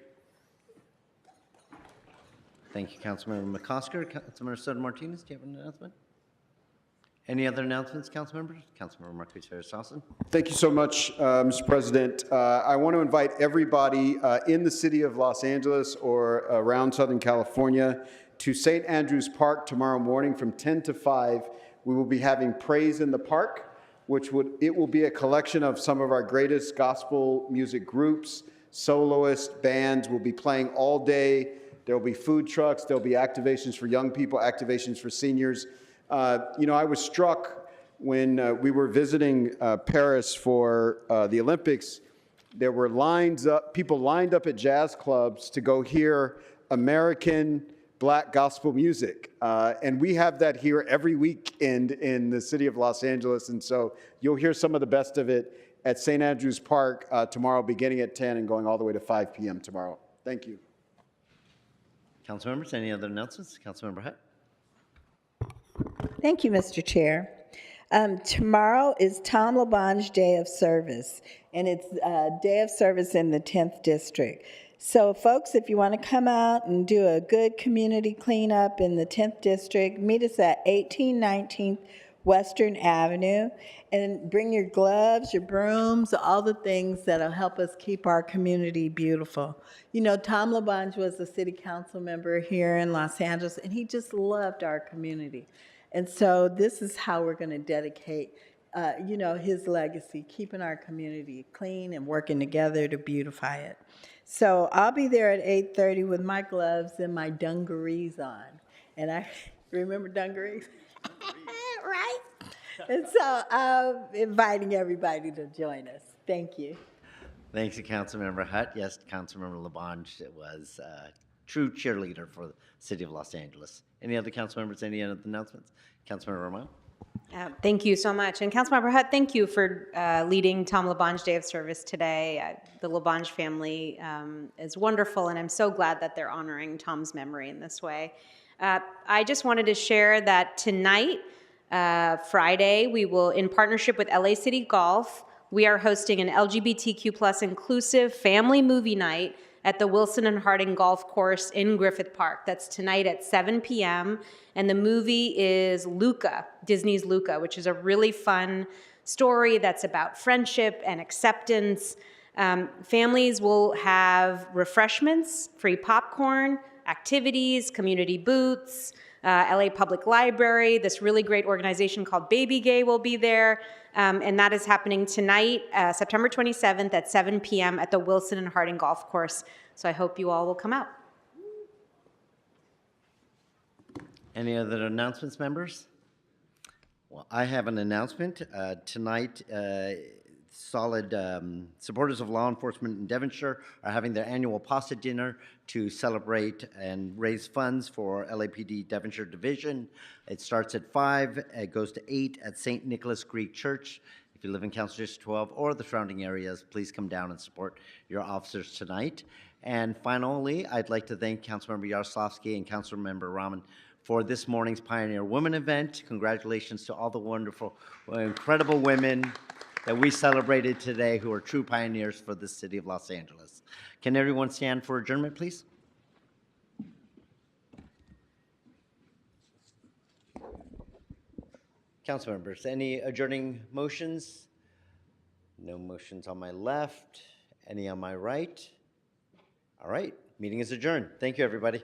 Thank you, Councilmember McCosker. Councilmember Soto Martinez, do you have an announcement? Any other announcements, council members? Councilmember Marquez Harris-Dawson. Thank you so much, Mr. President. I want to invite everybody in the city of Los Angeles or around Southern California to St. Andrews Park tomorrow morning from 10 to 5. We will be having Praise in the Park, it will be a collection of some of our greatest gospel music groups, soloists, bands will be playing all day. There will be food trucks, there'll be activations for young people, activations for seniors. I was struck when we were visiting Paris for the Olympics. There were people lined up at jazz clubs to go hear American Black gospel music. And we have that here every weekend in the city of Los Angeles. And so you'll hear some of the best of it at St. Andrews Park tomorrow, beginning at 10 and going all the way to 5 p.m. tomorrow. Thank you. Council members, any other announcements? Councilmember Hutt. Thank you, Mr. Chair. Tomorrow is Tom LaBonge Day of Service, and it's a day of service in the 10th District. So folks, if you want to come out and do a good community cleanup in the 10th District, meet us at 1819 Western Avenue, and bring your gloves, your brooms, all the things that'll help us keep our community beautiful. You know, Tom LaBonge was a city council member here in Los Angeles, and he just loved our community. And so this is how we're going to dedicate, his legacy, keeping our community clean and working together to beautify it. So I'll be there at 8:30 with my gloves and my dungarees on. And I remember dungarees? Right? And so I'm inviting everybody to join us. Thank you. Thanks to Councilmember Hutt. Yes, Councilmember LaBonge was a true cheerleader for the city of Los Angeles. Any other council members, any other announcements? Councilmember Romano? Thank you so much. And Councilmember Hutt, thank you for leading Tom LaBonge Day of Service today. The LaBonge family is wonderful, and I'm so glad that they're honoring Tom's memory in this way. I just wanted to share that tonight, Friday, we will, in partnership with LA City Golf, we are hosting an LGBTQ+ inclusive family movie night at the Wilson and Harding Golf Course in Griffith Park. That's tonight at 7 p.m. And the movie is Luca, Disney's Luca, which is a really fun story that's about friendship and acceptance. Families will have refreshments, free popcorn, activities, community booths, LA Public Library, this really great organization called Baby Gay will be there. And that is happening tonight, September 27th at 7 p.m. at the Wilson and Harding Golf Course. So I hope you all will come out. Any other announcements, members? Well, I have an announcement. Tonight, supporters of law enforcement in Devonshire are having their annual pasta dinner to celebrate and raise funds for LAPD Devonshire Division. It starts at 5, it goes to 8 at St. Nicholas Greek Church. If you live in Council District 12 or the surrounding areas, please come down and support your officers tonight. And finally, I'd like to thank Councilmember Yaroslavsky and Councilmember Rahman for this morning's Pioneer Women event. Congratulations to all the wonderful, incredible women that we celebrated today who are true pioneers for the city of Los Angeles. Can everyone stand for adjournment, please? Council members, any adjourning motions? No motions on my left. Any on my right? All right, meeting is adjourned. Thank you, everybody.